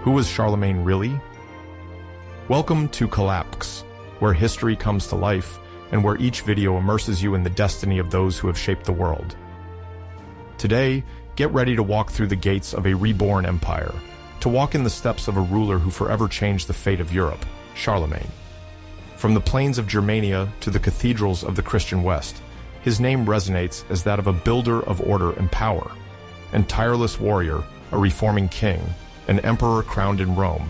Who was Charlemagne really? Welcome to Collapse, where history comes to life and where each video immerses you in the destiny of those who have shaped the world. Today, get ready to walk through the gates of a reborn empire, to walk in the steps of a ruler who forever changed the fate of Europe, Charlemagne. From the plains of Germania to the cathedrals of the Christian West, his name resonates as that of a builder of order and power, and tireless warrior, a reforming king, an emperor crowned in Rome.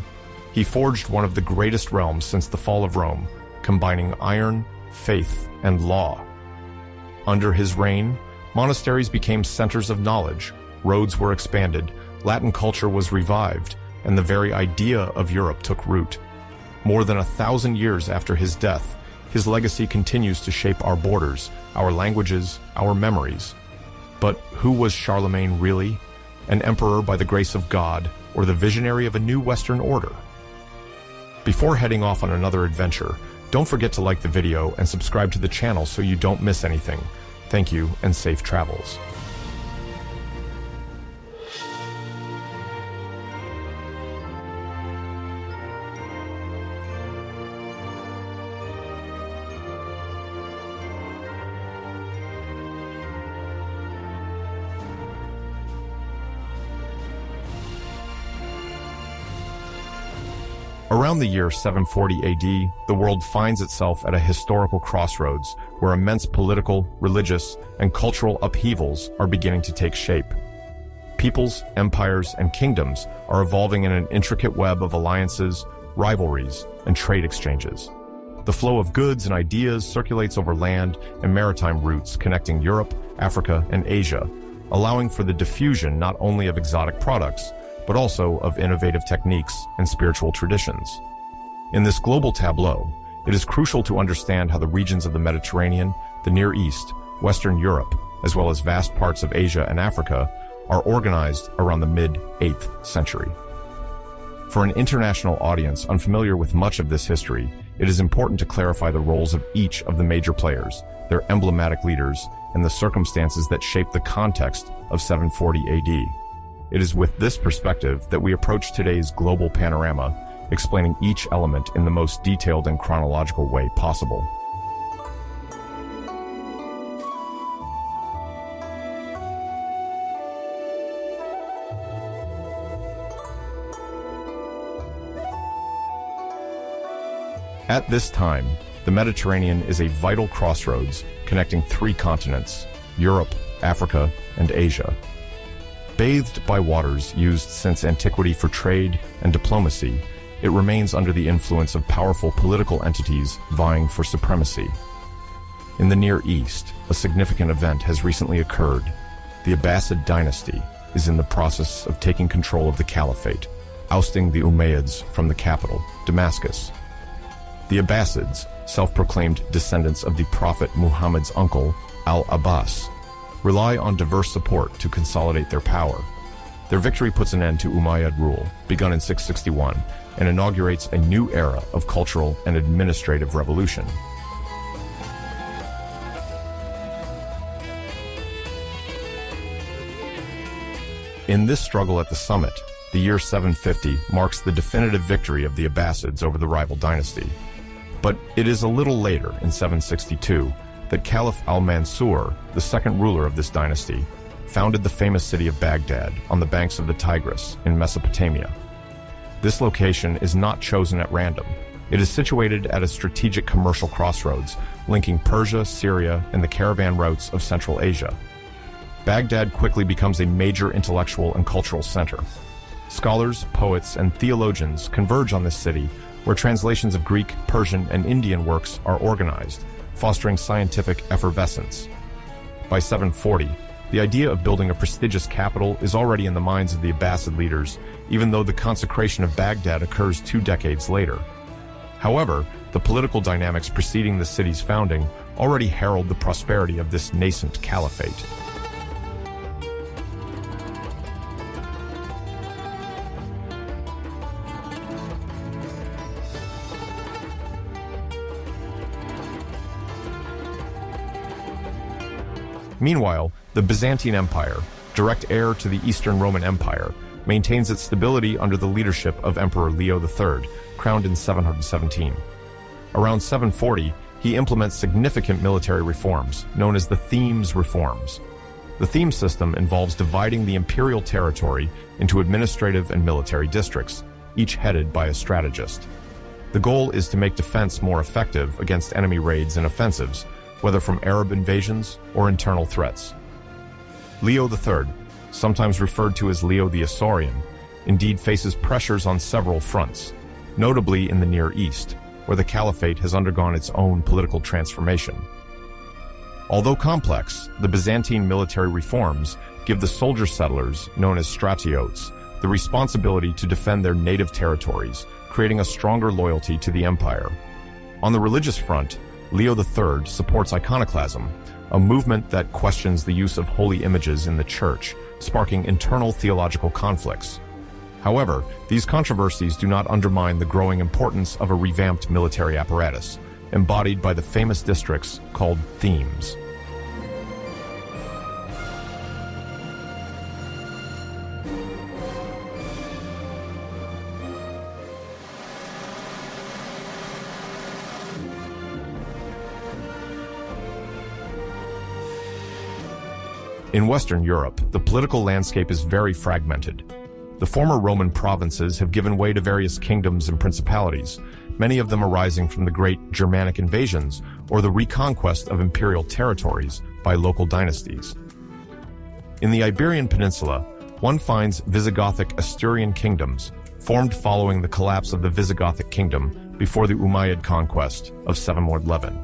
He forged one of the greatest realms since the fall of Rome, combining iron, faith, and law. Under his reign, monasteries became centers of knowledge, roads were expanded, Latin culture was revived, and the very idea of Europe took root. More than 1,000 years after his death, his legacy continues to shape our borders, our languages, our memories. But who was Charlemagne really? An emperor by the grace of God, or the visionary of a new Western order? Before heading off on another adventure, don't forget to like the video and subscribe to the channel so you don't miss anything. Thank you and safe travels. Around the year 740 AD, the world finds itself at a historical crossroads where immense political, religious, and cultural upheavals are beginning to take shape. Peoples, empires, and kingdoms are evolving in an intricate web of alliances, rivalries, and trade exchanges. The flow of goods and ideas circulates over land and maritime routes connecting Europe, Africa, and Asia, allowing for the diffusion not only of exotic products, but also of innovative techniques and spiritual traditions. In this global tableau, it is crucial to understand how the regions of the Mediterranean, the Near East, Western Europe, as well as vast parts of Asia and Africa, are organized around the mid-8th century. For an international audience unfamiliar with much of this history, it is important to clarify the roles of each of the major players, their emblematic leaders, and the circumstances that shape the context of 740 AD. It is with this perspective that we approach today's global panorama, explaining each element in the most detailed and chronological way possible. At this time, the Mediterranean is a vital crossroads connecting 3 continents, Europe, Africa, and Asia. Bathed by waters used since antiquity for trade and diplomacy, it remains under the influence of powerful political entities vying for supremacy. In the Near East, a significant event has recently occurred. The Abbasid dynasty is in the process of taking control of the caliphate, ousting the Umayyads from the capital, Damascus. The Abbasids, self-proclaimed descendants of the Prophet Muhammad's uncle, Al-Abbas, rely on diverse support to consolidate their power. Their victory puts an end to Umayyad rule, begun in 661, and inaugurates a new era of cultural and administrative revolution. In this struggle at the summit, the year 750 marks the definitive victory of the Abbasids over the rival dynasty. But it is a little later, in 762, that Caliph al-Mansur, the second ruler of this dynasty, founded the famous city of Baghdad on the banks of the Tigris in Mesopotamia. This location is not chosen at random. It is situated at a strategic commercial crossroads, linking Persia, Syria, and the caravan routes of Central Asia. Baghdad quickly becomes a major intellectual and cultural center. Scholars, poets, and theologians converge on this city, where translations of Greek, Persian, and Indian works are organized, fostering scientific effervescence. By 740, the idea of building a prestigious capital is already in the minds of the Abbasid leaders, even though the consecration of Baghdad occurs 2 decades later. However, the political dynamics preceding the city's founding already herald the prosperity of this nascent caliphate. Meanwhile, the Byzantine Empire, direct heir to the Eastern Roman Empire, maintains its stability under the leadership of Emperor Leo III, crowned in 717. Around 740, he implements significant military reforms, known as the Themes Reforms. The theme system involves dividing the imperial territory into administrative and military districts, each headed by a strategist. The goal is to make defense more effective against enemy raids and offensives, whether from Arab invasions or internal threats. Leo III, sometimes referred to as Leo the Isaurian, indeed faces pressures on several fronts, notably in the Near East, where the caliphate has undergone its own political transformation. Although complex, the Byzantine military reforms give the soldier settlers, known as stratiotes, the responsibility to defend their native territories, creating a stronger loyalty to the empire. On the religious front, Leo III supports iconoclasm, a movement that questions the use of holy images in the church, sparking internal theological conflicts. However, these controversies do not undermine the growing importance of a revamped military apparatus, embodied by the famous districts called themes. In Western Europe, the political landscape is very fragmented. The former Roman provinces have given way to various kingdoms and principalities, many of them arising from the great Germanic invasions or the reconquest of imperial territories by local dynasties. In the Iberian Peninsula, one finds Visigothic Asturian kingdoms, formed following the collapse of the Visigothic kingdom before the Umayyad conquest of 711.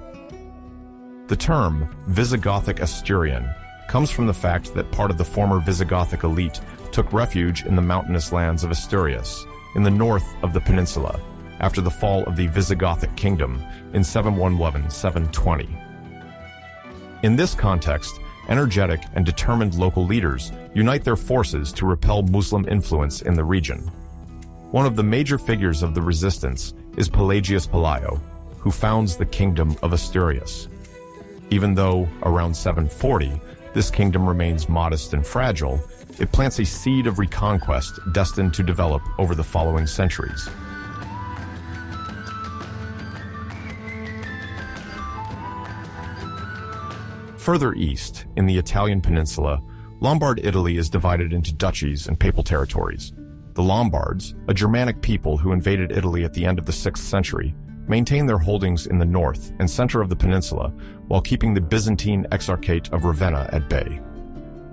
The term Visigothic Asturian comes from the fact that part of the former Visigothic elite took refuge in the mountainous lands of Asturias, in the north of the peninsula, after the fall of the Visigothic kingdom in 711-720. In this context, energetic and determined local leaders unite their forces to repel Muslim influence in the region. One of the major figures of the resistance is Pelagius Pelayo, who founds the Kingdom of Asturias. Even though, around 740, this kingdom remains modest and fragile, it plants a seed of reconquest destined to develop over the following centuries. Further east, in the Italian peninsula, Lombard Italy is divided into duchies and papal territories. The Lombards, a Germanic people who invaded Italy at the end of the 6th century, maintain their holdings in the north and center of the peninsula while keeping the Byzantine Exarchate of Ravenna at bay.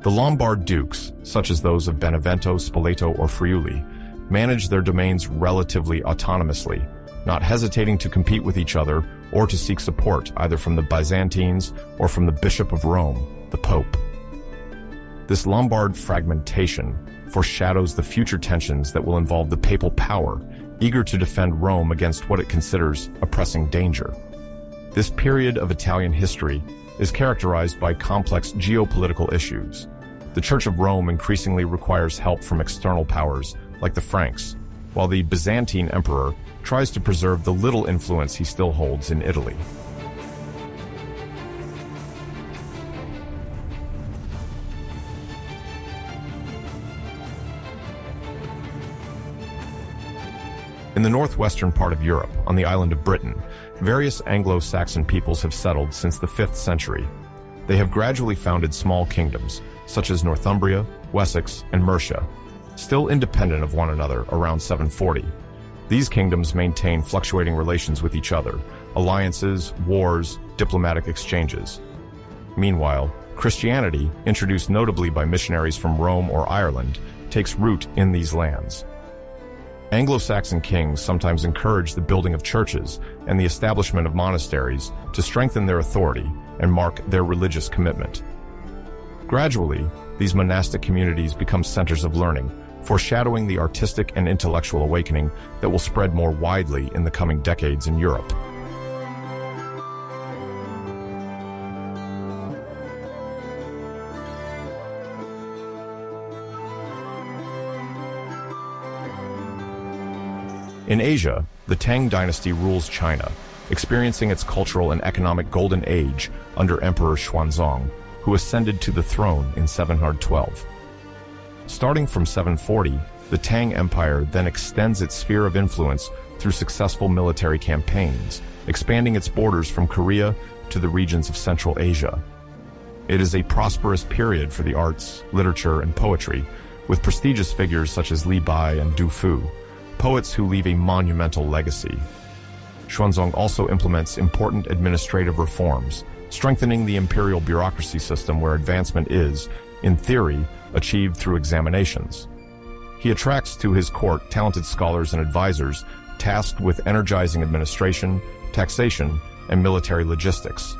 The Lombard dukes, such as those of Benevento, Spoleto, or Friuli, manage their domains relatively autonomously, not hesitating to compete with each other or to seek support either from the Byzantines or from the Bishop of Rome, the Pope. This Lombard fragmentation foreshadows the future tensions that will involve the papal power, eager to defend Rome against what it considers a pressing danger. This period of Italian history is characterized by complex geopolitical issues. The Church of Rome increasingly requires help from external powers, like the Franks, while the Byzantine emperor tries to preserve the little influence he still holds in Italy. In the northwestern part of Europe, on the island of Britain, various Anglo-Saxon peoples have settled since the 5th century. They have gradually founded small kingdoms, such as Northumbria, Wessex, and Mercia, still independent of one another around 740. These kingdoms maintain fluctuating relations with each other, alliances, wars, diplomatic exchanges. Meanwhile, Christianity, introduced notably by missionaries from Rome or Ireland, takes root in these lands. Anglo-Saxon kings sometimes encouraged the building of churches and the establishment of monasteries to strengthen their authority and mark their religious commitment. Gradually, these monastic communities become centers of learning, foreshadowing the artistic and intellectual awakening that will spread more widely in the coming decades in Europe. In Asia, the Tang dynasty rules China, experiencing its cultural and economic golden age under Emperor Xuanzong, who ascended to the throne in 712. Starting from 740, the Tang Empire then extends its sphere of influence through successful military campaigns, expanding its borders from Korea to the regions of Central Asia. It is a prosperous period for the arts, literature, and poetry, with prestigious figures such as Li Bai and Du Fu, poets who leave a monumental legacy. Xuanzong also implements important administrative reforms, strengthening the imperial bureaucracy system where advancement is, in theory, achieved through examinations. He attracts to his court talented scholars and advisors tasked with energizing administration, taxation, and military logistics.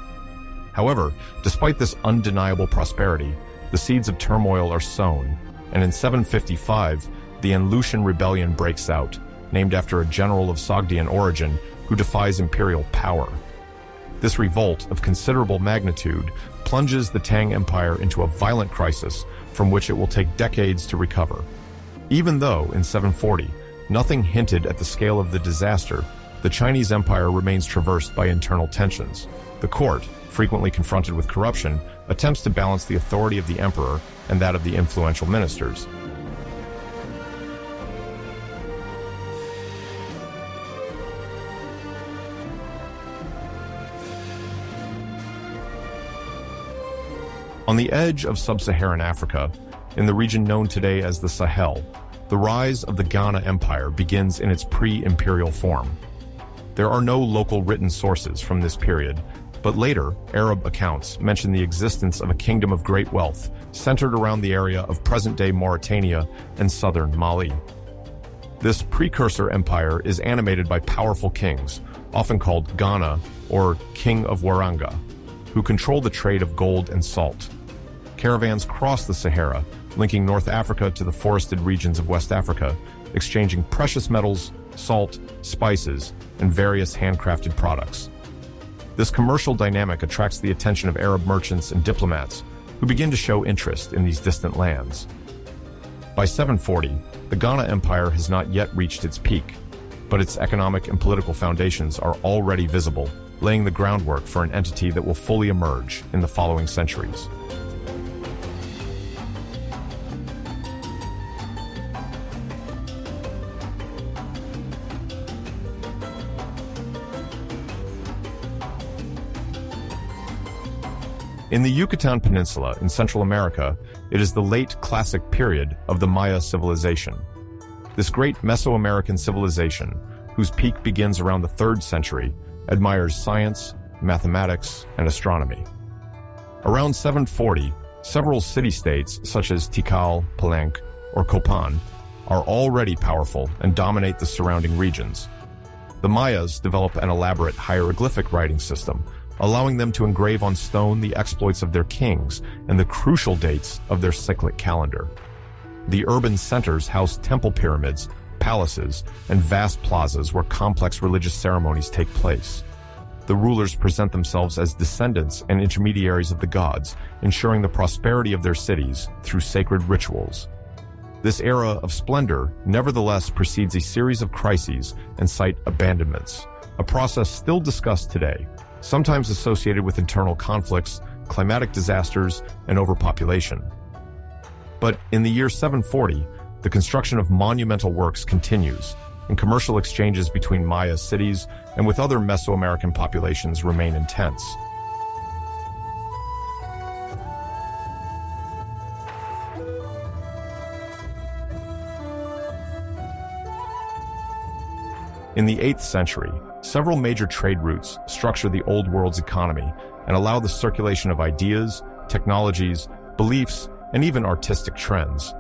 However, despite this undeniable prosperity, the seeds of turmoil are sown, and in 755, the Anlushan rebellion breaks out, named after a general of Sogdian origin who defies imperial power. This revolt of considerable magnitude plunges the Tang Empire into a violent crisis from which it will take decades to recover. Even though, in 740, nothing hinted at the scale of the disaster, the Chinese Empire remains traversed by internal tensions. The court, frequently confronted with corruption, attempts to balance the authority of the emperor and that of the influential ministers. On the edge of sub-Saharan Africa, in the region known today as the Sahel, the rise of the Ghana Empire begins in its pre-imperial form. There are no local written sources from this period, but later, Arab accounts mention the existence of a kingdom of great wealth centered around the area of present-day Mauritania and southern Mali. This precursor empire is animated by powerful kings, often called Ghana or King of Waranga, who control the trade of gold and salt. Caravans cross the Sahara, linking North Africa to the forested regions of West Africa, exchanging precious metals, salt, spices, and various handcrafted products. This commercial dynamic attracts the attention of Arab merchants and diplomats, who begin to show interest in these distant lands. By 740, the Ghana Empire has not yet reached its peak, but its economic and political foundations are already visible, laying the groundwork for an entity that will fully emerge in the following centuries. In the Yucatan Peninsula in Central America, it is the late classic period of the Maya civilization. This great Mesoamerican civilization, whose peak begins around the 3rd century, admires science, mathematics, and astronomy. Around 740, several city-states such as Tikal, Palenque, or Copan are already powerful and dominate the surrounding regions. The Mayas develop an elaborate hieroglyphic writing system, allowing them to engrave on stone the exploits of their kings and the crucial dates of their cyclic calendar. The urban centers house temple pyramids, palaces, and vast plazas where complex religious ceremonies take place. The rulers present themselves as descendants and intermediaries of the gods, ensuring the prosperity of their cities through sacred rituals. This era of splendor nevertheless precedes a series of crises and site abandonments, a process still discussed today, sometimes associated with internal conflicts, climatic disasters, and overpopulation. But in the year 740, the construction of monumental works continues, and commercial exchanges between Maya cities and with other Mesoamerican populations remain intense. In the 8th century, several major trade routes structure the Old World's economy and allow the circulation of ideas, technologies, beliefs, and even artistic trends.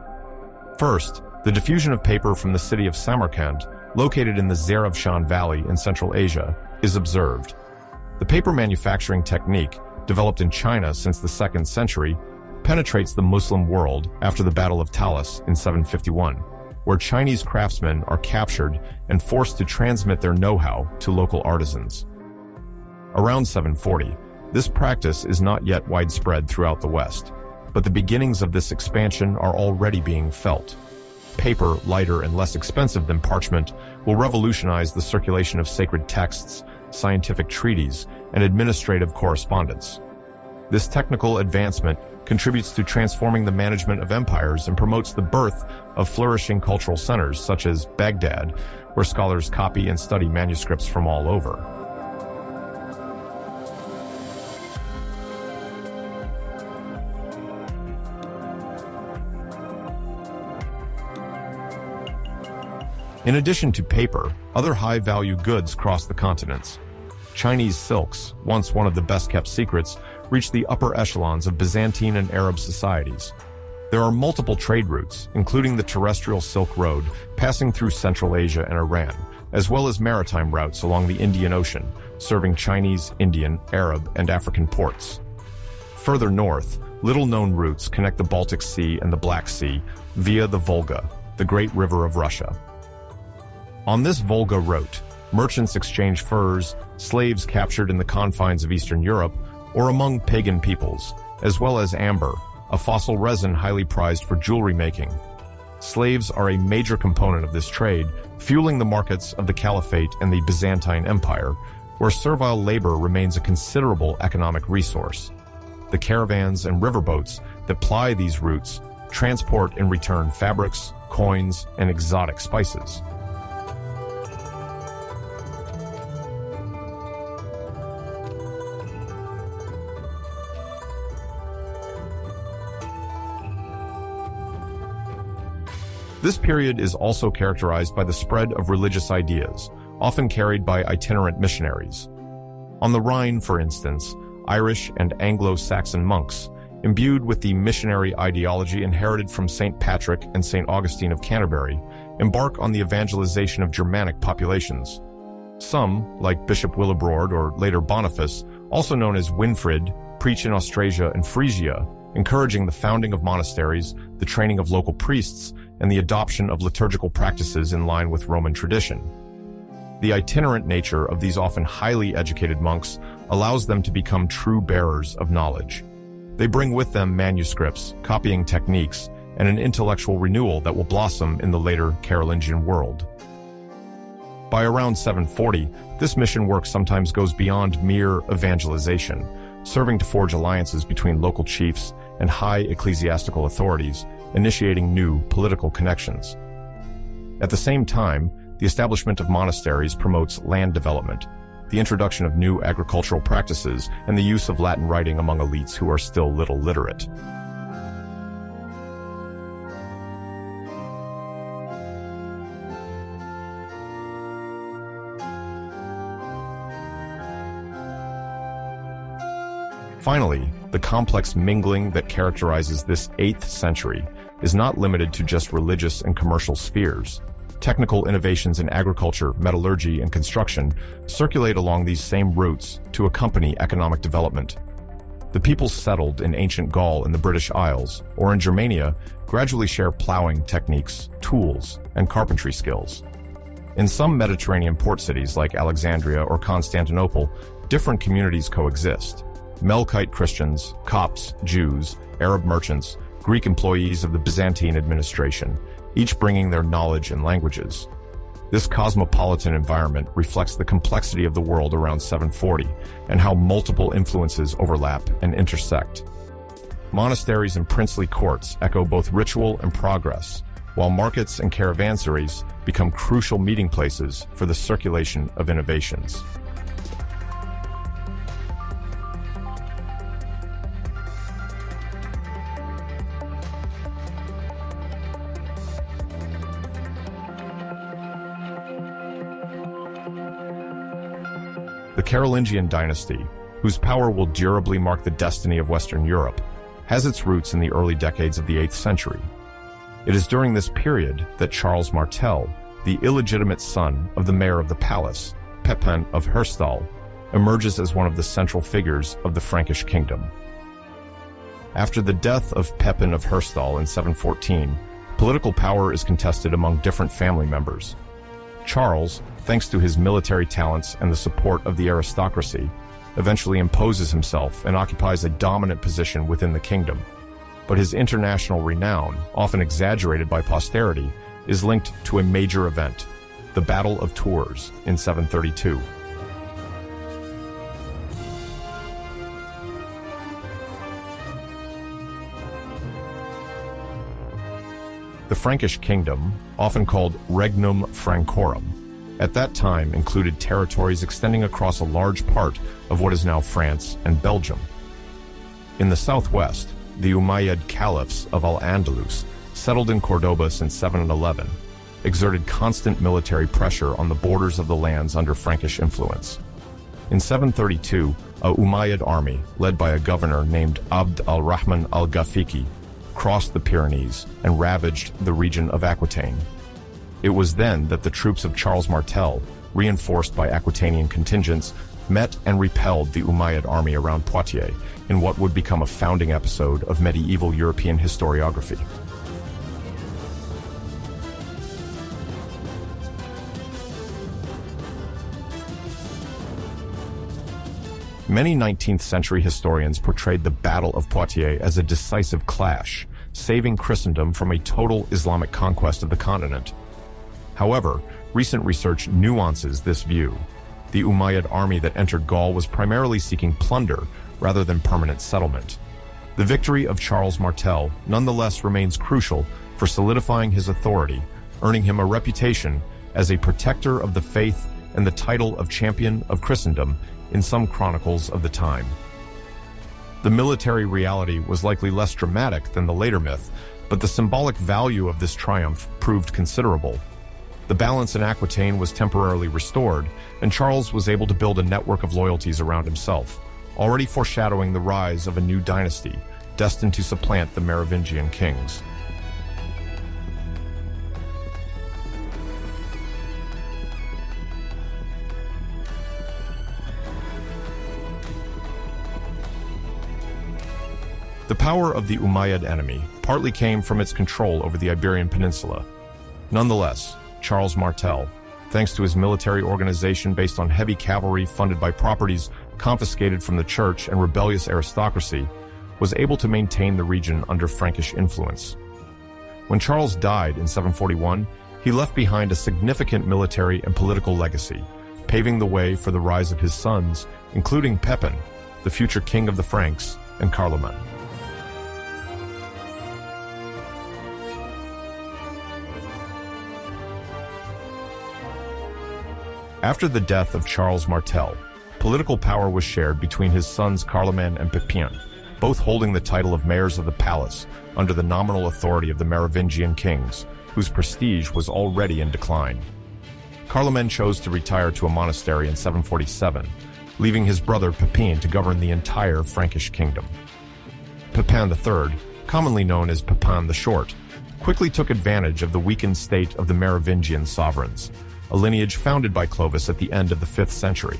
First, the diffusion of paper from the city of Samarkand, located in the Zaravshan Valley in Central Asia, is observed. The paper manufacturing technique, developed in China since the 2nd century, penetrates the Muslim world after the Battle of Talas in 751, where Chinese craftsmen are captured and forced to transmit their know-how to local artisans. Around 740, this practice is not yet widespread throughout the West, but the beginnings of this expansion are already being felt. Paper, lighter and less expensive than parchment, will revolutionize the circulation of sacred texts, scientific treatises, and administrative correspondence. This technical advancement contributes to transforming the management of empires and promotes the birth of flourishing cultural centers such as Baghdad, where scholars copy and study manuscripts from all over. In addition to paper, other high-value goods cross the continents. Chinese silks, once one of the best-kept secrets, reached the upper echelons of Byzantine and Arab societies. There are multiple trade routes, including the terrestrial Silk Road, passing through Central Asia and Iran, as well as maritime routes along the Indian Ocean, serving Chinese, Indian, Arab, and African ports. Further north, little-known routes connect the Baltic Sea and the Black Sea via the Volga, the great river of Russia. On this Volga route, merchants exchange furs, slaves captured in the confines of Eastern Europe, or among pagan peoples, as well as amber, a fossil resin highly prized for jewelry making. Slaves are a major component of this trade, fueling the markets of the Caliphate and the Byzantine Empire, where servile labor remains a considerable economic resource. The caravans and riverboats that ply these routes transport in return fabrics, coins, and exotic spices. This period is also characterized by the spread of religious ideas, often carried by itinerant missionaries. On the Rhine, for instance, Irish and Anglo-Saxon monks, imbued with the missionary ideology inherited from St. Patrick and St. Augustine of Canterbury, embark on the evangelization of Germanic populations. Some, like Bishop Willibrord or later Boniface, also known as Winfrid, preach in Austrasia and Frisia, encouraging the founding of monasteries, the training of local priests, and the adoption of liturgical practices in line with Roman tradition. The itinerant nature of these often highly educated monks allows them to become true bearers of knowledge. They bring with them manuscripts, copying techniques, and an intellectual renewal that will blossom in the later Carolingian world. By around 740, this mission work sometimes goes beyond mere evangelization, serving to forge alliances between local chiefs and high ecclesiastical authorities, initiating new political connections. At the same time, the establishment of monasteries promotes land development, the introduction of new agricultural practices, and the use of Latin writing among elites who are still little literate. Finally, the complex mingling that characterizes this 8th century is not limited to just religious and commercial spheres. Technical innovations in agriculture, metallurgy, and construction circulate along these same routes to accompany economic development. The peoples settled in ancient Gaul and the British Isles, or in Germania, gradually share plowing techniques, tools, and carpentry skills. In some Mediterranean port cities like Alexandria or Constantinople, different communities coexist. Melkite Christians, Copts, Jews, Arab merchants, Greek employees of the Byzantine administration, each bringing their knowledge and languages. This cosmopolitan environment reflects the complexity of the world around 740 and how multiple influences overlap and intersect. Monasteries and princely courts echo both ritual and progress, while markets and caravansaries become crucial meeting places for the circulation of innovations. The Carolingian dynasty, whose power will durably mark the destiny of Western Europe, has its roots in the early decades of the 8th century. It is during this period that Charles Martel, the illegitimate son of the mayor of the palace, Pepin of Herstal, emerges as one of the central figures of the Frankish kingdom. After the death of Pepin of Herstal in 714, political power is contested among different family members. Charles, thanks to his military talents and the support of the aristocracy, eventually imposes himself and occupies a dominant position within the kingdom. But his international renown, often exaggerated by posterity, is linked to a major event, the Battle of Tours in 732. The Frankish kingdom, often called Regnum Francorum, at that time included territories extending across a large part of what is now France and Belgium. In the southwest, the Umayyad caliphs of Al-Andalus, settled in Cordoba since 711, exerted constant military pressure on the borders of the lands under Frankish influence. In 732, a Umayyad army, led by a governor named Abd al-Rahman al-Ghafiqi, crossed the Pyrenees and ravaged the region of Aquitaine. It was then that the troops of Charles Martel, reinforced by Aquitanian contingents, met and repelled the Umayyad army around Poitiers in what would become a founding episode of medieval European historiography. Many 19th century historians portrayed the Battle of Poitiers as a decisive clash, saving Christendom from a total Islamic conquest of the continent. However, recent research nuances this view. The Umayyad army that entered Gaul was primarily seeking plunder rather than permanent settlement. The victory of Charles Martel nonetheless remains crucial for solidifying his authority, earning him a reputation as a protector of the faith and the title of champion of Christendom in some chronicles of the time. The military reality was likely less dramatic than the later myth, but the symbolic value of this triumph proved considerable. The balance in Aquitaine was temporarily restored, and Charles was able to build a network of loyalties around himself, already foreshadowing the rise of a new dynasty, destined to supplant the Merovingian kings. The power of the Umayyad enemy partly came from its control over the Iberian Peninsula. Nonetheless, Charles Martel, thanks to his military organization based on heavy cavalry funded by properties confiscated from the church and rebellious aristocracy, was able to maintain the region under Frankish influence. When Charles died in 741, he left behind a significant military and political legacy, paving the way for the rise of his sons, including Pepin, the future king of the Franks, and Carloman. After the death of Charles Martel, political power was shared between his sons Carloman and Pepin, both holding the title of mayors of the palace under the nominal authority of the Merovingian kings, whose prestige was already in decline. Carloman chose to retire to a monastery in 747, leaving his brother Pepin to govern the entire Frankish kingdom. Pepin III, commonly known as Pepin the Short, quickly took advantage of the weakened state of the Merovingian sovereigns, a lineage founded by Clovis at the end of the 5th century.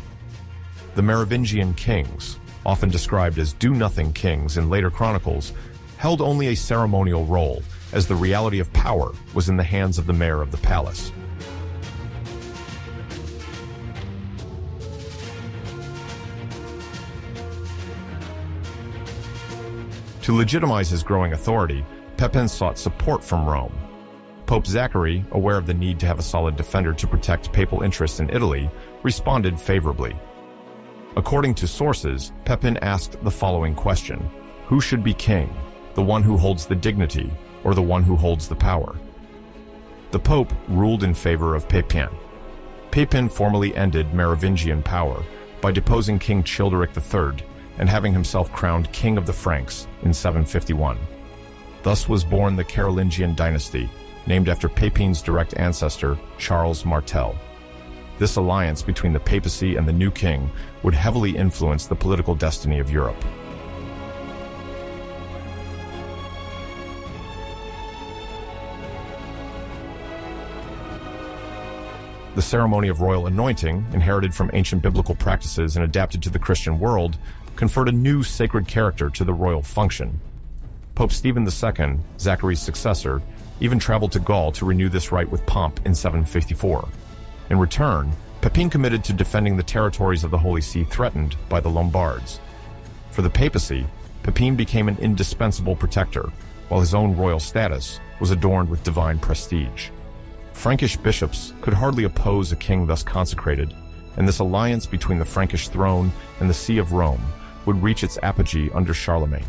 The Merovingian kings, often described as do-nothing kings in later chronicles, held only a ceremonial role, as the reality of power was in the hands of the mayor of the palace. To legitimize his growing authority, Pepin sought support from Rome. Pope Zachary, aware of the need to have a solid defender to protect papal interests in Italy, responded favorably. According to sources, Pepin asked the following question: who should be king, the one who holds the dignity or the one who holds the power? The Pope ruled in favor of Pepin. Pepin formally ended Merovingian power by deposing King Childeric III and having himself crowned King of the Franks in 751. Thus was born the Carolingian dynasty, named after Pepin's direct ancestor, Charles Martel. This alliance between the papacy and the new king would heavily influence the political destiny of Europe. The ceremony of royal anointing, inherited from ancient biblical practices and adapted to the Christian world, conferred a new sacred character to the royal function. Pope Stephen II, Zachary's successor, even traveled to Gaul to renew this rite with pomp in 754. In return, Pepin committed to defending the territories of the Holy See threatened by the Lombards. For the papacy, Pepin became an indispensable protector, while his own royal status was adorned with divine prestige. Frankish bishops could hardly oppose a king thus consecrated, and this alliance between the Frankish throne and the See of Rome would reach its apogee under Charlemagne.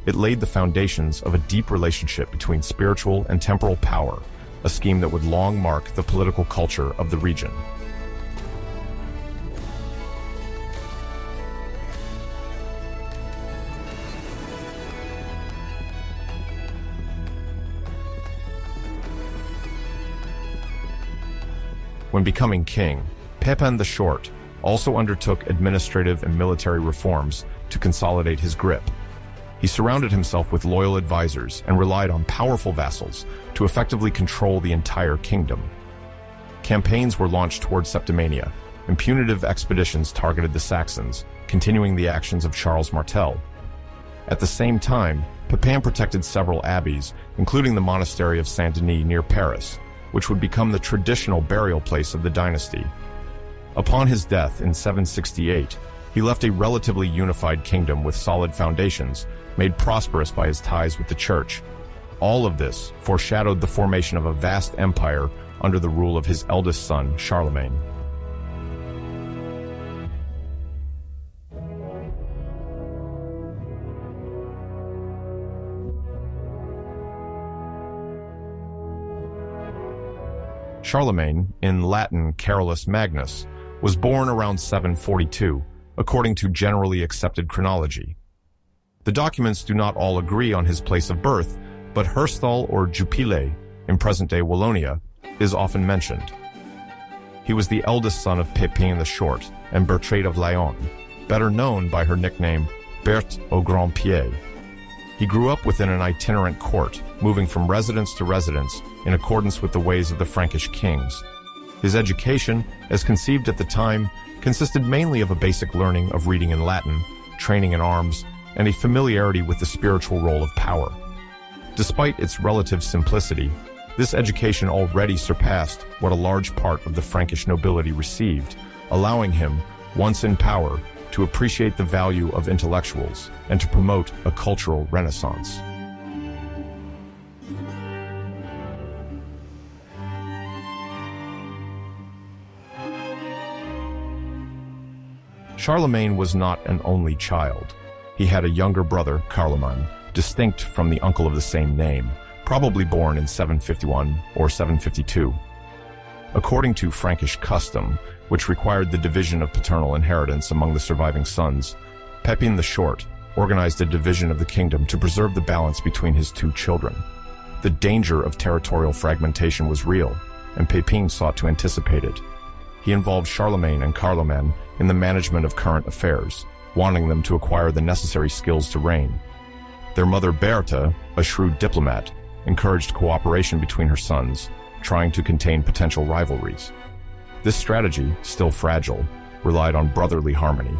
It laid the foundations of a deep relationship between spiritual and temporal power, a scheme that would long mark the political culture of the region. When becoming king, Pepin the Short also undertook administrative and military reforms to consolidate his grip. He surrounded himself with loyal advisors and relied on powerful vassals to effectively control the entire kingdom. Campaigns were launched towards Septimania, and punitive expeditions targeted the Saxons, continuing the actions of Charles Martel. At the same time, Pepin protected several abbeys, including the monastery of Saint-Denis near Paris, which would become the traditional burial place of the dynasty. Upon his death in 768, he left a relatively unified kingdom with solid foundations, made prosperous by his ties with the church. All of this foreshadowed the formation of a vast empire under the rule of his eldest son, Charlemagne. Charlemagne, in Latin Carolus Magnus, was born around 742, according to generally accepted chronology. The documents do not all agree on his place of birth, but Herstal or Jupile, in present-day Wallonia, is often mentioned. He was the eldest son of Pepin the Short and Bertrade of Lyon, better known by her nickname Berthe au Grand Pied. He grew up within an itinerant court, moving from residence to residence in accordance with the ways of the Frankish kings. His education, as conceived at the time, consisted mainly of a basic learning of reading in Latin, training in arms, and a familiarity with the spiritual role of power. Despite its relative simplicity, this education already surpassed what a large part of the Frankish nobility received, allowing him, once in power, to appreciate the value of intellectuals and to promote a cultural renaissance. Charlemagne was not an only child. He had a younger brother, Carloman, distinct from the uncle of the same name, probably born in 751 or 752. According to Frankish custom, which required the division of paternal inheritance among the surviving sons, Pepin the Short organized a division of the kingdom to preserve the balance between his two children. The danger of territorial fragmentation was real, and Pepin sought to anticipate it. He involved Charlemagne and Carloman in the management of current affairs, wanting them to acquire the necessary skills to reign. Their mother Bertha, a shrewd diplomat, encouraged cooperation between her sons, trying to contain potential rivalries. This strategy, still fragile, relied on brotherly harmony.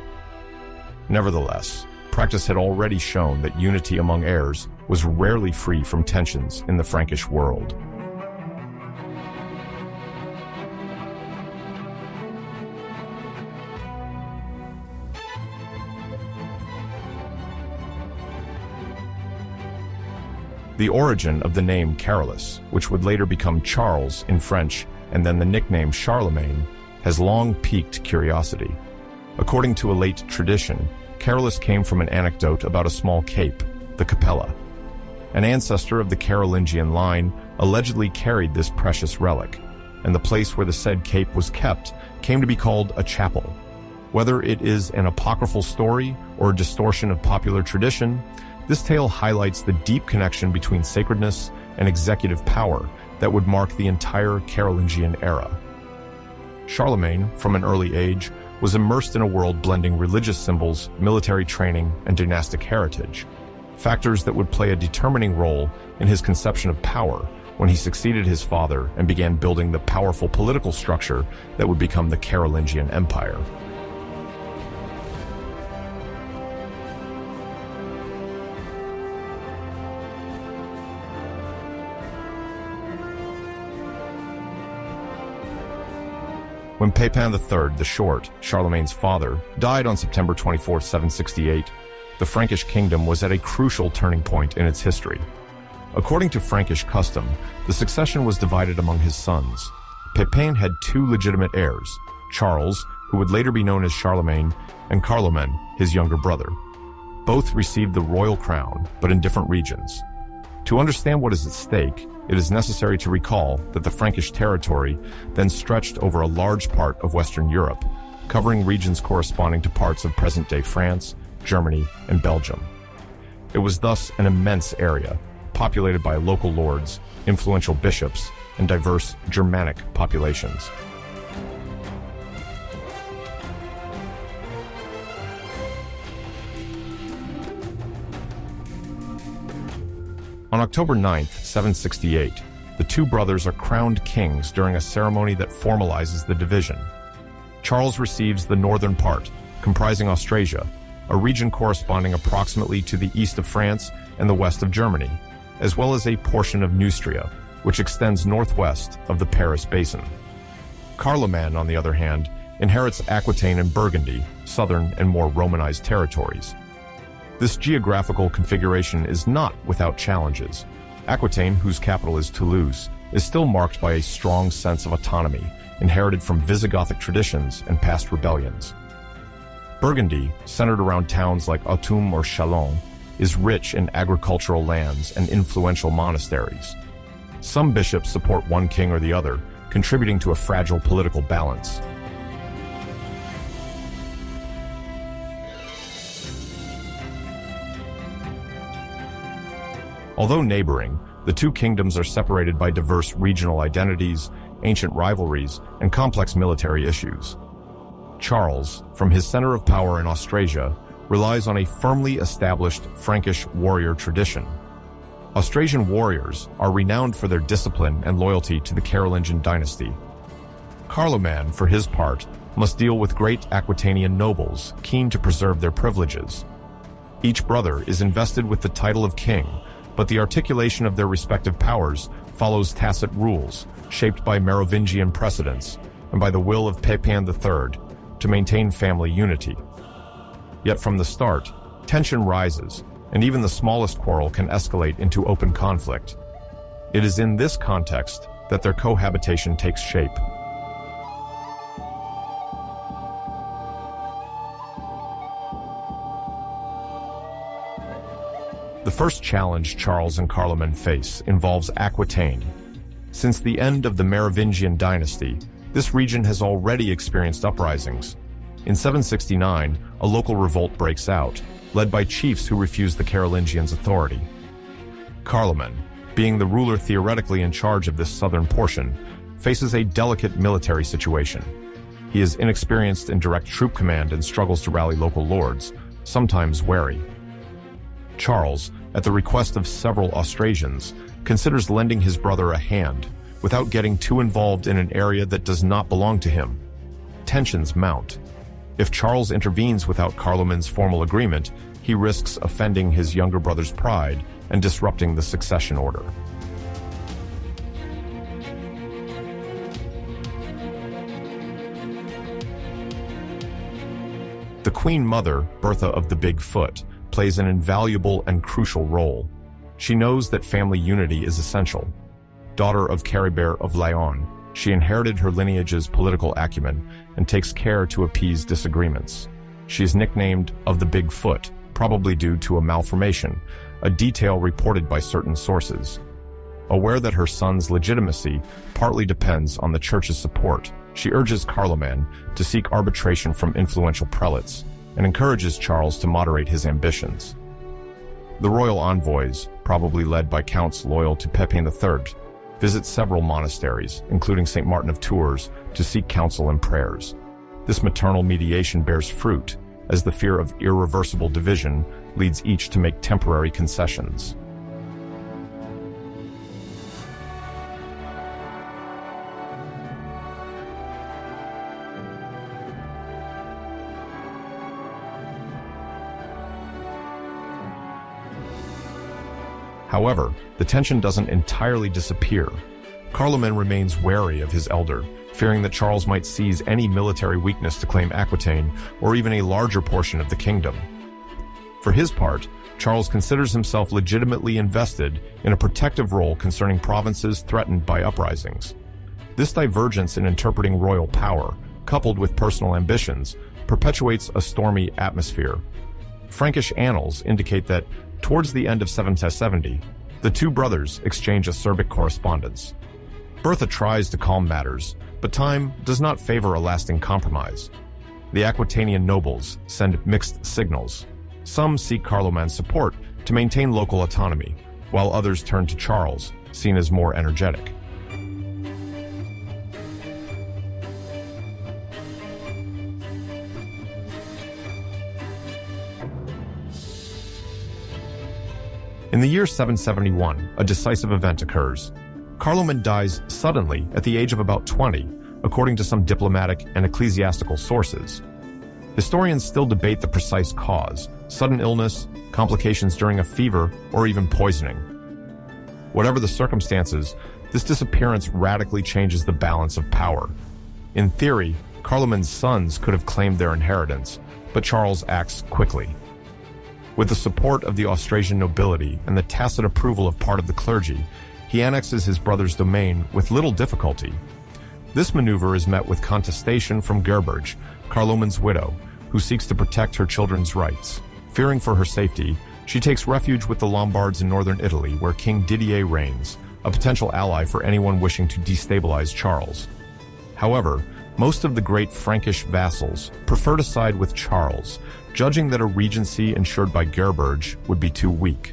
Nevertheless, practice had already shown that unity among heirs was rarely free from tensions in the Frankish world. The origin of the name Carolus, which would later become Charles in French and then the nickname Charlemagne, has long piqued curiosity. According to a late tradition, Carolus came from an anecdote about a small cape, the Capella. An ancestor of the Carolingian line allegedly carried this precious relic, and the place where the said cape was kept came to be called a chapel. Whether it is an apocryphal story or a distortion of popular tradition, this tale highlights the deep connection between sacredness and executive power that would mark the entire Carolingian era. Charlemagne, from an early age, was immersed in a world blending religious symbols, military training, and dynastic heritage, factors that would play a determining role in his conception of power when he succeeded his father and began building the powerful political structure that would become the Carolingian Empire. When Pepin III the Short, Charlemagne's father, died on September 24, 768, the Frankish kingdom was at a crucial turning point in its history. According to Frankish custom, the succession was divided among his sons. Pepin had two legitimate heirs, Charles, who would later be known as Charlemagne, and Carloman, his younger brother. Both received the royal crown, but in different regions. To understand what is at stake, it is necessary to recall that the Frankish territory then stretched over a large part of Western Europe, covering regions corresponding to parts of present-day France, Germany, and Belgium. It was thus an immense area, populated by local lords, influential bishops, and diverse Germanic populations. On October 9, 768, the two brothers are crowned kings during a ceremony that formalizes the division. Charles receives the northern part, comprising Austrasia, a region corresponding approximately to the east of France and the west of Germany, as well as a portion of Neustria, which extends northwest of the Paris Basin. Carloman, on the other hand, inherits Aquitaine and Burgundy, southern and more Romanized territories. This geographical configuration is not without challenges. Aquitaine, whose capital is Toulouse, is still marked by a strong sense of autonomy, inherited from Visigothic traditions and past rebellions. Burgundy, centered around towns like Autun or Chalon, is rich in agricultural lands and influential monasteries. Some bishops support one king or the other, contributing to a fragile political balance. Although neighboring, the two kingdoms are separated by diverse regional identities, ancient rivalries, and complex military issues. Charles, from his center of power in Austrasia, relies on a firmly established Frankish warrior tradition. Austrasian warriors are renowned for their discipline and loyalty to the Carolingian dynasty. Carloman, for his part, must deal with great Aquitanian nobles keen to preserve their privileges. Each brother is invested with the title of king, but the articulation of their respective powers follows tacit rules, shaped by Merovingian precedents and by the will of Pepin III to maintain family unity. Yet from the start, tension rises, and even the smallest quarrel can escalate into open conflict. It is in this context that their cohabitation takes shape. The first challenge Charles and Carloman face involves Aquitaine. Since the end of the Merovingian dynasty, this region has already experienced uprisings. In 769, a local revolt breaks out, led by chiefs who refuse the Carolingians' authority. Carloman, being the ruler theoretically in charge of this southern portion, faces a delicate military situation. He is inexperienced in direct troop command and struggles to rally local lords, sometimes wary. Charles, at the request of several Austrasians, considers lending his brother a hand, without getting too involved in an area that does not belong to him. Tensions mount. If Charles intervenes without Carloman's formal agreement, he risks offending his younger brother's pride and disrupting the succession order. The Queen Mother, Bertha of the Big Foot, plays an invaluable and crucial role. She knows that family unity is essential. Daughter of Caribert of Laon, she inherited her lineage's political acumen and takes care to appease disagreements. She is nicknamed of the Big Foot, probably due to a malformation, a detail reported by certain sources. Aware that her son's legitimacy partly depends on the church's support, she urges Carloman to seek arbitration from influential prelates and encourages Charles to moderate his ambitions. The royal envoys, probably led by counts loyal to Pepin III, visit several monasteries, including St. Martin of Tours, to seek counsel and prayers. This maternal mediation bears fruit, as the fear of irreversible division leads each to make temporary concessions. However, the tension doesn't entirely disappear. Carloman remains wary of his elder, fearing that Charles might seize any military weakness to claim Aquitaine or even a larger portion of the kingdom. For his part, Charles considers himself legitimately invested in a protective role concerning provinces threatened by uprisings. This divergence in interpreting royal power, coupled with personal ambitions, perpetuates a stormy atmosphere. Frankish annals indicate that, towards the end of 770, the two brothers exchange acerbic correspondence. Bertha tries to calm matters, but time does not favor a lasting compromise. The Aquitanian nobles send mixed signals. Some seek Carloman's support to maintain local autonomy, while others turn to Charles, seen as more energetic. In the year 771, a decisive event occurs. Carloman dies suddenly at the age of about 20, according to some diplomatic and ecclesiastical sources. Historians still debate the precise cause: sudden illness, complications during a fever, or even poisoning. Whatever the circumstances, this disappearance radically changes the balance of power. In theory, Carloman's sons could have claimed their inheritance, but Charles acts quickly. With the support of the Austrasian nobility and the tacit approval of part of the clergy, he annexes his brother's domain with little difficulty. This maneuver is met with contestation from Gerberge, Carloman's widow, who seeks to protect her children's rights. Fearing for her safety, she takes refuge with the Lombards in northern Italy, where King Didier reigns, a potential ally for anyone wishing to destabilize Charles. However, most of the great Frankish vassals prefer to side with Charles, judging that a regency ensured by Gerberge would be too weak.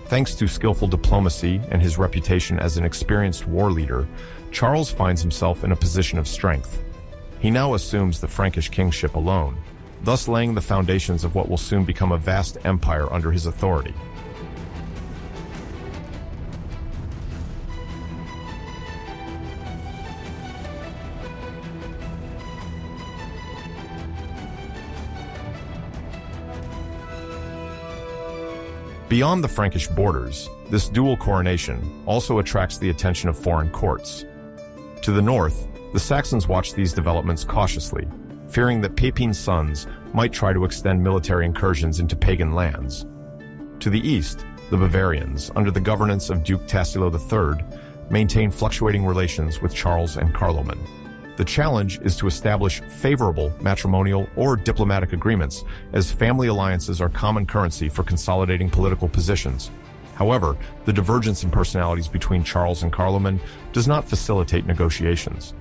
Thanks to skillful diplomacy and his reputation as an experienced war leader, Charles finds himself in a position of strength. He now assumes the Frankish kingship alone, thus laying the foundations of what will soon become a vast empire under his authority. Beyond the Frankish borders, this dual coronation also attracts the attention of foreign courts. To the north, the Saxons watch these developments cautiously, fearing that Pepin's sons might try to extend military incursions into pagan lands. To the east, the Bavarians, under the governance of Duke Tassilo III, maintain fluctuating relations with Charles and Carloman. The challenge is to establish favorable matrimonial or diplomatic agreements, as family alliances are common currency for consolidating political positions. However, the divergence in personalities between Charles and Carloman does not facilitate negotiations.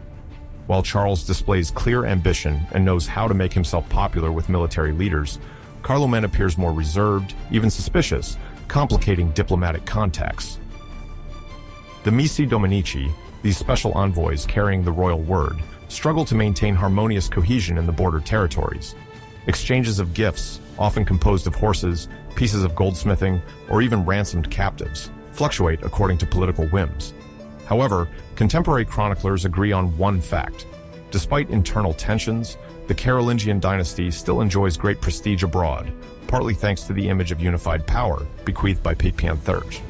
While Charles displays clear ambition and knows how to make himself popular with military leaders, Carloman appears more reserved, even suspicious, complicating diplomatic contacts. The Missi Dominici, these special envoys carrying the royal word, struggle to maintain harmonious cohesion in the border territories. Exchanges of gifts, often composed of horses, pieces of goldsmithing, or even ransomed captives, fluctuate according to political whims. However, contemporary chroniclers agree on one fact. Despite internal tensions, the Carolingian dynasty still enjoys great prestige abroad, partly thanks to the image of unified power bequeathed by Pepin III.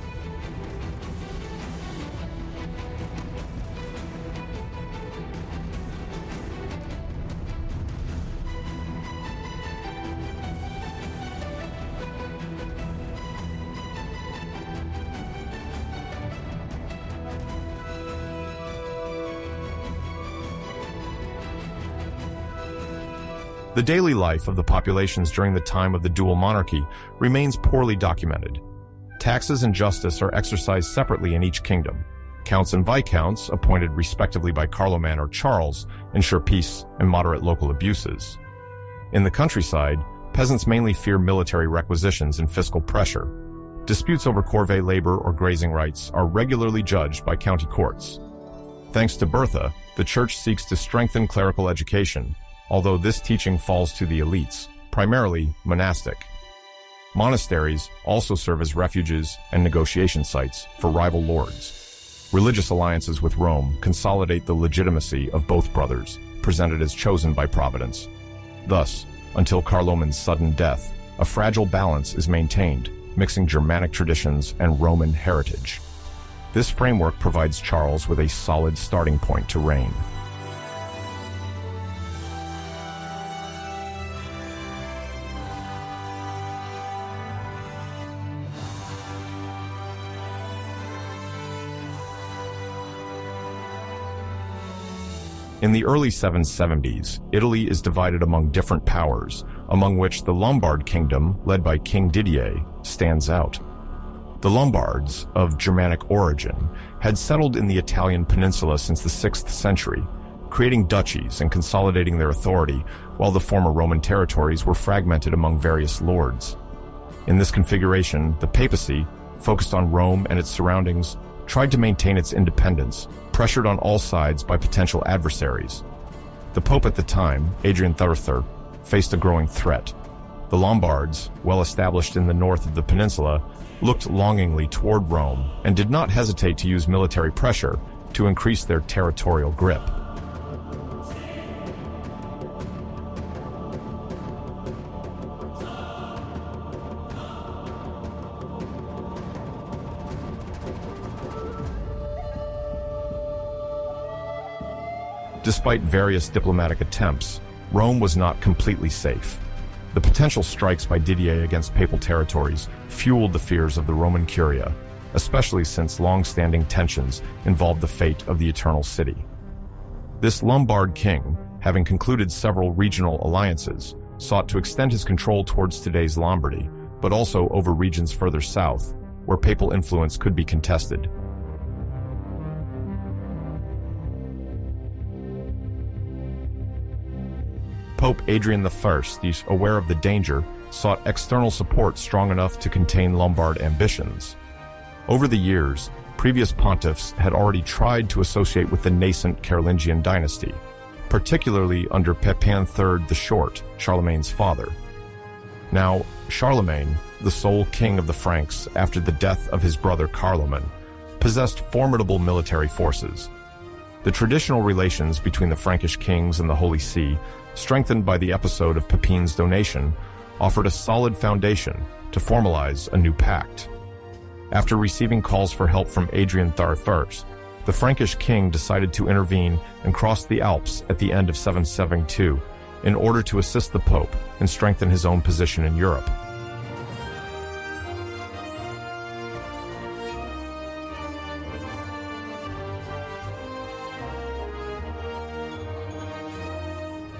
The daily life of the populations during the time of the dual monarchy remains poorly documented. Taxes and justice are exercised separately in each kingdom. Counts and viscounts, appointed respectively by Carloman or Charles, ensure peace and moderate local abuses. In the countryside, peasants mainly fear military requisitions and fiscal pressure. Disputes over corvée labor or grazing rights are regularly judged by county courts. Thanks to Bertha, the church seeks to strengthen clerical education, although this teaching falls to the elites, primarily monastic. Monasteries also serve as refuges and negotiation sites for rival lords. Religious alliances with Rome consolidate the legitimacy of both brothers, presented as chosen by Providence. Thus, until Carloman's sudden death, a fragile balance is maintained, mixing Germanic traditions and Roman heritage. This framework provides Charles with a solid starting point to reign. In the early 770s, Italy is divided among different powers, among which the Lombard kingdom, led by King Didier, stands out. The Lombards, of Germanic origin, had settled in the Italian peninsula since the 6th century, creating duchies and consolidating their authority, while the former Roman territories were fragmented among various lords. In this configuration, the papacy, focused on Rome and its surroundings, tried to maintain its independence, pressured on all sides by potential adversaries. The Pope at the time, Adrian III, faced a growing threat. The Lombards, well established in the north of the peninsula, looked longingly toward Rome and did not hesitate to use military pressure to increase their territorial grip. Despite various diplomatic attempts, Rome was not completely safe. The potential strikes by Didier against papal territories fueled the fears of the Roman Curia, especially since long-standing tensions involved the fate of the Eternal City. This Lombard king, having concluded several regional alliances, sought to extend his control towards today's Lombardy, but also over regions further south, where papal influence could be contested. Pope Adrian I, aware of the danger, sought external support strong enough to contain Lombard ambitions. Over the years, previous pontiffs had already tried to associate with the nascent Carolingian dynasty, particularly under Pepin III the Short, Charlemagne's father. Now, Charlemagne, the sole king of the Franks after the death of his brother Carloman, possessed formidable military forces. The traditional relations between the Frankish kings and the Holy See, strengthened by the episode of Pepin's donation, offered a solid foundation to formalize a new pact. After receiving calls for help from Adrian III, the Frankish king decided to intervene and cross the Alps at the end of 772 in order to assist the Pope and strengthen his own position in Europe.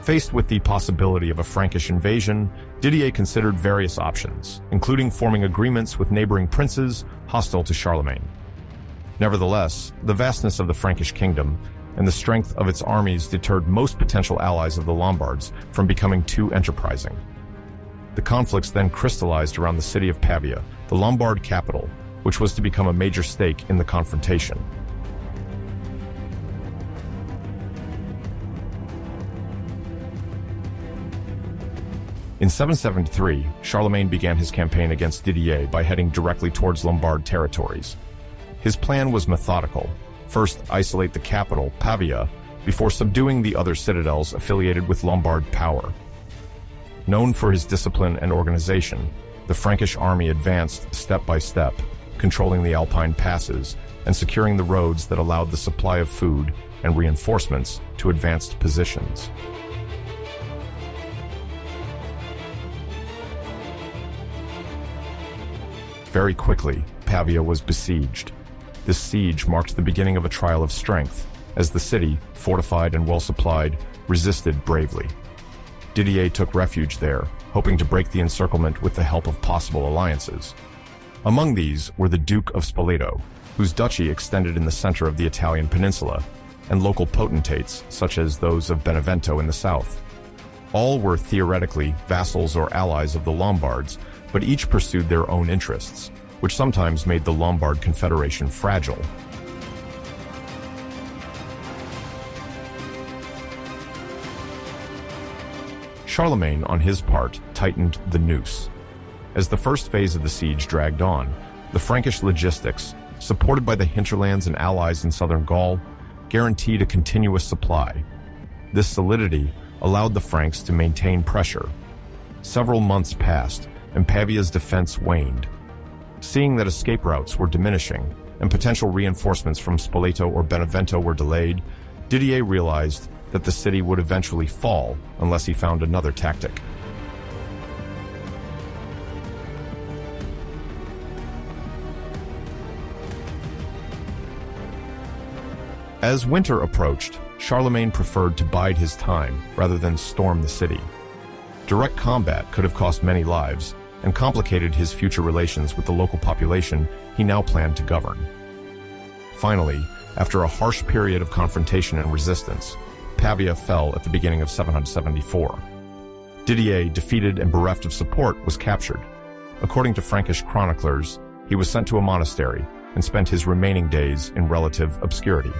Faced with the possibility of a Frankish invasion, Didier considered various options, including forming agreements with neighboring princes hostile to Charlemagne. Nevertheless, the vastness of the Frankish kingdom and the strength of its armies deterred most potential allies of the Lombards from becoming too enterprising. The conflicts then crystallized around the city of Pavia, the Lombard capital, which was to become a major stake in the confrontation. In 773, Charlemagne began his campaign against Didier by heading directly towards Lombard territories. His plan was methodical. First, isolate the capital, Pavia, before subduing the other citadels affiliated with Lombard power. Known for his discipline and organization, the Frankish army advanced step by step, controlling the Alpine passes and securing the roads that allowed the supply of food and reinforcements to advanced positions. Very quickly, Pavia was besieged. This siege marked the beginning of a trial of strength, as the city, fortified and well-supplied, resisted bravely. Didier took refuge there, hoping to break the encirclement with the help of possible alliances. Among these were the Duke of Spoleto, whose duchy extended in the center of the Italian peninsula, and local potentates such as those of Benevento in the south. All were theoretically vassals or allies of the Lombards, but each pursued their own interests, which sometimes made the Lombard Confederation fragile. Charlemagne, on his part, tightened the noose. As the first phase of the siege dragged on, the Frankish logistics, supported by the hinterlands and allies in southern Gaul, guaranteed a continuous supply. This solidity allowed the Franks to maintain pressure. Several months passed, and Pavia's defense waned. Seeing that escape routes were diminishing and potential reinforcements from Spoleto or Benevento were delayed, Didier realized that the city would eventually fall unless he found another tactic. As winter approached, Charlemagne preferred to bide his time rather than storm the city. Direct combat could have cost many lives and complicated his future relations with the local population he now planned to govern. Finally, after a harsh period of confrontation and resistance, Pavia fell at the beginning of 774. Didier, defeated and bereft of support, was captured. According to Frankish chroniclers, he was sent to a monastery and spent his remaining days in relative obscurity.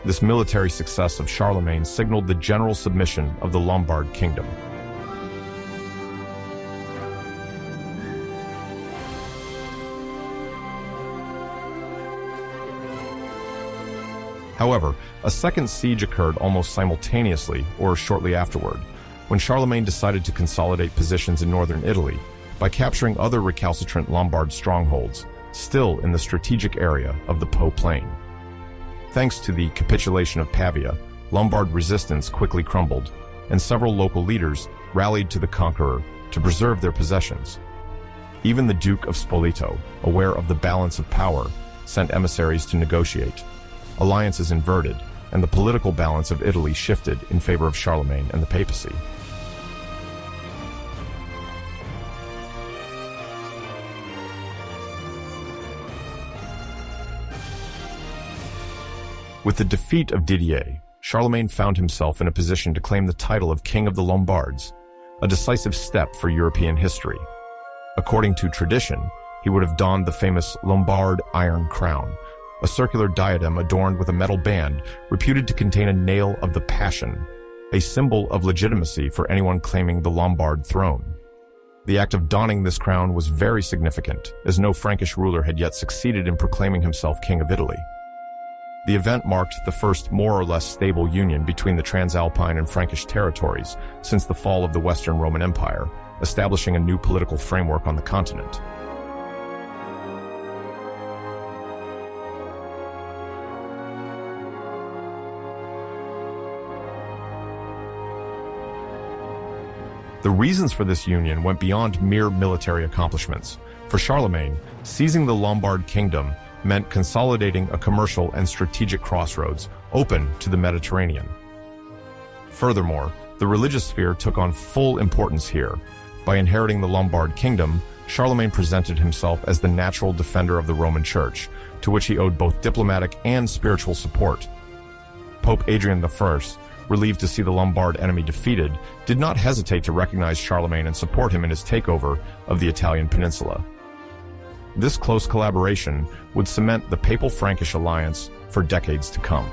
This military success of Charlemagne signaled the general submission of the Lombard kingdom. However, a second siege occurred almost simultaneously, or shortly afterward, when Charlemagne decided to consolidate positions in northern Italy by capturing other recalcitrant Lombard strongholds, still in the strategic area of the Po Plain. Thanks to the capitulation of Pavia, Lombard resistance quickly crumbled, and several local leaders rallied to the conqueror to preserve their possessions. Even the Duke of Spoleto, aware of the balance of power, sent emissaries to negotiate. Alliances inverted, and the political balance of Italy shifted in favor of Charlemagne and the papacy. With the defeat of Didier, Charlemagne found himself in a position to claim the title of King of the Lombards, a decisive step for European history. According to tradition, he would have donned the famous Lombard Iron Crown, a circular diadem adorned with a metal band reputed to contain a nail of the Passion, a symbol of legitimacy for anyone claiming the Lombard throne. The act of donning this crown was very significant, as no Frankish ruler had yet succeeded in proclaiming himself King of Italy. The event marked the first more or less stable union between the Transalpine and Frankish territories since the fall of the Western Roman Empire, establishing a new political framework on the continent. The reasons for this union went beyond mere military accomplishments. For Charlemagne, seizing the Lombard kingdom meant consolidating a commercial and strategic crossroads open to the Mediterranean. Furthermore, the religious sphere took on full importance here. By inheriting the Lombard kingdom, Charlemagne presented himself as the natural defender of the Roman Church, to which he owed both diplomatic and spiritual support. Pope Adrian I, relieved to see the Lombard enemy defeated, did not hesitate to recognize Charlemagne and support him in his takeover of the Italian peninsula. This close collaboration would cement the Papal-Frankish alliance for decades to come.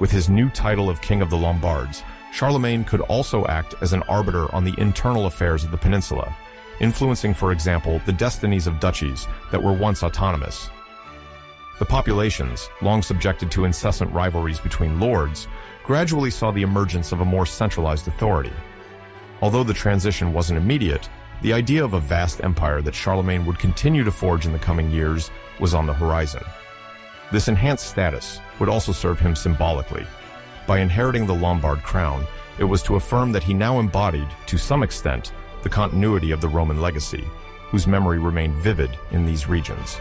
With his new title of King of the Lombards, Charlemagne could also act as an arbiter on the internal affairs of the peninsula, influencing, for example, the destinies of duchies that were once autonomous. The populations, long subjected to incessant rivalries between lords, gradually saw the emergence of a more centralized authority. Although the transition wasn't immediate, the idea of a vast empire that Charlemagne would continue to forge in the coming years was on the horizon. This enhanced status would also serve him symbolically. By inheriting the Lombard crown, it was to affirm that he now embodied, to some extent, the continuity of the Roman legacy, whose memory remained vivid in these regions.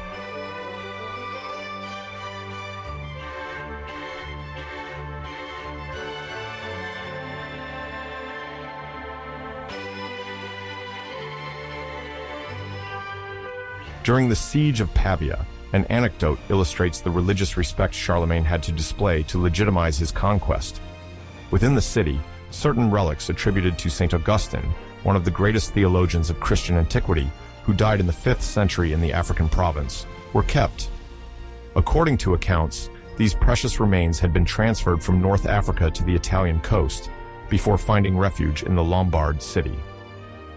During the siege of Pavia, an anecdote illustrates the religious respect Charlemagne had to display to legitimize his conquest. Within the city, certain relics attributed to St. Augustine, one of the greatest theologians of Christian antiquity, who died in the 5th century in the African province, were kept. According to accounts, these precious remains had been transferred from North Africa to the Italian coast, before finding refuge in the Lombard city.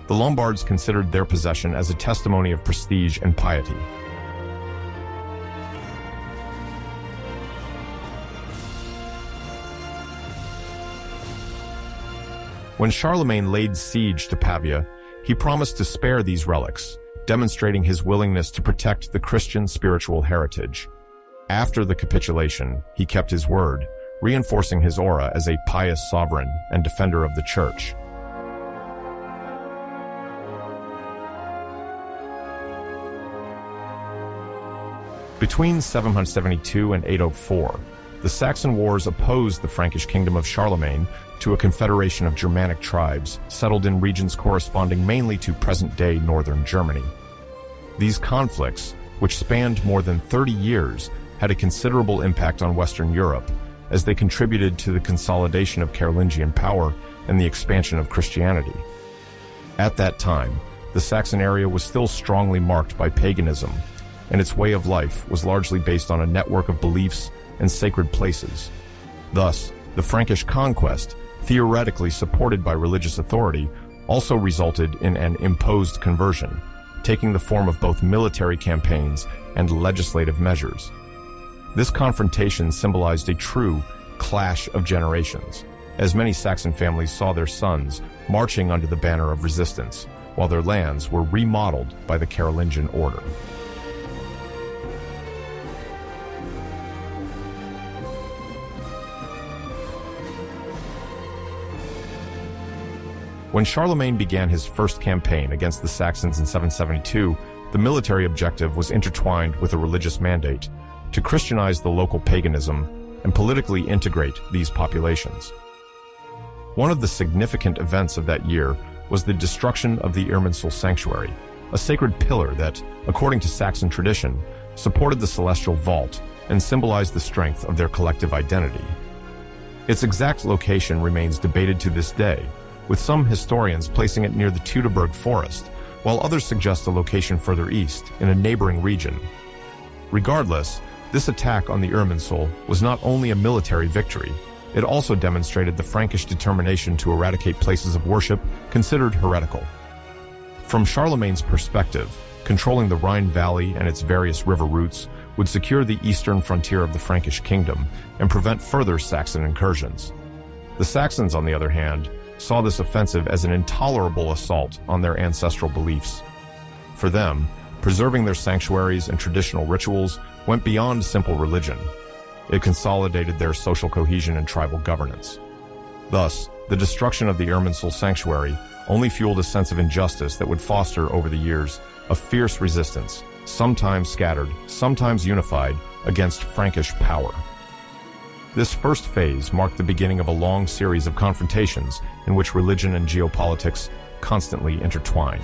The Lombards considered their possession as a testimony of prestige and piety. When Charlemagne laid siege to Pavia, he promised to spare these relics, demonstrating his willingness to protect the Christian spiritual heritage. After the capitulation, he kept his word, reinforcing his aura as a pious sovereign and defender of the church. Between 772 and 804, the Saxon Wars opposed the Frankish kingdom of Charlemagne to a confederation of Germanic tribes settled in regions corresponding mainly to present-day northern Germany. These conflicts, which spanned more than 30 years, had a considerable impact on Western Europe, as they contributed to the consolidation of Carolingian power and the expansion of Christianity. At that time, the Saxon area was still strongly marked by paganism, and its way of life was largely based on a network of beliefs and sacred places. Thus, the Frankish conquest, theoretically supported by religious authority, also resulted in an imposed conversion, taking the form of both military campaigns and legislative measures. This confrontation symbolized a true clash of generations, as many Saxon families saw their sons marching under the banner of resistance, while their lands were remodeled by the Carolingian order. When Charlemagne began his first campaign against the Saxons in 772, the military objective was intertwined with a religious mandate to Christianize the local paganism and politically integrate these populations. One of the significant events of that year was the destruction of the Irminsul sanctuary, a sacred pillar that, according to Saxon tradition, supported the celestial vault and symbolized the strength of their collective identity. Its exact location remains debated to this day, with some historians placing it near the Teutoburg forest, while others suggest a location further east, in a neighboring region. Regardless, this attack on the Irminsul was not only a military victory, it also demonstrated the Frankish determination to eradicate places of worship considered heretical. From Charlemagne's perspective, controlling the Rhine Valley and its various river routes would secure the eastern frontier of the Frankish kingdom and prevent further Saxon incursions. The Saxons, on the other hand, saw this offensive as an intolerable assault on their ancestral beliefs. For them, preserving their sanctuaries and traditional rituals went beyond simple religion. It consolidated their social cohesion and tribal governance. Thus, the destruction of the Irminsul sanctuary only fueled a sense of injustice that would foster, over the years, a fierce resistance, sometimes scattered, sometimes unified, against Frankish power. This first phase marked the beginning of a long series of confrontations in which religion and geopolitics constantly intertwined.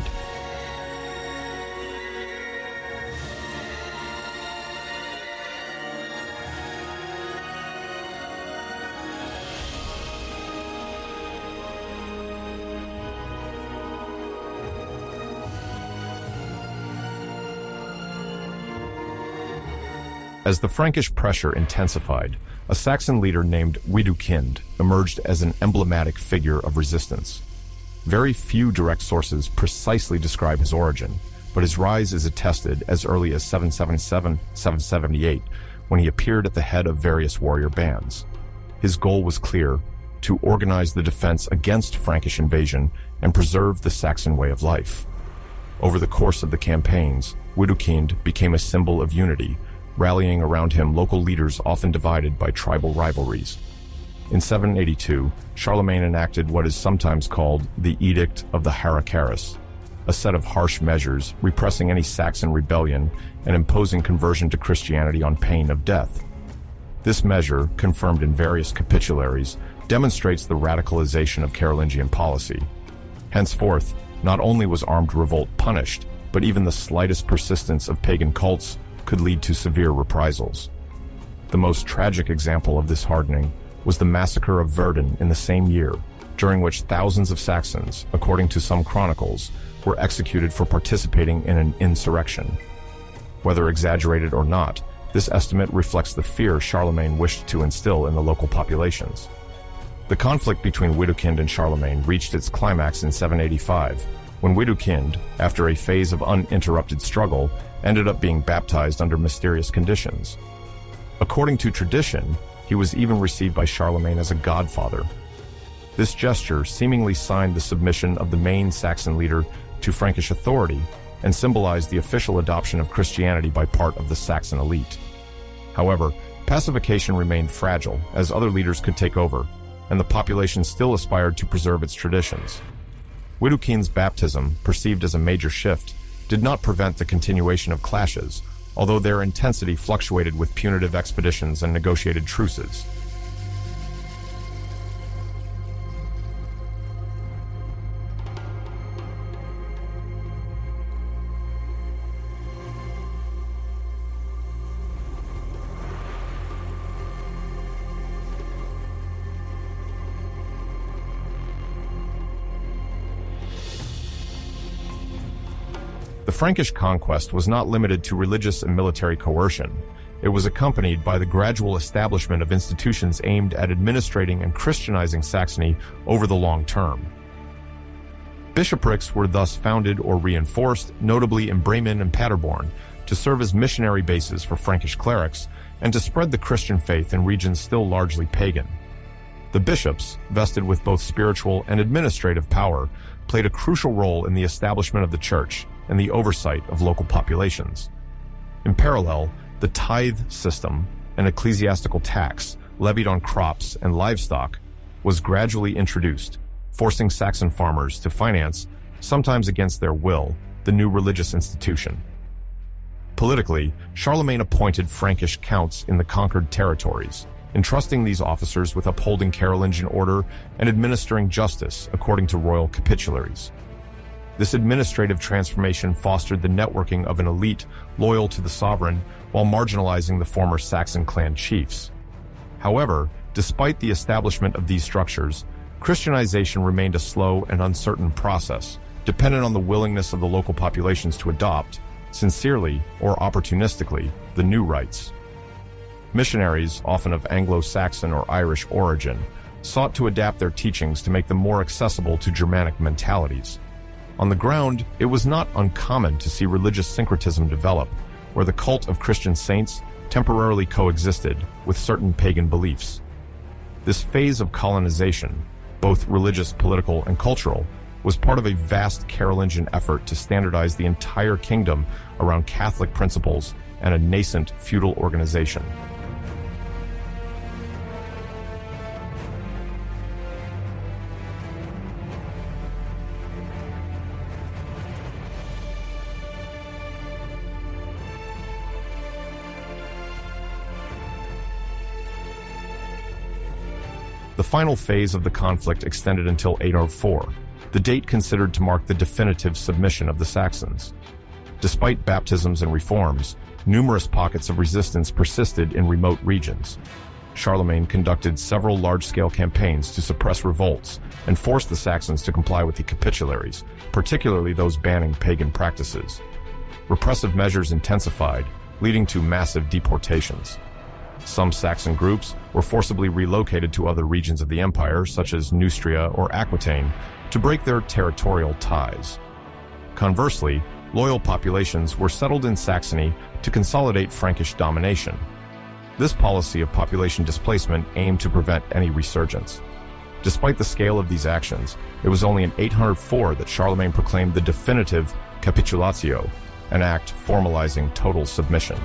As the Frankish pressure intensified, a Saxon leader named Widukind emerged as an emblematic figure of resistance. Very few direct sources precisely describe his origin, but his rise is attested as early as 777-778, when he appeared at the head of various warrior bands. His goal was clear: to organize the defense against Frankish invasion and preserve the Saxon way of life. Over the course of the campaigns, Widukind became a symbol of unity, rallying around him local leaders often divided by tribal rivalries. In 782, Charlemagne enacted what is sometimes called the Edict of the Haracaris, a set of harsh measures repressing any Saxon rebellion and imposing conversion to Christianity on pain of death. This measure, confirmed in various capitularies, demonstrates the radicalization of Carolingian policy. Henceforth, not only was armed revolt punished, but even the slightest persistence of pagan cults could lead to severe reprisals. The most tragic example of this hardening was the massacre of Verden in the same year, during which thousands of Saxons, according to some chronicles, were executed for participating in an insurrection. Whether exaggerated or not, this estimate reflects the fear Charlemagne wished to instill in the local populations. The conflict between Widukind and Charlemagne reached its climax in 785, when Widukind, after a phase of uninterrupted struggle, ended up being baptized under mysterious conditions. According to tradition, he was even received by Charlemagne as a godfather. This gesture seemingly signed the submission of the main Saxon leader to Frankish authority and symbolized the official adoption of Christianity by part of the Saxon elite. However, Pacification remained fragile, as other leaders could take over, and the population still aspired to preserve its traditions. Widukind's baptism, perceived as a major shift, did not prevent the continuation of clashes, although their intensity fluctuated with punitive expeditions and negotiated truces. The Frankish conquest was not limited to religious and military coercion. It was accompanied by the gradual establishment of institutions aimed at administrating and Christianizing Saxony over the long term. Bishoprics were thus founded or reinforced, notably in Bremen and Paderborn, to serve as missionary bases for Frankish clerics and to spread the Christian faith in regions still largely pagan. The bishops, vested with both spiritual and administrative power, played a crucial role in the establishment of the church and the oversight of local populations. In parallel, the tithe system, an ecclesiastical tax levied on crops and livestock, was gradually introduced, forcing Saxon farmers to finance, sometimes against their will, the new religious institution. Politically, Charlemagne appointed Frankish counts in the conquered territories, entrusting these officers with upholding Carolingian order and administering justice according to royal capitularies. This administrative transformation fostered the networking of an elite loyal to the sovereign while marginalizing the former Saxon clan chiefs. However, despite the establishment of these structures, Christianization remained a slow and uncertain process, dependent on the willingness of the local populations to adopt, sincerely or opportunistically, the new rites. Missionaries, often of Anglo-Saxon or Irish origin, sought to adapt their teachings to make them more accessible to Germanic mentalities. On the ground, it was not uncommon to see religious syncretism develop, where the cult of Christian saints temporarily coexisted with certain pagan beliefs. This phase of colonization, both religious, political, and cultural, was part of a vast Carolingian effort to standardize the entire kingdom around Catholic principles and a nascent feudal organization. The final phase of the conflict extended until 804, the date considered to mark the definitive submission of the Saxons. Despite baptisms and reforms, numerous pockets of resistance persisted in remote regions. Charlemagne conducted several large-scale campaigns to suppress revolts and force the Saxons to comply with the capitularies, particularly those banning pagan practices. Repressive measures intensified, leading to massive deportations. Some Saxon groups were forcibly relocated to other regions of the empire, such as Neustria or Aquitaine, to break their territorial ties. Conversely, loyal populations were settled in Saxony to consolidate Frankish domination. This policy of population displacement aimed to prevent any resurgence. Despite the scale of these actions, it was only in 804 that Charlemagne proclaimed the definitive capitulatio, an act formalizing total submission.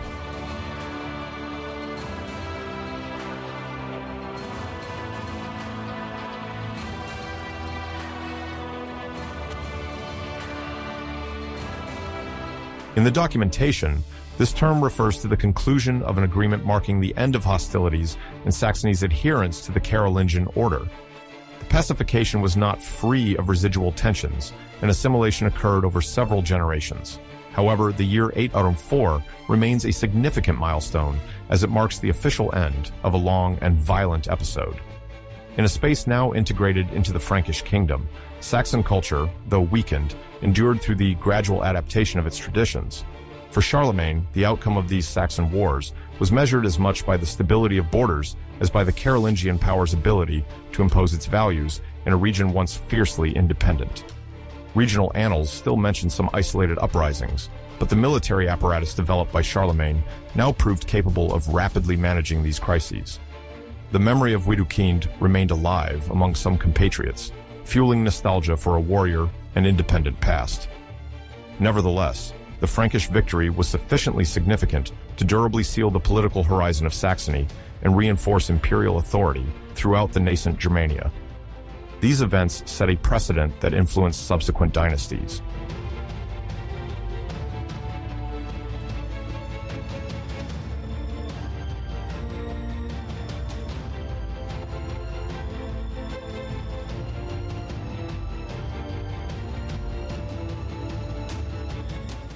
In the documentation, this term refers to the conclusion of an agreement marking the end of hostilities and Saxony's adherence to the Carolingian order. The pacification was not free of residual tensions, and assimilation occurred over several generations. However, the year 804 remains a significant milestone as it marks the official end of a long and violent episode. In a space now integrated into the Frankish kingdom, Saxon culture, though weakened, endured through the gradual adaptation of its traditions. For Charlemagne, the outcome of these Saxon wars was measured as much by the stability of borders as by the Carolingian power's ability to impose its values in a region once fiercely independent. Regional annals still mention some isolated uprisings, but the military apparatus developed by Charlemagne now proved capable of rapidly managing these crises. The memory of Widukind remained alive among some compatriots, fueling nostalgia for a warrior and independent past. Nevertheless, the Frankish victory was sufficiently significant to durably seal the political horizon of Saxony and reinforce imperial authority throughout the nascent Germania. These events set a precedent that influenced subsequent dynasties.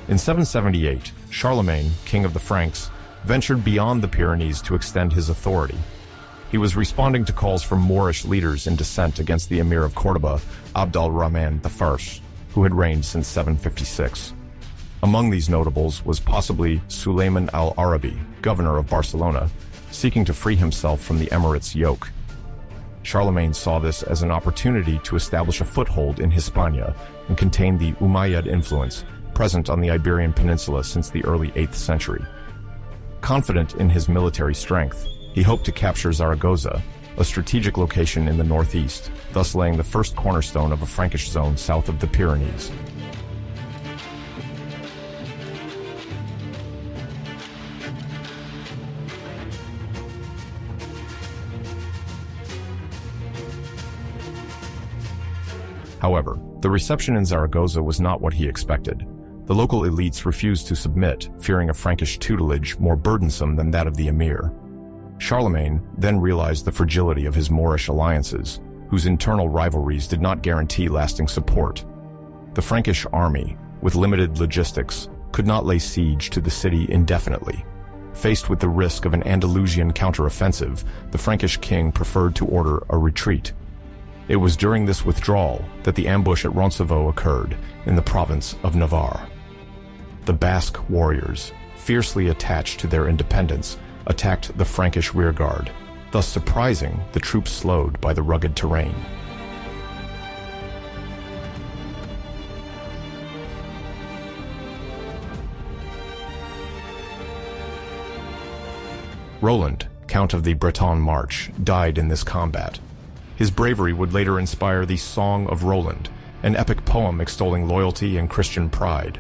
In 778, Charlemagne, king of the Franks, ventured beyond the Pyrenees to extend his authority. He was responding to calls from Moorish leaders in dissent against the emir of Córdoba, Abd al-Rahman I, who had reigned since 756. Among these notables was possibly Sulayman al-Arabi, governor of Barcelona, seeking to free himself from the emirate's yoke. Charlemagne saw this as an opportunity to establish a foothold in Hispania and contain the Umayyad influence present on the Iberian Peninsula since the early 8th century. Confident in his military strength, he hoped to capture Zaragoza, a strategic location in the northeast, thus laying the first cornerstone of a Frankish zone south of the Pyrenees. However, the reception in Zaragoza was not what he expected. The local elites refused to submit, fearing a Frankish tutelage more burdensome than that of the emir. Charlemagne then realized the fragility of his Moorish alliances, whose internal rivalries did not guarantee lasting support. The Frankish army, with limited logistics, could not lay siege to the city indefinitely. Faced with the risk of an Andalusian counteroffensive, the Frankish king preferred to order a retreat. It was during this withdrawal that the ambush at Roncesvalles occurred, in the province of Navarre. The Basque warriors, fiercely attached to their independence, attacked the Frankish rearguard, thus surprising the troops slowed by the rugged terrain. Roland, Count of the Breton March, died in this combat. His bravery would later inspire the Song of Roland, an epic poem extolling loyalty and Christian pride.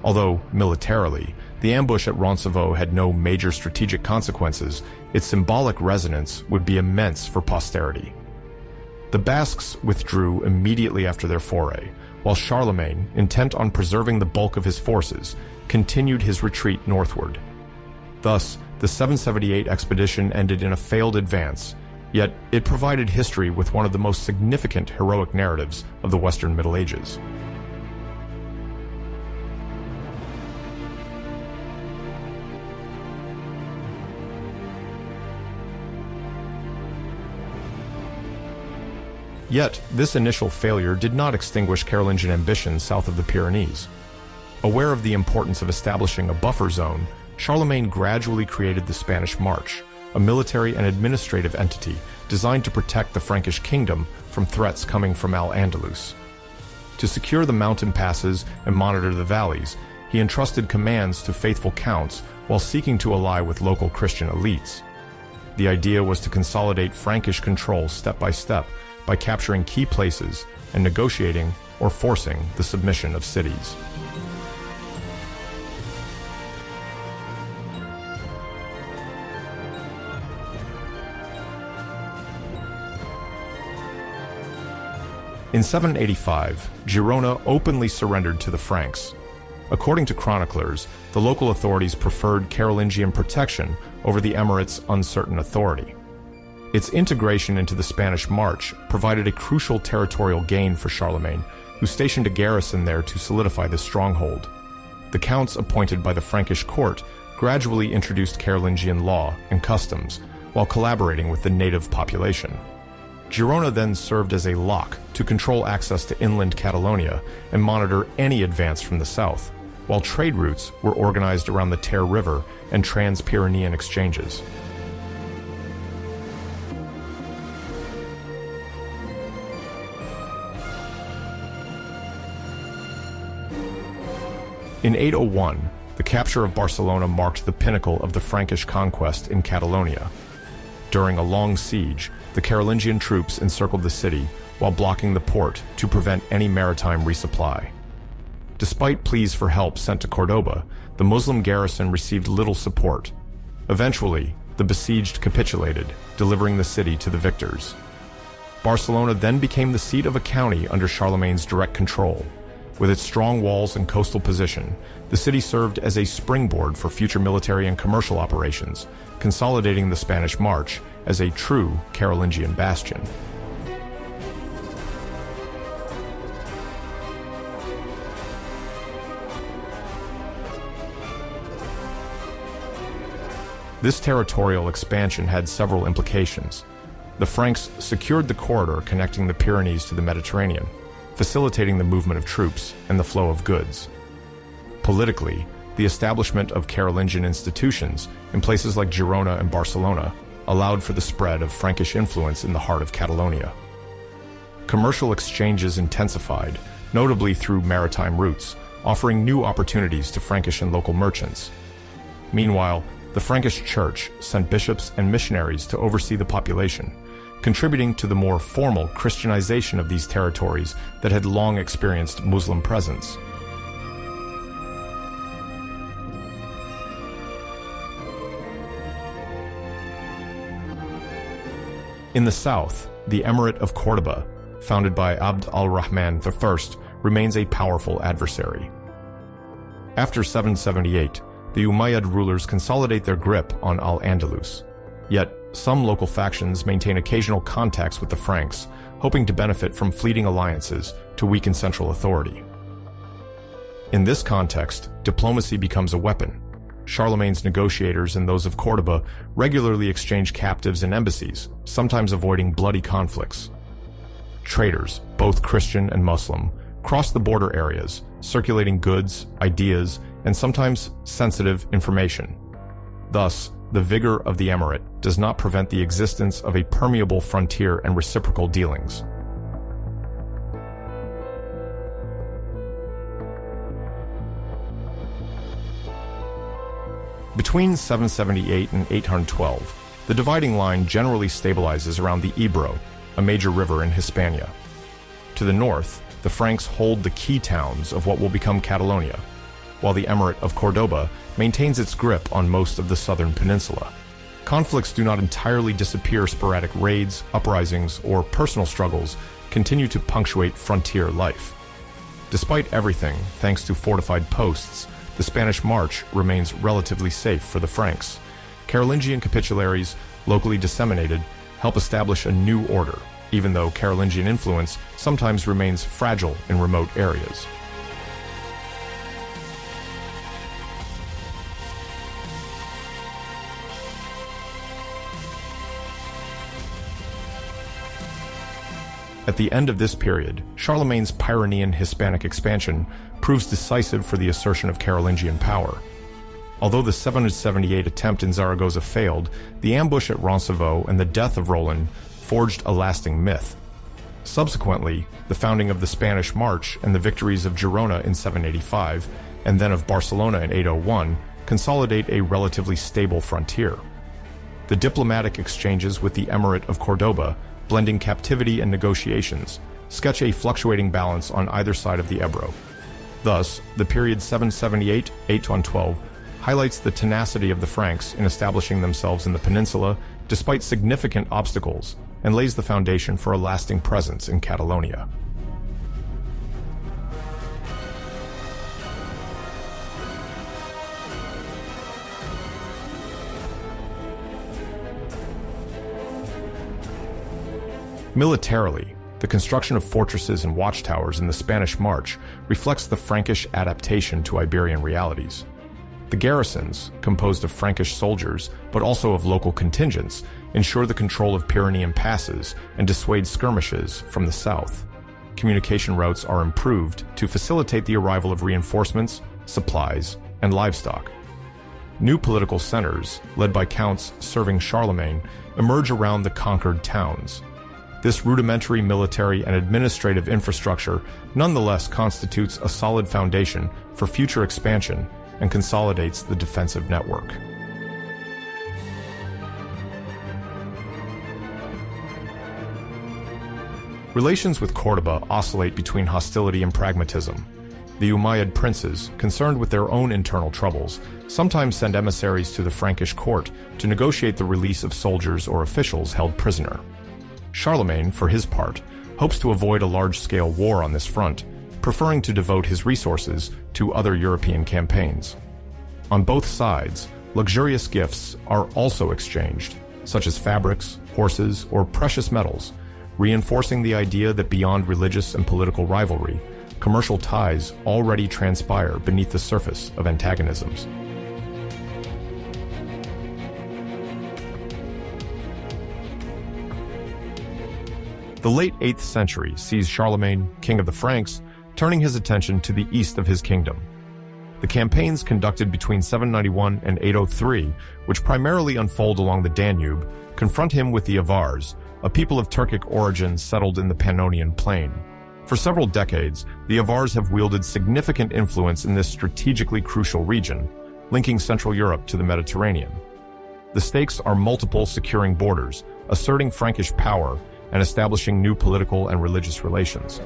Although, militarily, the ambush at Roncesvalles had no major strategic consequences, its symbolic resonance would be immense for posterity. The Basques withdrew immediately after their foray, while Charlemagne, intent on preserving the bulk of his forces, continued his retreat northward. Thus, the 778 expedition ended in a failed advance, yet it provided history with one of the most significant heroic narratives of the Western Middle Ages. Yet, this initial failure did not extinguish Carolingian ambitions south of the Pyrenees. Aware of the importance of establishing a buffer zone, Charlemagne gradually created the Spanish March, a military and administrative entity designed to protect the Frankish kingdom from threats coming from Al-Andalus. To secure the mountain passes and monitor the valleys, he entrusted commands to faithful counts while seeking to ally with local Christian elites. The idea was to consolidate Frankish control step by step by capturing key places and negotiating or forcing the submission of cities. In 785, Girona openly surrendered to the Franks. According to chroniclers, the local authorities preferred Carolingian protection over the emirate's uncertain authority. Its integration into the Spanish March provided a crucial territorial gain for Charlemagne, who stationed a garrison there to solidify the stronghold. The counts appointed by the Frankish court gradually introduced Carolingian law and customs, while collaborating with the native population. Girona then served as a lock to control access to inland Catalonia and monitor any advance from the south, while trade routes were organized around the Ter River and trans-Pyrenean exchanges. In 801, the capture of Barcelona marked the pinnacle of the Frankish conquest in Catalonia. During a long siege, the Carolingian troops encircled the city while blocking the port to prevent any maritime resupply. Despite pleas for help sent to Cordoba, the Muslim garrison received little support. Eventually, the besieged capitulated, delivering the city to the victors. Barcelona then became the seat of a county under Charlemagne's direct control. With its strong walls and coastal position, the city served as a springboard for future military and commercial operations, consolidating the Spanish March as a true Carolingian bastion. This territorial expansion had several implications. The Franks secured the corridor connecting the Pyrenees to the Mediterranean, facilitating the movement of troops and the flow of goods. Politically, the establishment of Carolingian institutions in places like Girona and Barcelona allowed for the spread of Frankish influence in the heart of Catalonia. Commercial exchanges intensified, notably through maritime routes, offering new opportunities to Frankish and local merchants. Meanwhile, the Frankish Church sent bishops and missionaries to oversee the population, contributing to the more formal Christianization of these territories that had long experienced Muslim presence. In the south, the Emirate of Cordoba, founded by Abd al-Rahman I, remains a powerful adversary. After 778, the Umayyad rulers consolidate their grip on Al-Andalus. Yet, some local factions maintain occasional contacts with the Franks, hoping to benefit from fleeting alliances to weaken central authority. In this context, diplomacy becomes a weapon. Charlemagne's negotiators and those of Cordoba regularly exchange captives and embassies, sometimes avoiding bloody conflicts. Traders, both Christian and Muslim, cross the border areas, circulating goods, ideas, and sometimes sensitive information. Thus, the vigor of the emirate does not prevent the existence of a permeable frontier and reciprocal dealings. Between 778 and 812, the dividing line generally stabilizes around the Ebro, a major river in Hispania. To the north, the Franks hold the key towns of what will become Catalonia, while the Emirate of Cordoba maintains its grip on most of the southern peninsula. Conflicts do not entirely disappear. Sporadic raids, uprisings, or personal struggles continue to punctuate frontier life. Despite everything, thanks to fortified posts, the Spanish March remains relatively safe for the Franks. Carolingian capitularies, locally disseminated, help establish a new order, even though Carolingian influence sometimes remains fragile in remote areas. At the end of this period, Charlemagne's Pyrenean Hispanic expansion proves decisive for the assertion of Carolingian power. Although the 778 attempt in Zaragoza failed, the ambush at Roncesvalles and the death of Roland forged a lasting myth. Subsequently, the founding of the Spanish March and the victories of Girona in 785, and then of Barcelona in 801, consolidate a relatively stable frontier. The diplomatic exchanges with the Emirate of Cordoba, blending captivity and negotiations, sketch a fluctuating balance on either side of the Ebro. Thus, the period 778-812 highlights the tenacity of the Franks in establishing themselves in the peninsula despite significant obstacles, and lays the foundation for a lasting presence in Catalonia. Militarily, the construction of fortresses and watchtowers in the Spanish March reflects the Frankish adaptation to Iberian realities. The garrisons, composed of Frankish soldiers, but also of local contingents, ensure the control of Pyrenean passes and dissuade skirmishes from the south. Communication routes are improved to facilitate the arrival of reinforcements, supplies, and livestock. New political centers, led by counts serving Charlemagne, emerge around the conquered towns. This rudimentary military and administrative infrastructure nonetheless constitutes a solid foundation for future expansion and consolidates the defensive network. Relations with Cordoba oscillate between hostility and pragmatism. The Umayyad princes, concerned with their own internal troubles, sometimes send emissaries to the Frankish court to negotiate the release of soldiers or officials held prisoner. Charlemagne, for his part, hopes to avoid a large-scale war on this front, preferring to devote his resources to other European campaigns. On both sides, luxurious gifts are also exchanged, such as fabrics, horses, or precious metals, reinforcing the idea that beyond religious and political rivalry, commercial ties already transpire beneath the surface of antagonisms. The late 8th century sees Charlemagne, king of the Franks, turning his attention to the east of his kingdom. The campaigns conducted between 791 and 803, which primarily unfold along the Danube, confront him with the Avars, a people of Turkic origin settled in the Pannonian Plain. For several decades, the Avars have wielded significant influence in this strategically crucial region, linking Central Europe to the Mediterranean. The stakes are multiple, securing borders, asserting Frankish power, and establishing new political and religious relations.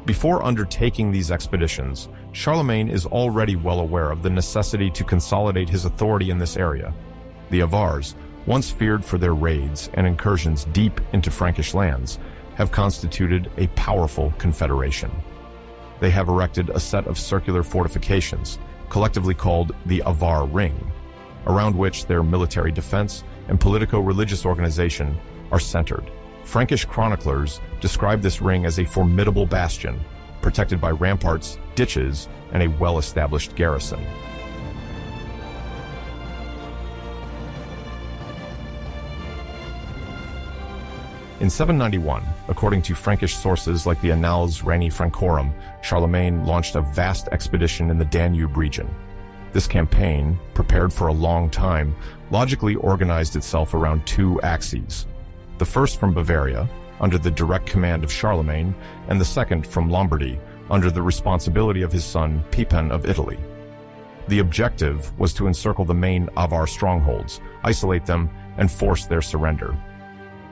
Before undertaking these expeditions, Charlemagne is already well aware of the necessity to consolidate his authority in this area. The Avars, once feared for their raids and incursions deep into Frankish lands, have constituted a powerful confederation. They have erected a set of circular fortifications, collectively called the Avar Ring, around which their military defense and politico-religious organization are centered. Frankish chroniclers describe this ring as a formidable bastion, protected by ramparts, ditches, and a well-established garrison. In 791, according to Frankish sources like the Annales Rani Francorum, Charlemagne launched a vast expedition in the Danube region. This campaign, prepared for a long time, logically organized itself around two axes. The first from Bavaria, under the direct command of Charlemagne, and the second from Lombardy, under the responsibility of his son Pepin of Italy. The objective was to encircle the main Avar strongholds, isolate them, and force their surrender.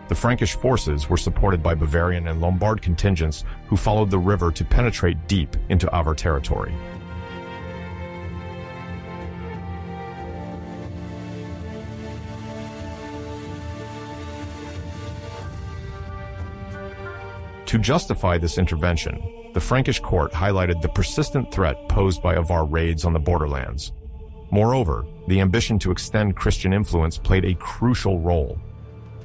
The Frankish forces were supported by Bavarian and Lombard contingents who followed the river to penetrate deep into Avar territory. To justify this intervention, the Frankish court highlighted the persistent threat posed by Avar raids on the borderlands. Moreover, the ambition to extend Christian influence played a crucial role.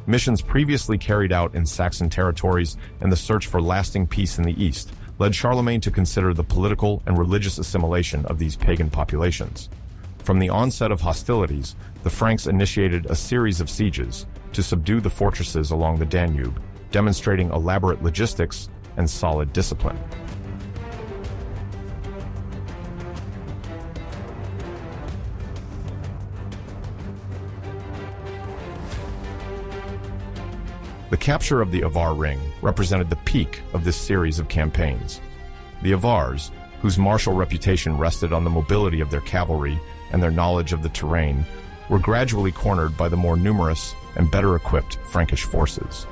Missions previously carried out in Saxon territories and the search for lasting peace in the east led Charlemagne to consider the political and religious assimilation of these pagan populations. From the onset of hostilities, the Franks initiated a series of sieges to subdue the fortresses along the Danube, demonstrating elaborate logistics and solid discipline. The capture of the Avar Ring represented the peak of this series of campaigns. The Avars, whose martial reputation rested on the mobility of their cavalry and their knowledge of the terrain, were gradually cornered by the more numerous and better equipped Frankish forces.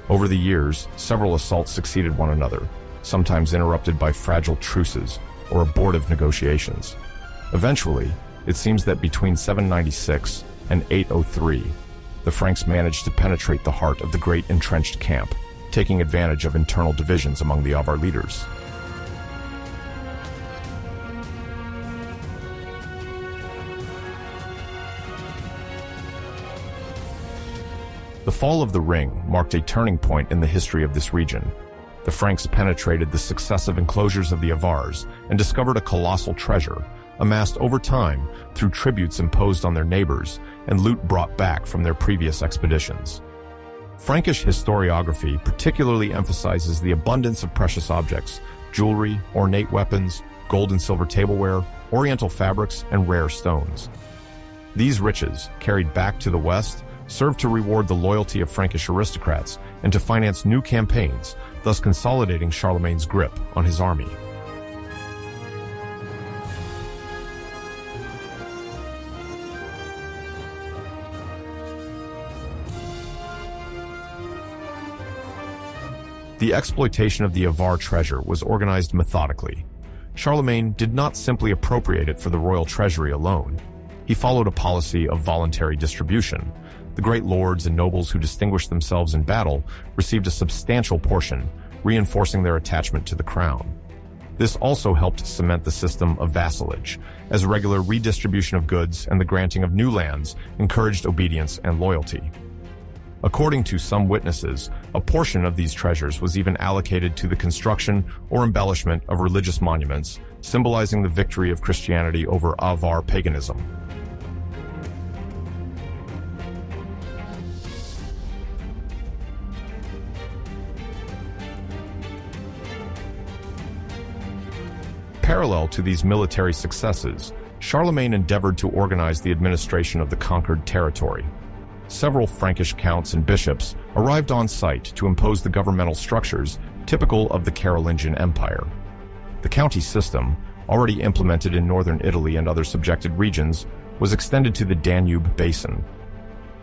Over the years, several assaults succeeded one another, sometimes interrupted by fragile truces or abortive negotiations. Eventually, it seems that between 796 and 803, the Franks managed to penetrate the heart of the great entrenched camp, taking advantage of internal divisions among the Avar leaders. The fall of the ring marked a turning point in the history of this region. The Franks penetrated the successive enclosures of the Avars and discovered a colossal treasure, amassed over time through tributes imposed on their neighbors and loot brought back from their previous expeditions. Frankish historiography particularly emphasizes the abundance of precious objects, jewelry, ornate weapons, gold and silver tableware, oriental fabrics, and rare stones. These riches, carried back to the west, served to reward the loyalty of Frankish aristocrats and to finance new campaigns, thus consolidating Charlemagne's grip on his army. The exploitation of the Avar treasure was organized methodically. Charlemagne did not simply appropriate it for the royal treasury alone. He followed a policy of voluntary distribution. The great lords and nobles who distinguished themselves in battle received a substantial portion, reinforcing their attachment to the crown. This also helped cement the system of vassalage, as regular redistribution of goods and the granting of new lands encouraged obedience and loyalty. According to some witnesses, a portion of these treasures was even allocated to the construction or embellishment of religious monuments, symbolizing the victory of Christianity over Avar paganism. Parallel to these military successes, Charlemagne endeavored to organize the administration of the conquered territory. Several Frankish counts and bishops arrived on site to impose the governmental structures typical of the Carolingian Empire. The county system, already implemented in northern Italy and other subjected regions, was extended to the Danube basin.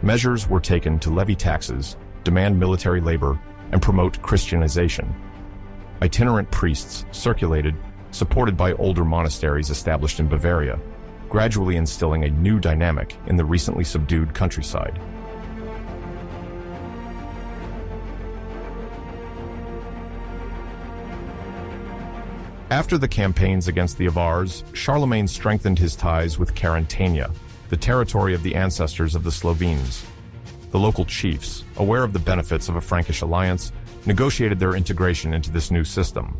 Measures were taken to levy taxes, demand military labor, and promote Christianization. Itinerant priests circulated, supported by older monasteries established in Bavaria, gradually instilling a new dynamic in the recently subdued countryside. After the campaigns against the Avars, Charlemagne strengthened his ties with Carantania, the territory of the ancestors of the Slovenes. The local chiefs, aware of the benefits of a Frankish alliance, negotiated their integration into this new system.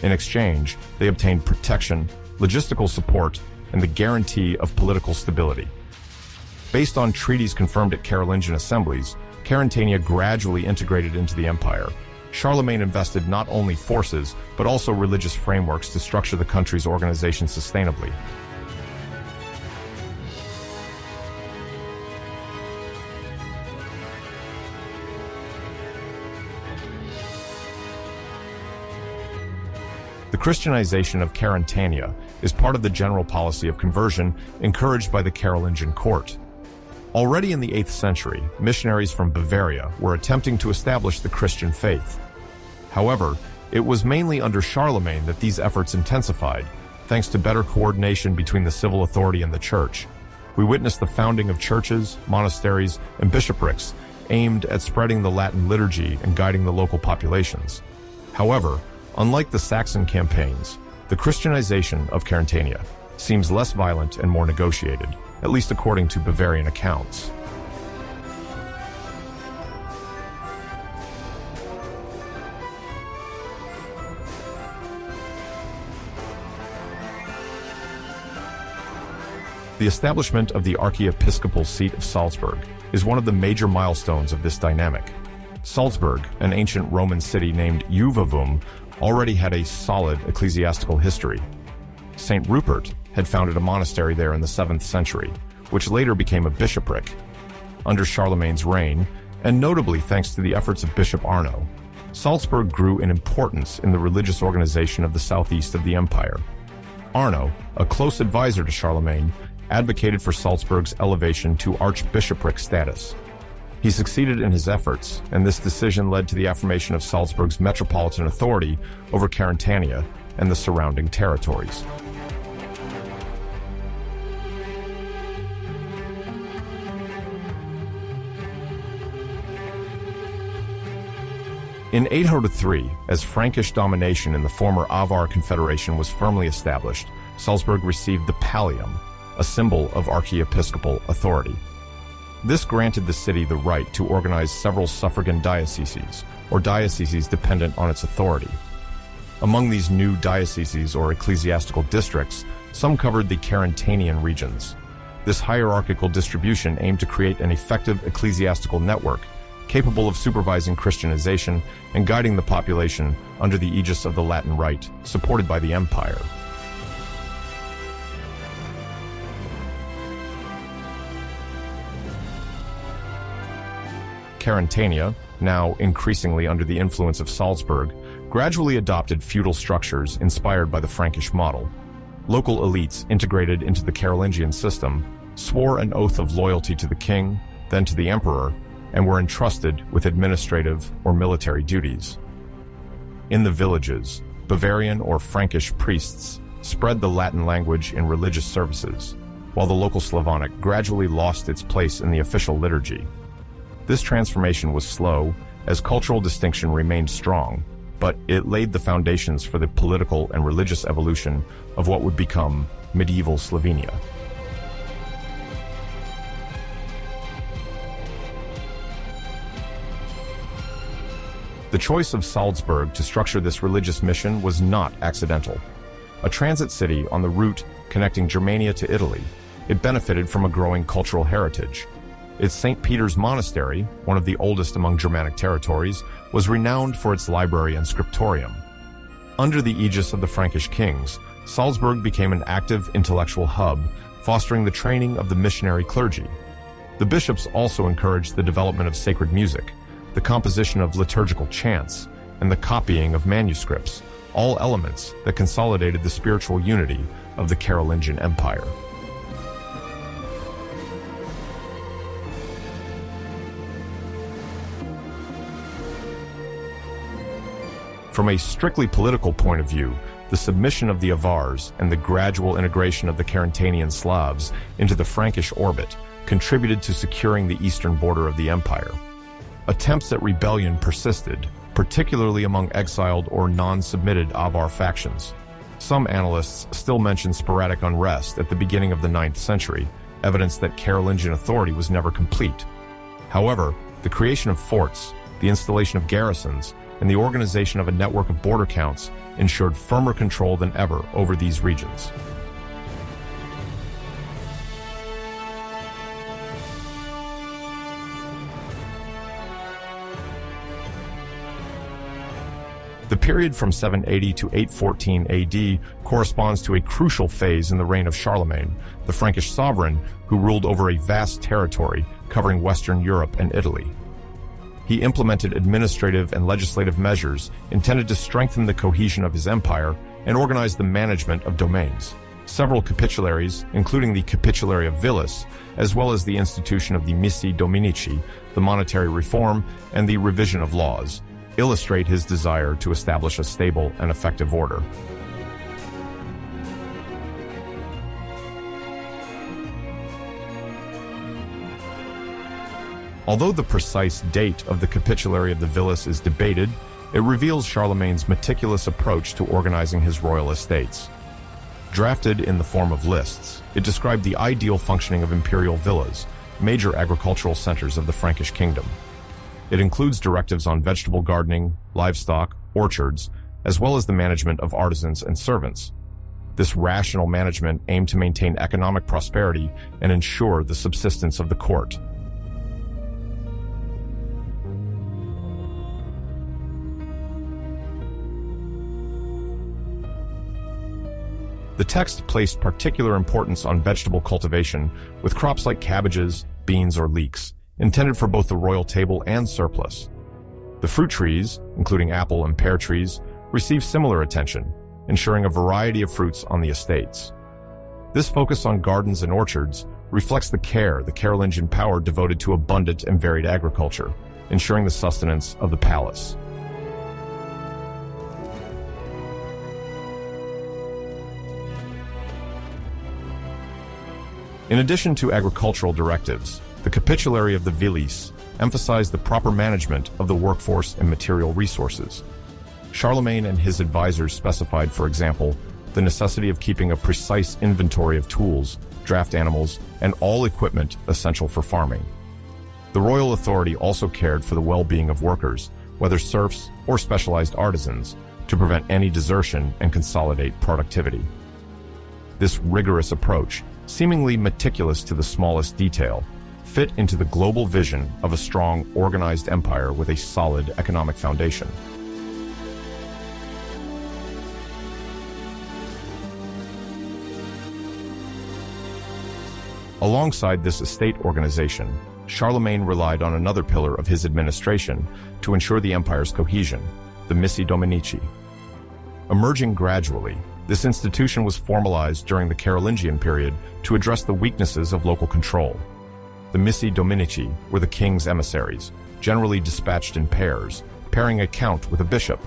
In exchange, they obtained protection, logistical support, and the guarantee of political stability. Based on treaties confirmed at Carolingian assemblies, Carantania gradually integrated into the empire. Charlemagne invested not only forces, but also religious frameworks to structure the country's organization sustainably. The Christianization of Carantania is part of the general policy of conversion encouraged by the Carolingian court. Already in the 8th century, missionaries from Bavaria were attempting to establish the Christian faith. However, it was mainly under Charlemagne that these efforts intensified, thanks to better coordination between the civil authority and the church. We witnessed the founding of churches, monasteries, and bishoprics aimed at spreading the Latin liturgy and guiding the local populations. However, unlike the Saxon campaigns, the Christianization of Carantania seems less violent and more negotiated, at least according to Bavarian accounts. The establishment of the archiepiscopal seat of Salzburg is one of the major milestones of this dynamic. Salzburg, an ancient Roman city named Juvavum, already had a solid ecclesiastical history. Saint Rupert had founded a monastery there in the 7th century, which later became a bishopric. Under Charlemagne's reign, and notably thanks to the efforts of Bishop Arno, Salzburg grew in importance in the religious organization of the southeast of the empire. Arno, a close advisor to Charlemagne, advocated for Salzburg's elevation to archbishopric status. He succeeded in his efforts, and this decision led to the affirmation of Salzburg's metropolitan authority over Carantania and the surrounding territories. In 803, as Frankish domination in the former Avar Confederation was firmly established, Salzburg received the pallium, a symbol of archiepiscopal authority. This granted the city the right to organize several suffragan dioceses, or dioceses dependent on its authority. Among these new dioceses or ecclesiastical districts, some covered the Carantanian regions. This hierarchical distribution aimed to create an effective ecclesiastical network capable of supervising Christianization and guiding the population under the aegis of the Latin Rite, supported by the empire. Carantania, now increasingly under the influence of Salzburg, gradually adopted feudal structures inspired by the Frankish model. Local elites integrated into the Carolingian system swore an oath of loyalty to the king, then to the emperor, and were entrusted with administrative or military duties. In the villages, Bavarian or Frankish priests spread the Latin language in religious services, while the local Slavonic gradually lost its place in the official liturgy. This transformation was slow, as cultural distinction remained strong, but it laid the foundations for the political and religious evolution of what would become medieval Slovenia. The choice of Salzburg to structure this religious mission was not accidental. A transit city on the route connecting Germania to Italy, it benefited from a growing cultural heritage. Its St. Peter's Monastery, one of the oldest among Germanic territories, was renowned for its library and scriptorium. Under the aegis of the Frankish kings, Salzburg became an active intellectual hub, fostering the training of the missionary clergy. The bishops also encouraged the development of sacred music, the composition of liturgical chants, and the copying of manuscripts, all elements that consolidated the spiritual unity of the Carolingian Empire. From a strictly political point of view, the submission of the Avars and the gradual integration of the Carintanian Slavs into the Frankish orbit contributed to securing the eastern border of the empire. Attempts at rebellion persisted, particularly among exiled or non-submitted Avar factions. Some analysts still mention sporadic unrest at the beginning of the 9th century, evidence that Carolingian authority was never complete. However, the creation of forts, the installation of garrisons, and the organization of a network of border counts ensured firmer control than ever over these regions. The period from 780 to 814 AD corresponds to a crucial phase in the reign of Charlemagne, the Frankish sovereign who ruled over a vast territory covering Western Europe and Italy. He implemented administrative and legislative measures intended to strengthen the cohesion of his empire and organize the management of domains. Several capitularies, including the Capitulary of Vilis, as well as the institution of the Missi Dominici, the monetary reform, and the revision of laws, illustrate his desire to establish a stable and effective order. Although the precise date of the Capitulary of the Vilis is debated, it reveals Charlemagne's meticulous approach to organizing his royal estates. Drafted in the form of lists, it described the ideal functioning of imperial villas, major agricultural centers of the Frankish kingdom. It includes directives on vegetable gardening, livestock, orchards, as well as the management of artisans and servants. This rational management aimed to maintain economic prosperity and ensure the subsistence of the court. The text placed particular importance on vegetable cultivation, with crops like cabbages, beans, or leeks, intended for both the royal table and surplus. The fruit trees, including apple and pear trees, receive similar attention, ensuring a variety of fruits on the estates. This focus on gardens and orchards reflects the care the Carolingian power devoted to abundant and varied agriculture, ensuring the sustenance of the palace. In addition to agricultural directives, the Capitulary of the Vilis emphasized the proper management of the workforce and material resources. Charlemagne and his advisors specified, for example, the necessity of keeping a precise inventory of tools, draft animals, and all equipment essential for farming. The royal authority also cared for the well-being of workers, whether serfs or specialized artisans, to prevent any desertion and consolidate productivity. This rigorous approach, seemingly meticulous to the smallest detail, fit into the global vision of a strong, organized empire with a solid economic foundation. Alongside this estate organization, Charlemagne relied on another pillar of his administration to ensure the empire's cohesion, the Missi Dominici. Emerging gradually, this institution was formalized during the Carolingian period to address the weaknesses of local control. The Missi Dominici were the king's emissaries, generally dispatched in pairs, pairing a count with a bishop.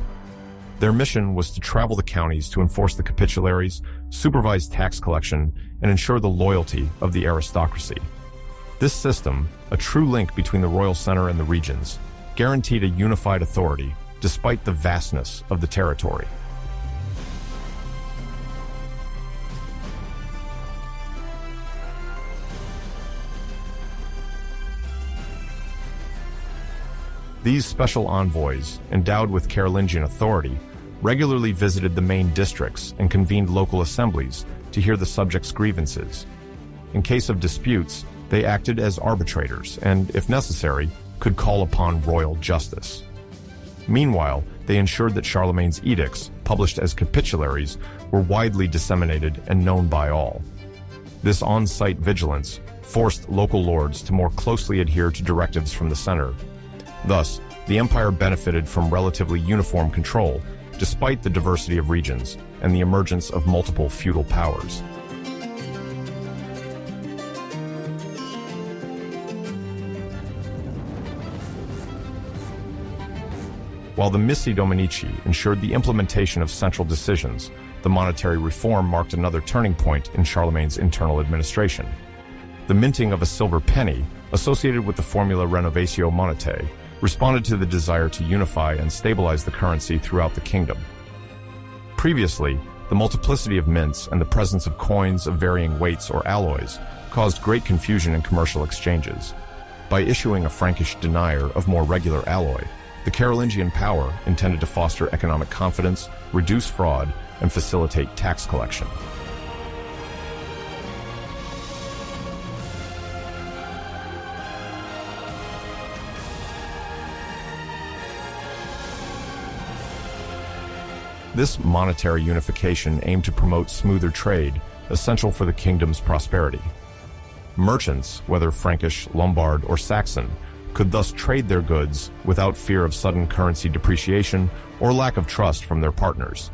Their mission was to travel the counties to enforce the capitularies, supervise tax collection, and ensure the loyalty of the aristocracy. This system, a true link between the royal center and the regions, guaranteed a unified authority despite the vastness of the territory. These special envoys, endowed with Carolingian authority, regularly visited the main districts and convened local assemblies to hear the subjects' grievances. In case of disputes, they acted as arbitrators and, if necessary, could call upon royal justice. Meanwhile, they ensured that Charlemagne's edicts, published as capitularies, were widely disseminated and known by all. This on-site vigilance forced local lords to more closely adhere to directives from the center. Thus, the empire benefited from relatively uniform control, despite the diversity of regions and the emergence of multiple feudal powers. While the Missi Dominici ensured the implementation of central decisions, the monetary reform marked another turning point in Charlemagne's internal administration. The minting of a silver penny, associated with the formula Renovatio Monetae, responded to the desire to unify and stabilize the currency throughout the kingdom. Previously, the multiplicity of mints and the presence of coins of varying weights or alloys caused great confusion in commercial exchanges. By issuing a Frankish denier of more regular alloy, the Carolingian power intended to foster economic confidence, reduce fraud, and facilitate tax collection. This monetary unification aimed to promote smoother trade, essential for the kingdom's prosperity. Merchants, whether Frankish, Lombard, or Saxon, could thus trade their goods without fear of sudden currency depreciation or lack of trust from their partners.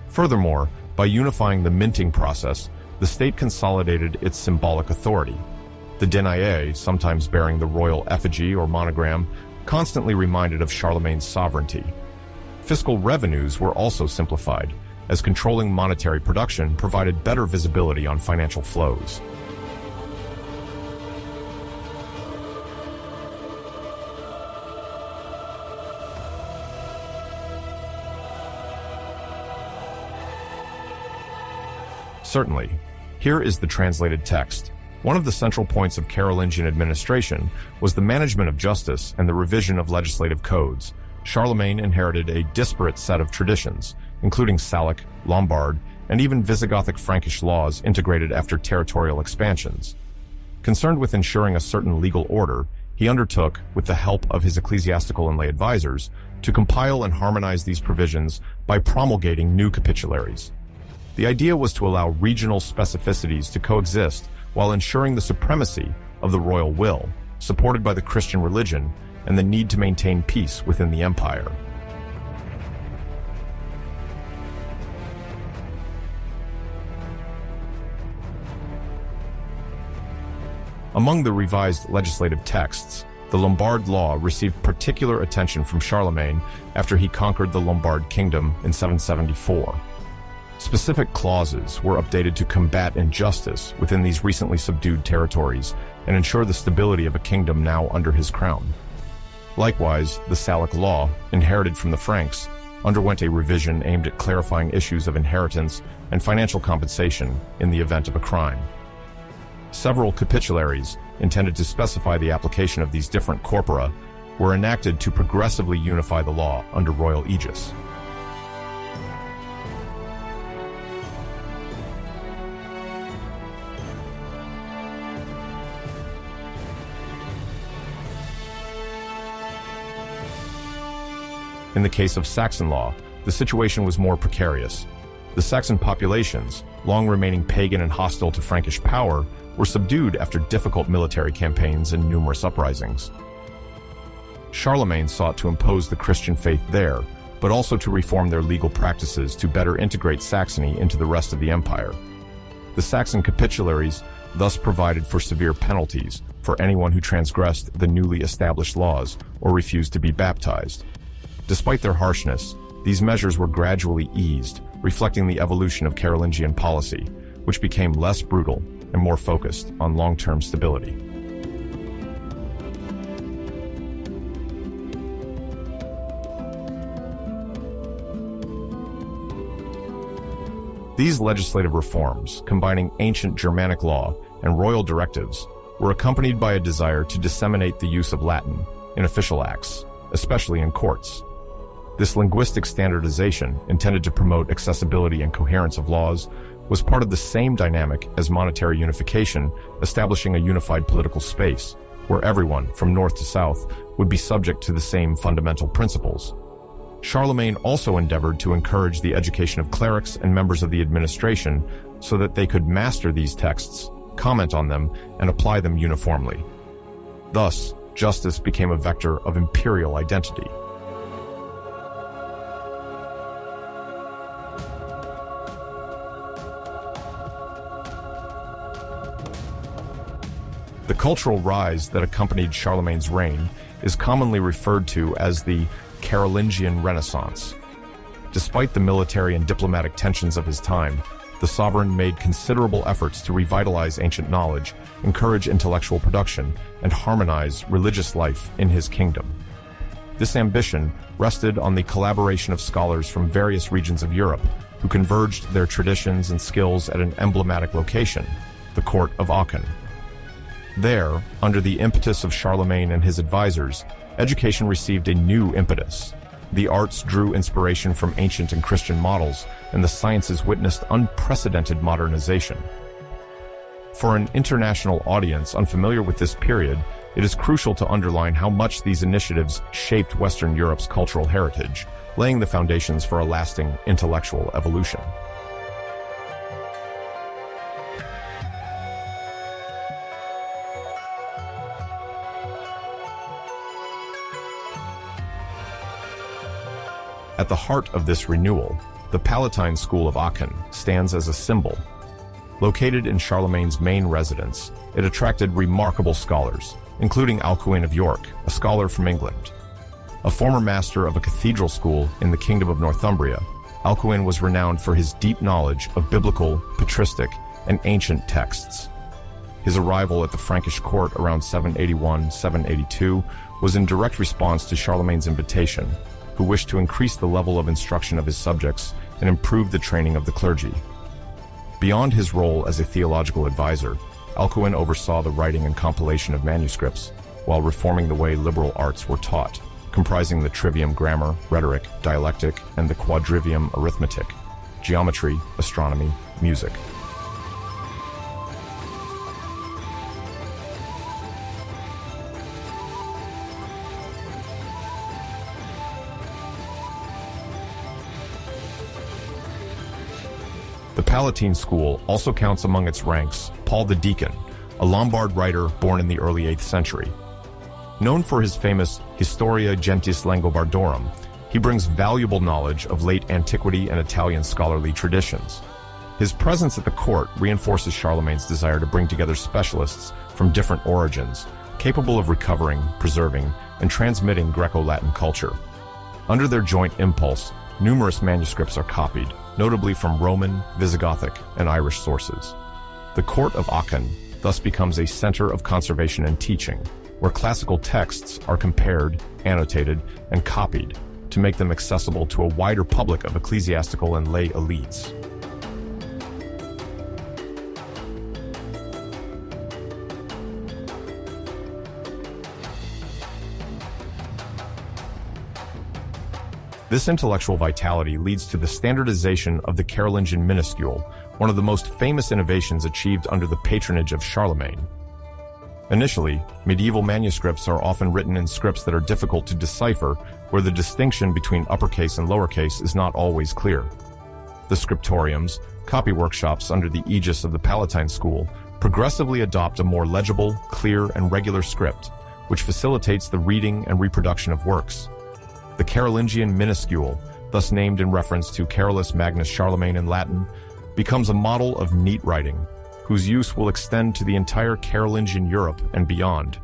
Furthermore, by unifying the minting process, the state consolidated its symbolic authority. The denier, sometimes bearing the royal effigy or monogram, constantly reminded of Charlemagne's sovereignty. Fiscal revenues were also simplified, as controlling monetary production provided better visibility on financial flows. Certainly. Here is the translated text. One of the central points of Carolingian administration was the management of justice and the revision of legislative codes. Charlemagne inherited a disparate set of traditions, including Salic, Lombard, and even Visigothic Frankish laws integrated after territorial expansions. Concerned with ensuring a certain legal order, he undertook, with the help of his ecclesiastical and lay advisors, to compile and harmonize these provisions by promulgating new capitularies. The idea was to allow regional specificities to coexist while ensuring the supremacy of the royal will, supported by the Christian religion, and the need to maintain peace within the empire. Among the revised legislative texts, the Lombard law received particular attention from Charlemagne after he conquered the Lombard kingdom in 774. Specific clauses were updated to combat injustice within these recently subdued territories and ensure the stability of a kingdom now under his crown. Likewise, the Salic law, inherited from the Franks, underwent a revision aimed at clarifying issues of inheritance and financial compensation in the event of a crime. Several capitularies, intended to specify the application of these different corpora, were enacted to progressively unify the law under royal aegis. In the case of Saxon law, the situation was more precarious. The Saxon populations, long remaining pagan and hostile to Frankish power, were subdued after difficult military campaigns and numerous uprisings. Charlemagne sought to impose the Christian faith there, but also to reform their legal practices to better integrate Saxony into the rest of the empire. The Saxon capitularies thus provided for severe penalties for anyone who transgressed the newly established laws or refused to be baptized. Despite their harshness, These measures were gradually eased, reflecting the evolution of Carolingian policy, which became less brutal and more focused on long-term stability. These legislative reforms, combining ancient Germanic law and royal directives, were accompanied by a desire to disseminate the use of Latin in official acts, especially in courts. This linguistic standardization, intended to promote accessibility and coherence of laws, was part of the same dynamic as monetary unification, establishing a unified political space, where everyone, from north to south, would be subject to the same fundamental principles. Charlemagne also endeavored to encourage the education of clerics and members of the administration so that they could master these texts, comment on them, and apply them uniformly. Thus, justice became a vector of imperial identity. The cultural rise that accompanied Charlemagne's reign is commonly referred to as the Carolingian Renaissance. Despite the military and diplomatic tensions of his time, the sovereign made considerable efforts to revitalize ancient knowledge, encourage intellectual production, and harmonize religious life in his kingdom. This ambition rested on the collaboration of scholars from various regions of Europe, who converged their traditions and skills at an emblematic location, the court of Aachen. There, under the impetus of Charlemagne and his advisors, education received a new impetus. The arts drew inspiration from ancient and Christian models, and the sciences witnessed unprecedented modernization. For an international audience unfamiliar with this period, it is crucial to underline how much these initiatives shaped Western Europe's cultural heritage, laying the foundations for a lasting intellectual evolution. At the heart of this renewal, the Palatine School of Aachen stands as a symbol. Located in Charlemagne's main residence, it attracted remarkable scholars, including Alcuin of York, a scholar from England. A former master of a cathedral school in the Kingdom of Northumbria, Alcuin was renowned for his deep knowledge of biblical, patristic, and ancient texts. His arrival at the Frankish court around 781-782 was in direct response to Charlemagne's invitation, who wished to increase the level of instruction of his subjects and improve the training of the clergy. Beyond his role as a theological advisor, Alcuin oversaw the writing and compilation of manuscripts, while reforming the way liberal arts were taught, comprising the trivium grammar, rhetoric, dialectic, and the quadrivium arithmetic, geometry, astronomy, music. The Palatine School also counts among its ranks Paul the Deacon, a Lombard writer born in the early 8th century. Known for his famous Historia Gentis Langobardorum, he brings valuable knowledge of late antiquity and Italian scholarly traditions. His presence at the court reinforces Charlemagne's desire to bring together specialists from different origins, capable of recovering, preserving, and transmitting Greco-Latin culture. Under their joint impulse, numerous manuscripts are copied, notably from Roman, Visigothic, and Irish sources. The court of Aachen thus becomes a center of conservation and teaching, where classical texts are compared, annotated, and copied to make them accessible to a wider public of ecclesiastical and lay elites. This intellectual vitality leads to the standardization of the Carolingian minuscule, one of the most famous innovations achieved under the patronage of Charlemagne. Initially, medieval manuscripts are often written in scripts that are difficult to decipher, where the distinction between uppercase and lowercase is not always clear. The scriptoriums, copy workshops under the aegis of the Palatine School, progressively adopt a more legible, clear, and regular script, which facilitates the reading and reproduction of works. The Carolingian minuscule, thus named in reference to Carolus Magnus Charlemagne in Latin, becomes a model of neat writing, whose use will extend to the entire Carolingian Europe and beyond.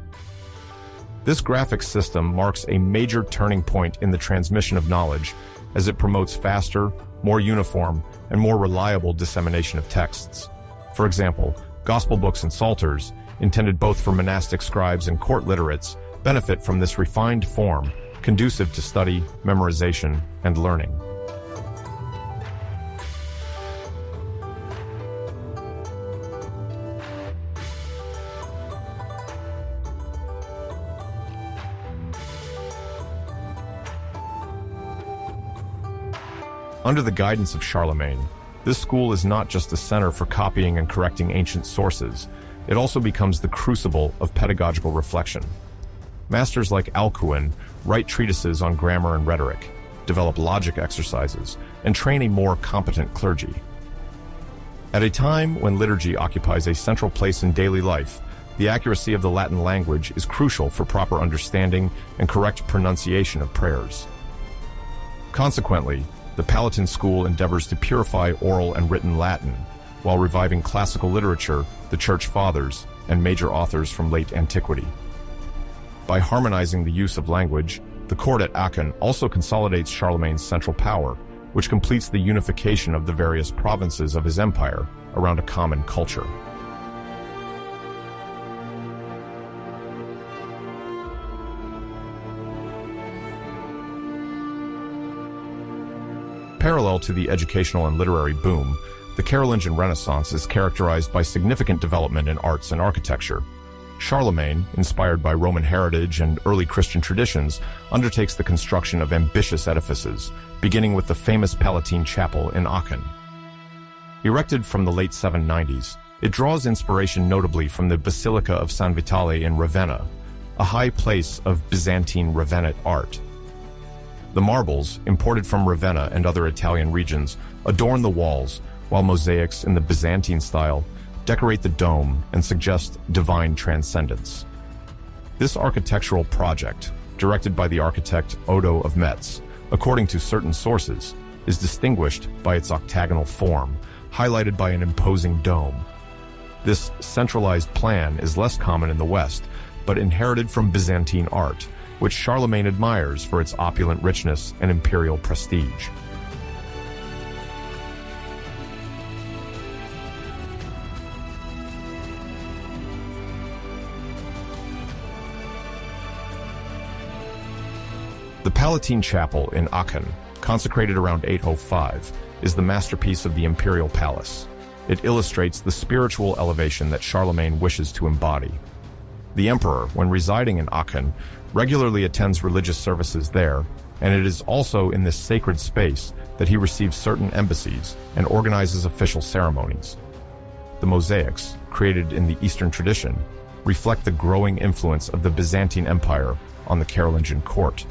This graphic system marks a major turning point in the transmission of knowledge, as it promotes faster, more uniform, and more reliable dissemination of texts. For example, gospel books and psalters, intended both for monastic scribes and court literates, benefit from this refined form, conducive to study, memorization, and learning. Under the guidance of Charlemagne, this school is not just a center for copying and correcting ancient sources, it also becomes the crucible of pedagogical reflection. Masters like Alcuin write treatises on grammar and rhetoric, develop logic exercises, and train a more competent clergy. At a time when liturgy occupies a central place in daily life, the accuracy of the Latin language is crucial for proper understanding and correct pronunciation of prayers. Consequently, the Palatine School endeavors to purify oral and written Latin, while reviving classical literature, the Church Fathers, and major authors from late antiquity. By harmonizing the use of language, the court at Aachen also consolidates Charlemagne's central power, which completes the unification of the various provinces of his empire around a common culture. Parallel to the educational and literary boom, the Carolingian Renaissance is characterized by significant development in arts and architecture. Charlemagne, inspired by Roman heritage and early Christian traditions, undertakes the construction of ambitious edifices, beginning with the famous Palatine Chapel in Aachen. Erected from the late 790s, it draws inspiration notably from the Basilica of San Vitale in Ravenna, a high place of Byzantine Ravenite art. The marbles, imported from Ravenna and other Italian regions, adorn the walls, while mosaics in the Byzantine style decorate the dome and suggest divine transcendence. This architectural project, directed by the architect Odo of Metz, according to certain sources, is distinguished by its octagonal form, highlighted by an imposing dome. This centralized plan is less common in the West, but inherited from Byzantine art, which Charlemagne admires for its opulent richness and imperial prestige. The Palatine Chapel in Aachen, consecrated around 805, is the masterpiece of the imperial palace. It illustrates the spiritual elevation that Charlemagne wishes to embody. The emperor, when residing in Aachen, regularly attends religious services there, and it is also in this sacred space that he receives certain embassies and organizes official ceremonies. The mosaics, created in the Eastern tradition, reflect the growing influence of the Byzantine Empire on the Carolingian court.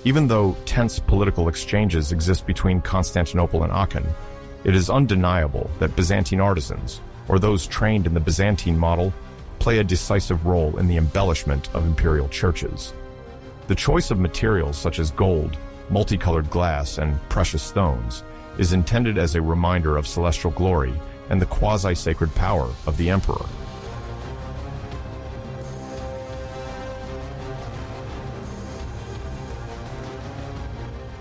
Even though tense political exchanges exist between Constantinople and Aachen, it is undeniable that Byzantine artisans, or those trained in the Byzantine model, play a decisive role in the embellishment of imperial churches. The choice of materials such as gold, multicolored glass, and precious stones is intended as a reminder of celestial glory and the quasi-sacred power of the emperor.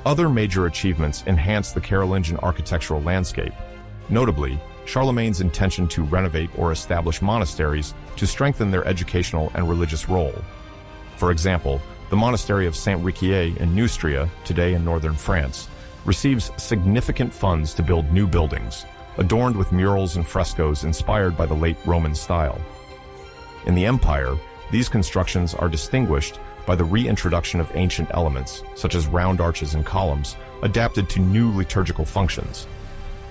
Other major achievements enhance the Carolingian architectural landscape, notably Charlemagne's intention to renovate or establish monasteries to strengthen their educational and religious role. For example, the monastery of Saint-Riquier in Neustria, today in northern France, receives significant funds to build new buildings, adorned with murals and frescoes inspired by the late Roman style. In the Empire, these constructions are distinguished by the reintroduction of ancient elements, such as round arches and columns, adapted to new liturgical functions.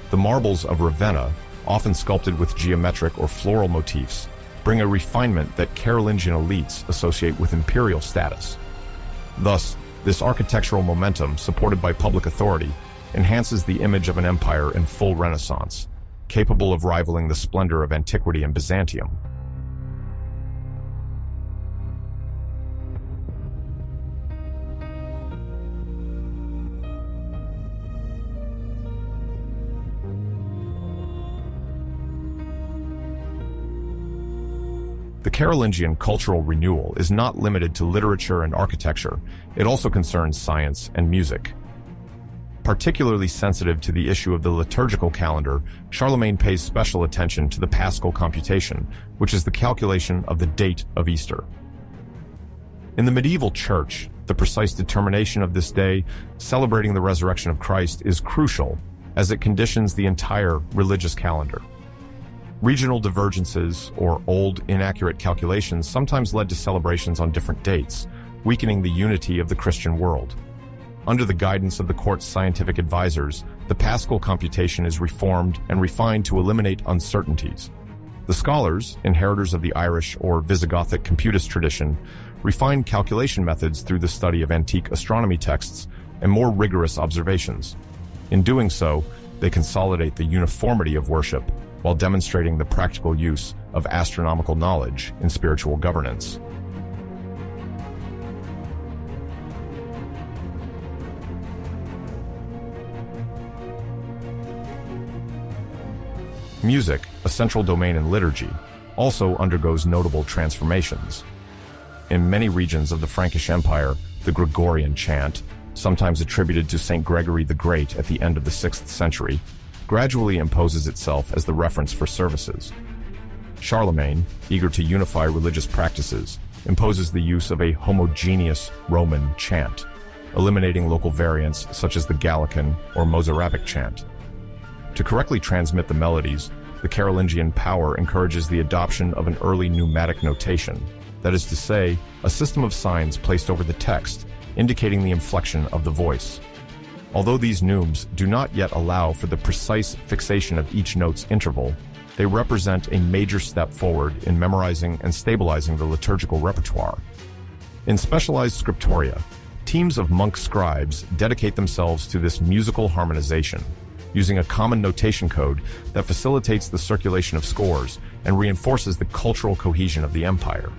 The marbles of Ravenna, often sculpted with geometric or floral motifs, bring a refinement that Carolingian elites associate with imperial status. Thus, this architectural momentum, supported by public authority, enhances the image of an empire in full renaissance, capable of rivaling the splendor of antiquity and Byzantium. The Carolingian cultural renewal is not limited to literature and architecture. It also concerns science and music. Particularly sensitive to the issue of the liturgical calendar, Charlemagne pays special attention to the Paschal computation, which is the calculation of the date of Easter. In the medieval church, the precise determination of this day, celebrating the resurrection of Christ, is crucial as it conditions the entire religious calendar. Regional divergences, or old, inaccurate calculations, sometimes led to celebrations on different dates, weakening the unity of the Christian world. Under the guidance of the court's scientific advisors, the Paschal computation is reformed and refined to eliminate uncertainties. The scholars, inheritors of the Irish or Visigothic computist tradition, refined calculation methods through the study of antique astronomy texts and more rigorous observations. In doing so, they consolidate the uniformity of worship while demonstrating the practical use of astronomical knowledge in spiritual governance. Music, a central domain in liturgy, also undergoes notable transformations. In many regions of the Frankish Empire, the Gregorian chant, sometimes attributed to Saint Gregory the Great at the end of the 6th century, gradually imposes itself as the reference for services. Charlemagne, eager to unify religious practices, imposes the use of a homogeneous Roman chant, eliminating local variants such as the Gallican or Mozarabic chant. To correctly transmit the melodies, the Carolingian power encourages the adoption of an early pneumatic notation, that is to say, a system of signs placed over the text, indicating the inflection of the voice. Although these neumes do not yet allow for the precise fixation of each note's interval, they represent a major step forward in memorizing and stabilizing the liturgical repertoire. In specialized scriptoria, teams of monk scribes dedicate themselves to this musical harmonization, using a common notation code that facilitates the circulation of scores and reinforces the cultural cohesion of the empire.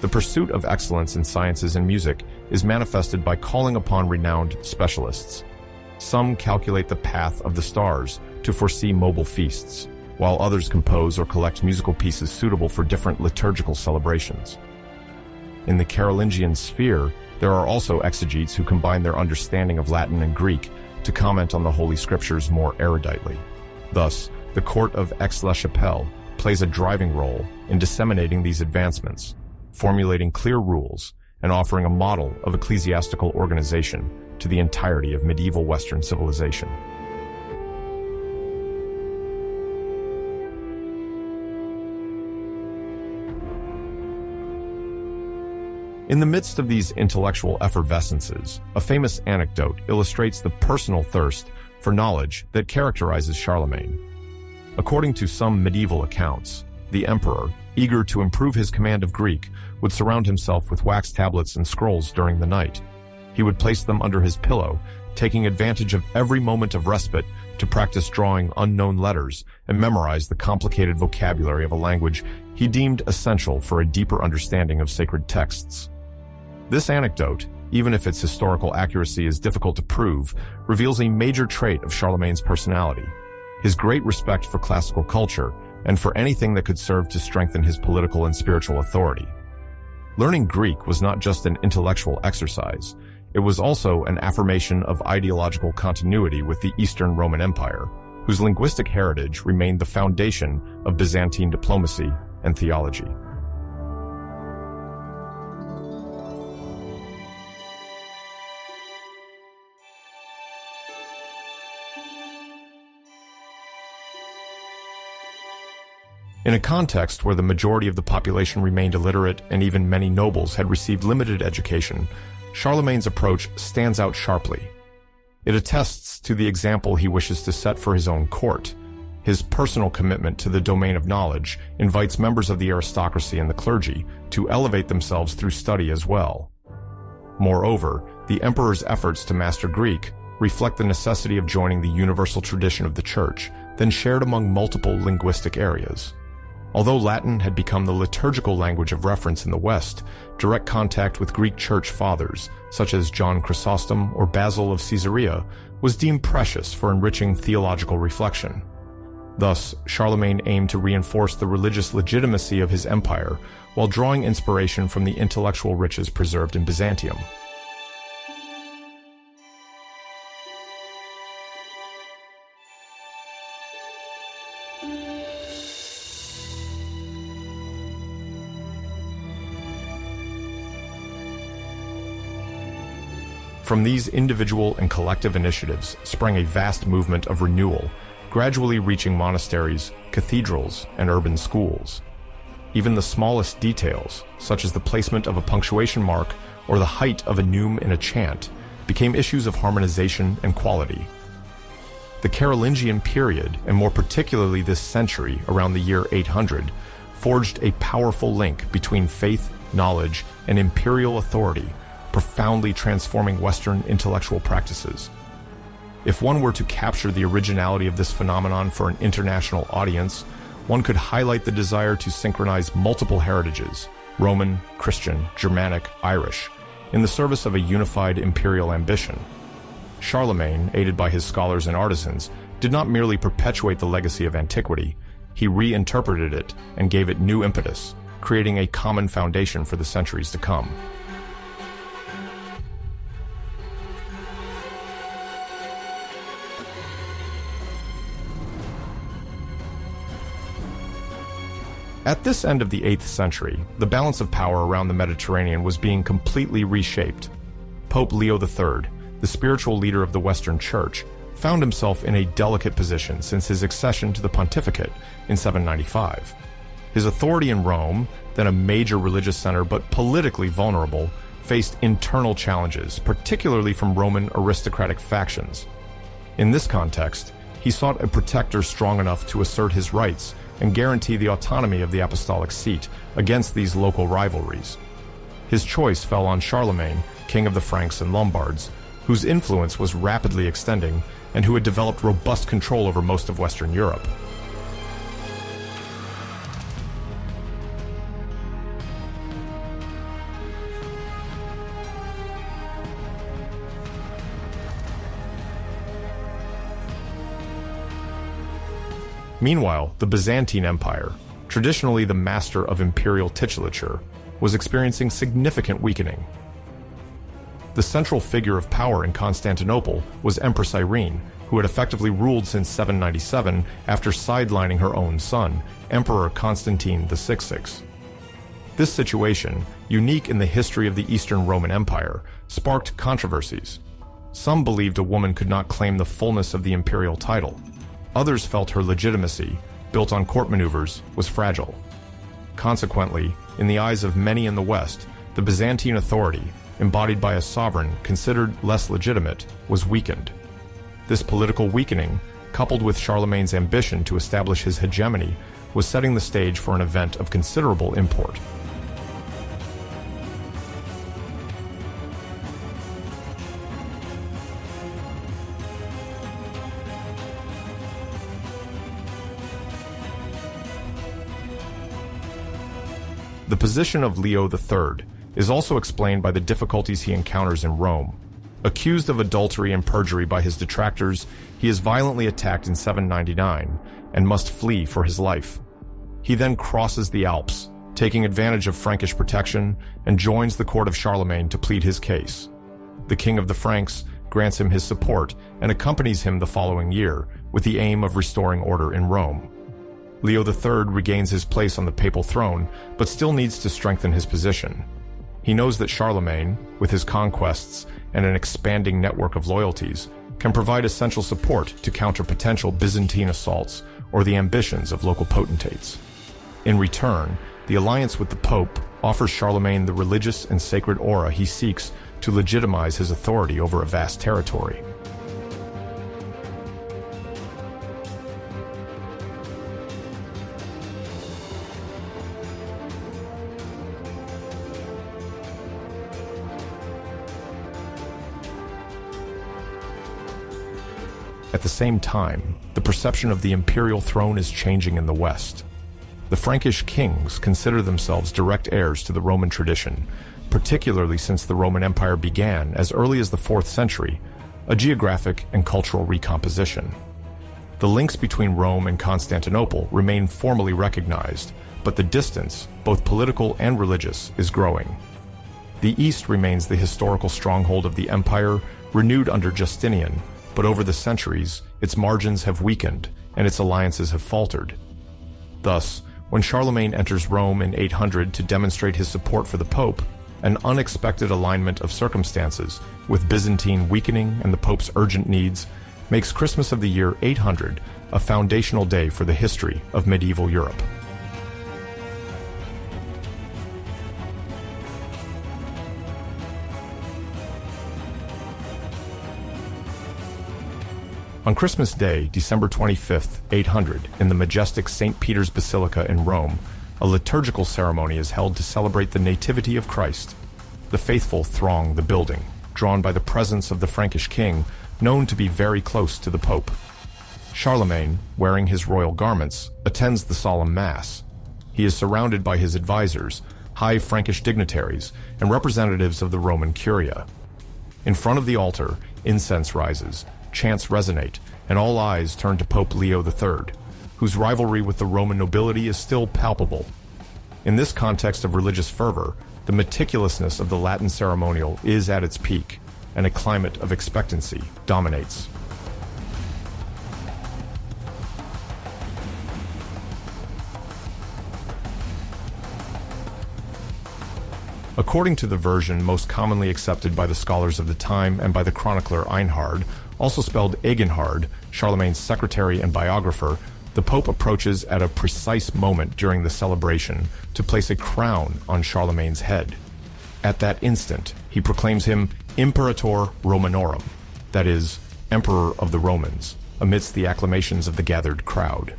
The pursuit of excellence in sciences and music is manifested by calling upon renowned specialists. Some calculate the path of the stars to foresee mobile feasts, while others compose or collect musical pieces suitable for different liturgical celebrations. In the Carolingian sphere, there are also exegetes who combine their understanding of Latin and Greek to comment on the Holy Scriptures more eruditely. Thus, the court of Aix-la-Chapelle plays a driving role in disseminating these advancements, formulating clear rules, and offering a model of ecclesiastical organization to the entirety of medieval Western civilization. In the midst of these intellectual effervescences, a famous anecdote illustrates the personal thirst for knowledge that characterizes Charlemagne. According to some medieval accounts, the emperor, eager to improve his command of Greek, would surround himself with wax tablets and scrolls during the night. He would place them under his pillow, taking advantage of every moment of respite to practice drawing unknown letters and memorize the complicated vocabulary of a language he deemed essential for a deeper understanding of sacred texts. This anecdote, even if its historical accuracy is difficult to prove, reveals a major trait of Charlemagne's personality: his great respect for classical culture and for anything that could serve to strengthen his political and spiritual authority. Learning Greek was not just an intellectual exercise, it was also an affirmation of ideological continuity with the Eastern Roman Empire, whose linguistic heritage remained the foundation of Byzantine diplomacy and theology. In a context where the majority of the population remained illiterate and even many nobles had received limited education, Charlemagne's approach stands out sharply. It attests to the example he wishes to set for his own court. His personal commitment to the domain of knowledge invites members of the aristocracy and the clergy to elevate themselves through study as well. Moreover, the emperor's efforts to master Greek reflect the necessity of joining the universal tradition of the Church, then shared among multiple linguistic areas. Although Latin had become the liturgical language of reference in the West, direct contact with Greek church fathers, such as John Chrysostom or Basil of Caesarea, was deemed precious for enriching theological reflection. Thus, Charlemagne aimed to reinforce the religious legitimacy of his empire while drawing inspiration from the intellectual riches preserved in Byzantium. From these individual and collective initiatives sprang a vast movement of renewal, gradually reaching monasteries, cathedrals, and urban schools. Even the smallest details, such as the placement of a punctuation mark or the height of a neum in a chant, became issues of harmonization and quality. The Carolingian period, and more particularly this century around the year 800, forged a powerful link between faith, knowledge, and imperial authority, profoundly transforming Western intellectual practices. If one were to capture the originality of this phenomenon for an international audience, one could highlight the desire to synchronize multiple heritages, Roman, Christian, Germanic, Irish, in the service of a unified imperial ambition. Charlemagne, aided by his scholars and artisans, did not merely perpetuate the legacy of antiquity, he reinterpreted it and gave it new impetus, creating a common foundation for the centuries to come. At this end of the 8th century, the balance of power around the Mediterranean was being completely reshaped. Pope Leo III, the spiritual leader of the Western Church, found himself in a delicate position since his accession to the pontificate in 795. His authority in Rome, then a major religious center but politically vulnerable, faced internal challenges, particularly from Roman aristocratic factions. In this context, he sought a protector strong enough to assert his rights and guarantee the autonomy of the apostolic seat against these local rivalries. His choice fell on Charlemagne, king of the Franks and Lombards, whose influence was rapidly extending and who had developed robust control over most of Western Europe. Meanwhile, the Byzantine Empire, traditionally the master of imperial titulature, was experiencing significant weakening. The central figure of power in Constantinople was Empress Irene, who had effectively ruled since 797 after sidelining her own son, Emperor Constantine VI. This situation, unique in the history of the Eastern Roman Empire, sparked controversies. Some believed a woman could not claim the fullness of the imperial title. Others felt her legitimacy, built on court maneuvers, was fragile. Consequently, in the eyes of many in the West, the Byzantine authority, embodied by a sovereign considered less legitimate, was weakened. This political weakening, coupled with Charlemagne's ambition to establish his hegemony, was setting the stage for an event of considerable import. The position of Leo III is also explained by the difficulties he encounters in Rome. Accused of adultery and perjury by his detractors, he is violently attacked in 799 and must flee for his life. He then crosses the Alps, taking advantage of Frankish protection, and joins the court of Charlemagne to plead his case. The king of the Franks grants him his support and accompanies him the following year with the aim of restoring order in Rome. Leo III regains his place on the papal throne, but still needs to strengthen his position. He knows that Charlemagne, with his conquests and an expanding network of loyalties, can provide essential support to counter potential Byzantine assaults or the ambitions of local potentates. In return, the alliance with the Pope offers Charlemagne the religious and sacred aura he seeks to legitimize his authority over a vast territory. At the same time, the perception of the imperial throne is changing in the West. The Frankish kings consider themselves direct heirs to the Roman tradition, particularly since the Roman Empire began, as early as the 4th century, a geographic and cultural recomposition. The The links between Rome and Constantinople remain formally recognized, but the distance, both political and religious, is growing. The East remains the historical stronghold of the empire, renewed under Justinian, but over the centuries, its margins have weakened and its alliances have faltered. Thus, when Charlemagne enters Rome in 800 to demonstrate his support for the Pope, an unexpected alignment of circumstances, with Byzantine weakening and the Pope's urgent needs, makes Christmas of the year 800 a foundational day for the history of medieval Europe. On Christmas Day, December 25th, 800, in the majestic St. Peter's Basilica in Rome, a liturgical ceremony is held to celebrate the Nativity of Christ. The faithful throng the building, drawn by the presence of the Frankish king, known to be very close to the Pope. Charlemagne, wearing his royal garments, attends the solemn Mass. He is surrounded by his advisors, high Frankish dignitaries, and representatives of the Roman Curia. In front of the altar, incense rises, chants resonate, and all eyes turn to Pope Leo III, whose rivalry with the Roman nobility is still palpable. In this context of religious fervor, the meticulousness of the Latin ceremonial is at its peak, and a climate of expectancy dominates. According to the version most commonly accepted by the scholars of the time and by the chronicler Einhard, also spelled Eginhard, Charlemagne's secretary and biographer, the Pope approaches at a precise moment during the celebration to place a crown on Charlemagne's head. At that instant, he proclaims him Imperator Romanorum, that is, Emperor of the Romans, amidst the acclamations of the gathered crowd.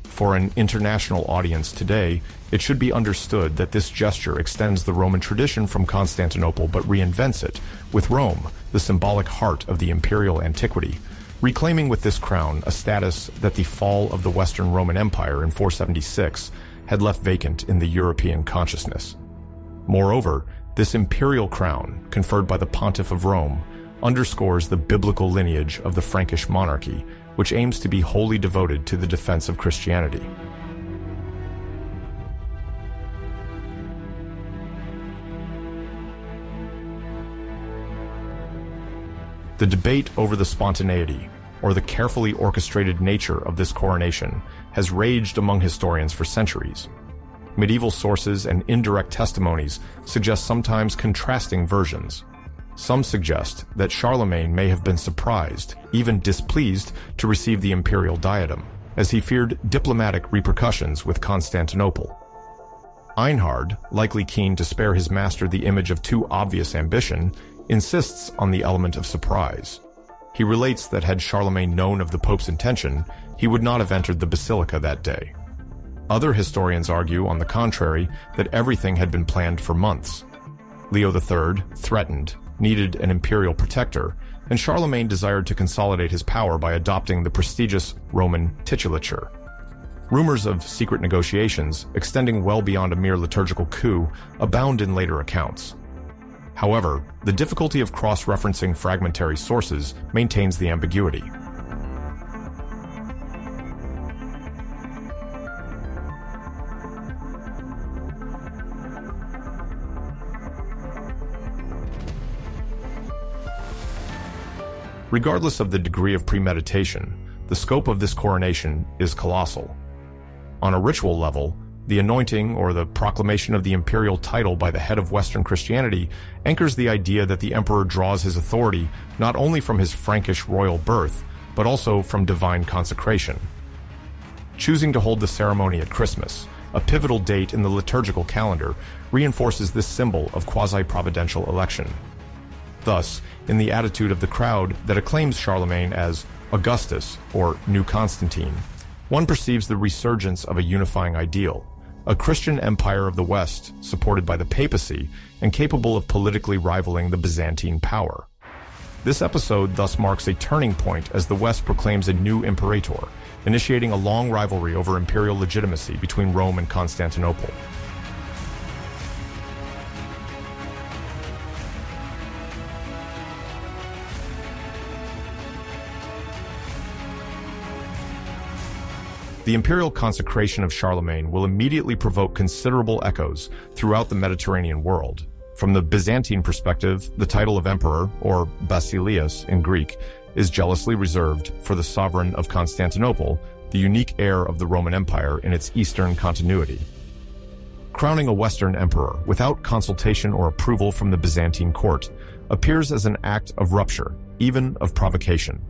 For an international audience today, it should be understood that this gesture extends the Roman tradition from Constantinople but reinvents it, with Rome, the symbolic heart of the imperial antiquity, reclaiming with this crown a status that the fall of the Western Roman Empire in 476 had left vacant in the European consciousness. Moreover, this imperial crown, conferred by the Pontiff of Rome, underscores the biblical lineage of the Frankish monarchy, which aims to be wholly devoted to the defense of Christianity. The debate over the spontaneity, or the carefully orchestrated nature of this coronation, has raged among historians for centuries. Medieval sources and indirect testimonies suggest sometimes contrasting versions. Some suggest that Charlemagne may have been surprised, even displeased, to receive the imperial diadem, as he feared diplomatic repercussions with Constantinople. Einhard, likely keen to spare his master the image of too obvious ambition, insists on the element of surprise. He relates that had Charlemagne known of the Pope's intention, he would not have entered the basilica that day. Other historians argue, on the contrary, that everything had been planned for months. Leo III, threatened, needed an imperial protector, and Charlemagne desired to consolidate his power by adopting the prestigious Roman titulature. Rumors of secret negotiations, extending well beyond a mere liturgical coup, abound in later accounts. However, the difficulty of cross-referencing fragmentary sources maintains the ambiguity. Regardless of the degree of premeditation, the scope of this coronation is colossal. On a ritual level, the anointing or the proclamation of the imperial title by the head of Western Christianity anchors the idea that the emperor draws his authority not only from his Frankish royal birth, but also from divine consecration. Choosing to hold the ceremony at Christmas, a pivotal date in the liturgical calendar, reinforces this symbol of quasi-providential election. Thus, in the attitude of the crowd that acclaims Charlemagne as Augustus or New Constantine, one perceives the resurgence of a unifying ideal, a Christian empire of the West supported by the papacy and capable of politically rivaling the Byzantine power. This episode thus marks a turning point as the West proclaims a new imperator, initiating a long rivalry over imperial legitimacy between Rome and Constantinople. The imperial consecration of Charlemagne will immediately provoke considerable echoes throughout the Mediterranean world. From the Byzantine perspective, the title of emperor, or basileus in Greek, is jealously reserved for the sovereign of Constantinople, the unique heir of the Roman Empire in its eastern continuity. Crowning a Western emperor without consultation or approval from the Byzantine court appears as an act of rupture, even of provocation.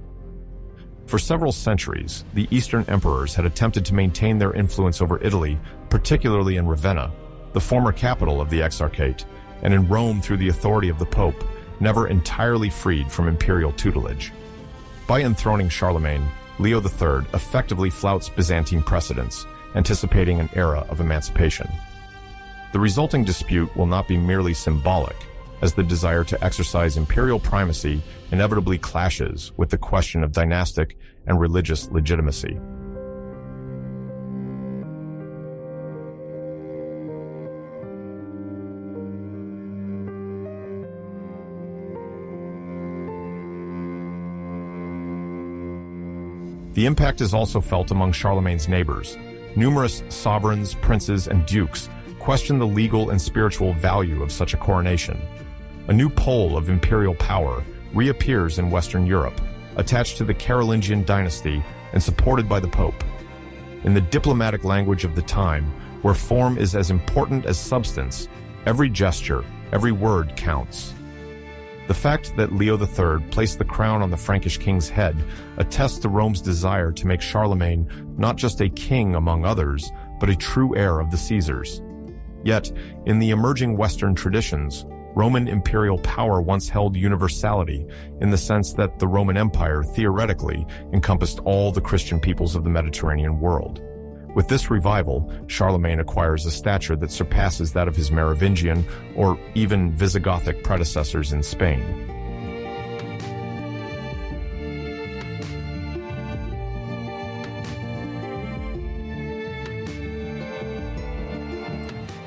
For several centuries, the Eastern emperors had attempted to maintain their influence over Italy, particularly in Ravenna, the former capital of the Exarchate, and in Rome through the authority of the Pope, never entirely freed from imperial tutelage. By enthroning Charlemagne, Leo III effectively flouts Byzantine precedents, anticipating an era of emancipation. The resulting dispute will not be merely symbolic, as the desire to exercise imperial primacy inevitably clashes with the question of dynastic and religious legitimacy. The impact is also felt among Charlemagne's neighbors. Numerous sovereigns, princes, and dukes question the legal and spiritual value of such a coronation. A new pole of imperial power reappears in Western Europe, attached to the Carolingian dynasty and supported by the Pope. In the diplomatic language of the time, where form is as important as substance, every gesture, every word counts. The fact that Leo III placed the crown on the Frankish king's head attests to Rome's desire to make Charlemagne not just a king among others, but a true heir of the Caesars. Yet, in the emerging Western traditions, Roman imperial power once held universality in the sense that the Roman Empire theoretically encompassed all the Christian peoples of the Mediterranean world. With this revival, Charlemagne acquires a stature that surpasses that of his Merovingian or even Visigothic predecessors in Spain.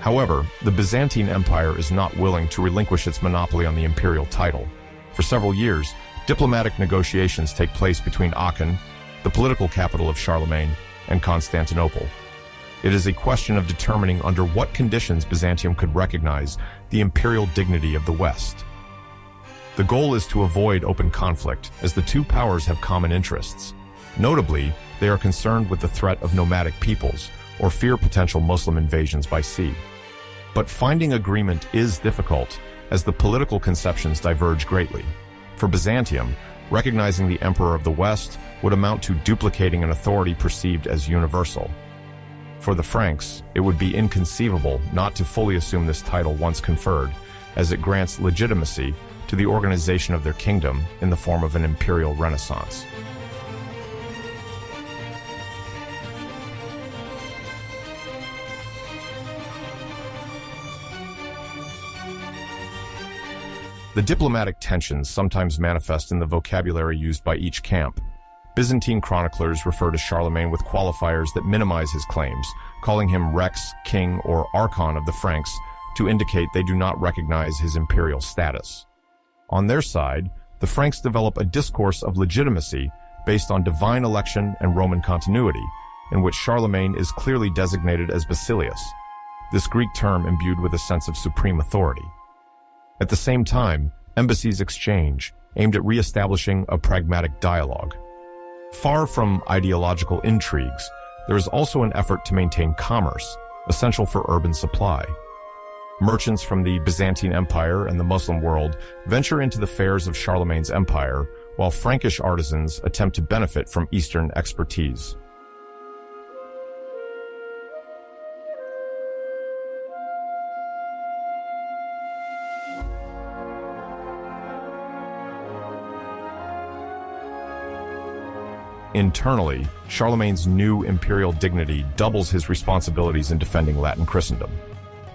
However, the Byzantine Empire is not willing to relinquish its monopoly on the imperial title. For several years, diplomatic negotiations take place between Aachen, the political capital of Charlemagne, and Constantinople. It is a question of determining under what conditions Byzantium could recognize the imperial dignity of the West. The goal is to avoid open conflict, as the two powers have common interests. Notably, they are concerned with the threat of nomadic peoples, or fear potential Muslim invasions by sea. But finding agreement is difficult, as the political conceptions diverge greatly. For Byzantium, recognizing the Emperor of the West would amount to duplicating an authority perceived as universal. For the Franks, it would be inconceivable not to fully assume this title once conferred, as it grants legitimacy to the organization of their kingdom in the form of an imperial renaissance. The diplomatic tensions sometimes manifest in the vocabulary used by each camp. Byzantine chroniclers refer to Charlemagne with qualifiers that minimize his claims, calling him Rex, King, or Archon of the Franks, to indicate they do not recognize his imperial status. On their side, the Franks develop a discourse of legitimacy based on divine election and Roman continuity, in which Charlemagne is clearly designated as Basileus, this Greek term imbued with a sense of supreme authority. At the same time, embassies exchange, aimed at re-establishing a pragmatic dialogue. Far from ideological intrigues, there is also an effort to maintain commerce, essential for urban supply. Merchants from the Byzantine Empire and the Muslim world venture into the fairs of Charlemagne's empire, while Frankish artisans attempt to benefit from Eastern expertise. Internally, Charlemagne's new imperial dignity doubles his responsibilities in defending Latin Christendom.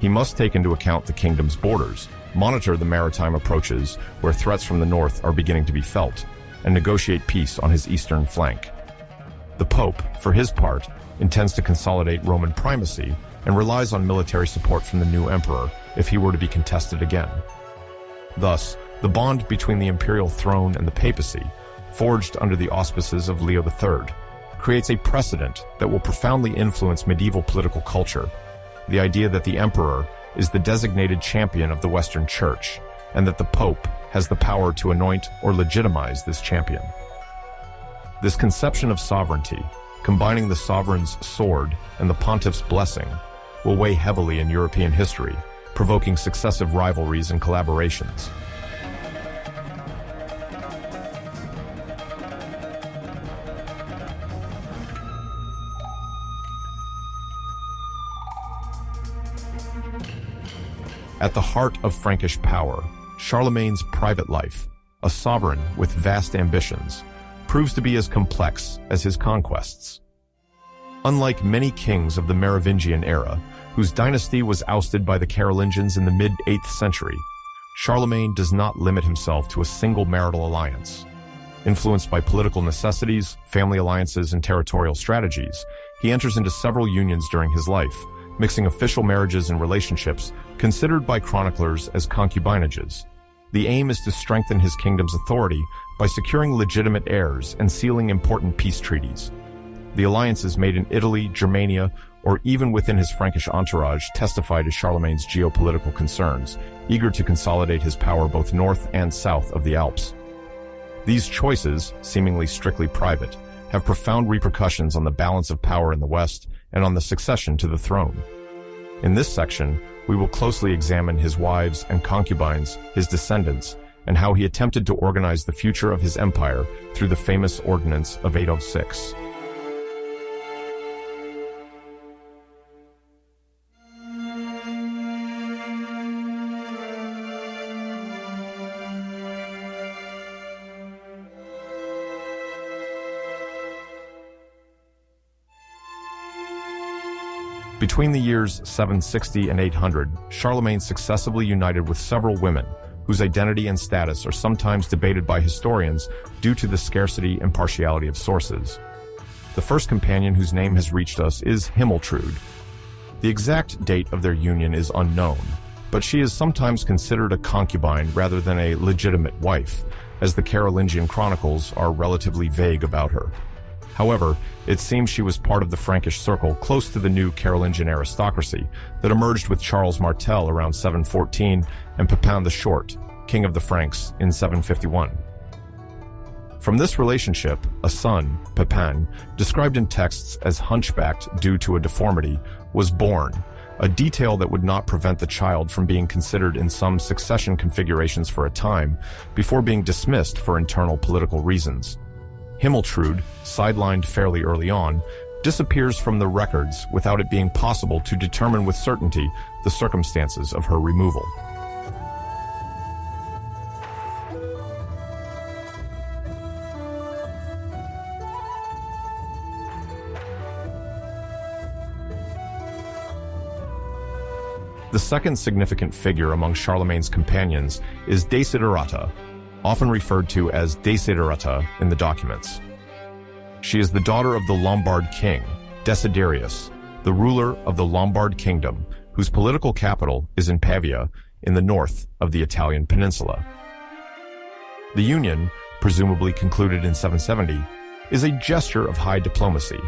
He must take into account the kingdom's borders, monitor the maritime approaches where threats from the north are beginning to be felt, and negotiate peace on his eastern flank. The Pope, for his part, intends to consolidate Roman primacy and relies on military support from the new emperor if he were to be contested again. Thus, the bond between the imperial throne and the papacy, forged under the auspices of Leo III, creates a precedent that will profoundly influence medieval political culture: the idea that the emperor is the designated champion of the Western Church, and that the Pope has the power to anoint or legitimize this champion. This conception of sovereignty, combining the sovereign's sword and the pontiff's blessing, will weigh heavily in European history, provoking successive rivalries and collaborations. At the heart of Frankish power, Charlemagne's private life, a sovereign with vast ambitions, proves to be as complex as his conquests. Unlike many kings of the Merovingian era, whose dynasty was ousted by the Carolingians in the mid-8th century, Charlemagne does not limit himself to a single marital alliance. Influenced by political necessities, family alliances, and territorial strategies, he enters into several unions during his life, mixing official marriages and relationships considered by chroniclers as concubinages. The aim is to strengthen his kingdom's authority by securing legitimate heirs and sealing important peace treaties. The alliances made in Italy, Germania, or even within his Frankish entourage testify to Charlemagne's geopolitical concerns, eager to consolidate his power both north and south of the Alps. These choices, seemingly strictly private, have profound repercussions on the balance of power in the West and on the succession to the throne. In this section, we will closely examine his wives and concubines, his descendants, and how he attempted to organize the future of his empire through the famous Ordinance of 806. Between the years 760 and 800, Charlemagne successively united with several women, whose identity and status are sometimes debated by historians due to the scarcity and partiality of sources. The first companion whose name has reached us is Himiltrud. The exact date of their union is unknown, but she is sometimes considered a concubine rather than a legitimate wife, as the Carolingian chronicles are relatively vague about her. However, it seems she was part of the Frankish circle close to the new Carolingian aristocracy that emerged with Charles Martel around 714 and Pepin the Short, king of the Franks, in 751. From this relationship, a son, Pepin, described in texts as hunchbacked due to a deformity, was born, a detail that would not prevent the child from being considered in some succession configurations for a time, before being dismissed for internal political reasons. Himiltrud, sidelined fairly early on, disappears from the records without it being possible to determine with certainty the circumstances of her removal. The second significant figure among Charlemagne's companions is Desiderata, often referred to as Desiderata in the documents. She is the daughter of the Lombard king, Desiderius, the ruler of the Lombard kingdom, whose political capital is in Pavia, in the north of the Italian peninsula. The union, presumably concluded in 770, is a gesture of high diplomacy.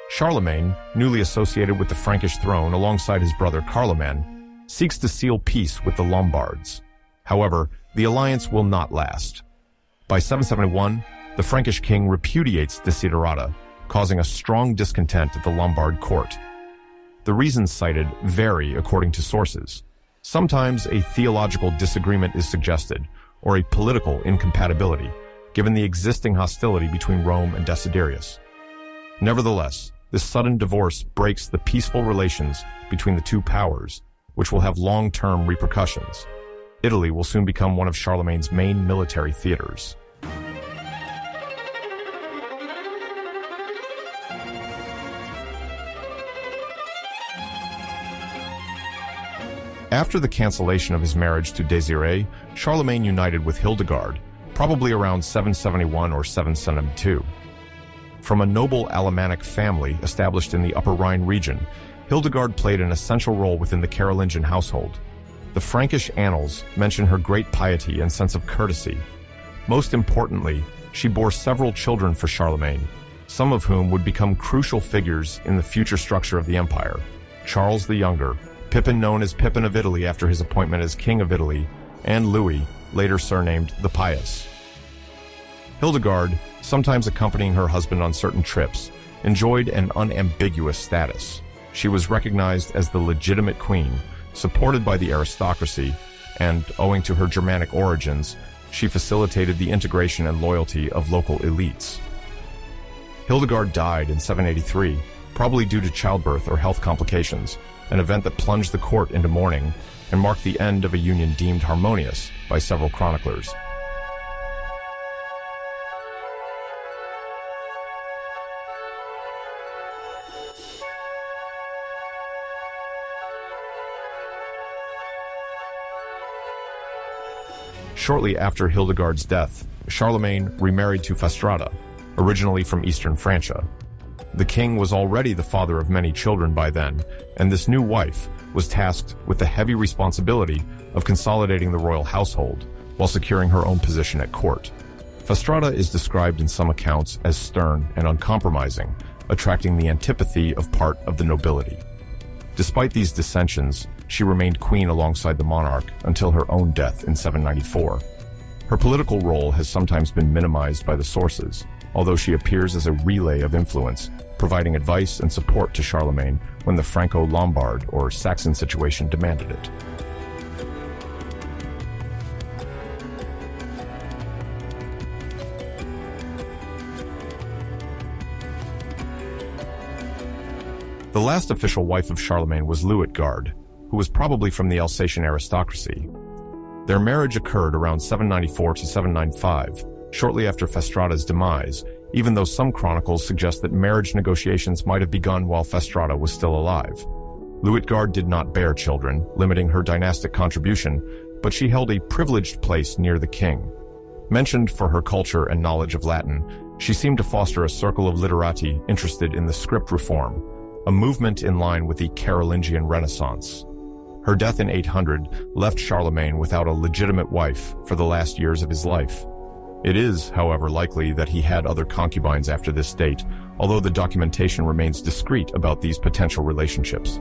Charlemagne, newly associated with the Frankish throne alongside his brother Carloman, seeks to seal peace with the Lombards. However, the alliance will not last. By 771, the Frankish king repudiates Desiderata, causing a strong discontent at the Lombard court. The reasons cited vary according to sources. Sometimes a theological disagreement is suggested, or a political incompatibility, given the existing hostility between Rome and Desiderius. Nevertheless, this sudden divorce breaks the peaceful relations between the two powers, which will have long-term repercussions. Italy will soon become one of Charlemagne's main military theaters. After the cancellation of his marriage to Désirée, Charlemagne united with Hildegard, probably around 771 or 772. From a noble Alemannic family established in the Upper Rhine region, Hildegard played an essential role within the Carolingian household. The Frankish annals mention her great piety and sense of courtesy. Most importantly, she bore several children for Charlemagne, some of whom would become crucial figures in the future structure of the empire. Charles the Younger, Pepin, known as Pepin of Italy after his appointment as King of Italy, and Louis, later surnamed the Pious. Hildegard, sometimes accompanying her husband on certain trips, enjoyed an unambiguous status. She was recognized as the legitimate queen, supported by the aristocracy, and, owing to her Germanic origins, she facilitated the integration and loyalty of local elites. Hildegard died in 783, probably due to childbirth or health complications, an event that plunged the court into mourning and marked the end of a union deemed harmonious by several chroniclers. Shortly after Hildegard's death, Charlemagne remarried to Fastrada, originally from eastern Francia. The king was already the father of many children by then, and this new wife was tasked with the heavy responsibility of consolidating the royal household while securing her own position at court. Fastrada is described in some accounts as stern and uncompromising, attracting the antipathy of part of the nobility. Despite these dissensions, she remained queen alongside the monarch until her own death in 794. Her political role has sometimes been minimized by the sources, although she appears as a relay of influence, providing advice and support to Charlemagne when the Franco-Lombard or Saxon situation demanded it. The last official wife of Charlemagne was Luitgard, who was probably from the Alsatian aristocracy. Their marriage occurred around 794 to 795, shortly after Fastrada's demise, even though some chronicles suggest that marriage negotiations might have begun while Fastrada was still alive. Luitgard did not bear children, limiting her dynastic contribution, but she held a privileged place near the king. Mentioned for her culture and knowledge of Latin, she seemed to foster a circle of literati interested in the script reform, a movement in line with the Carolingian Renaissance. Her death in 800 left Charlemagne without a legitimate wife for the last years of his life. It is, however, likely that he had other concubines after this date, although the documentation remains discreet about these potential relationships.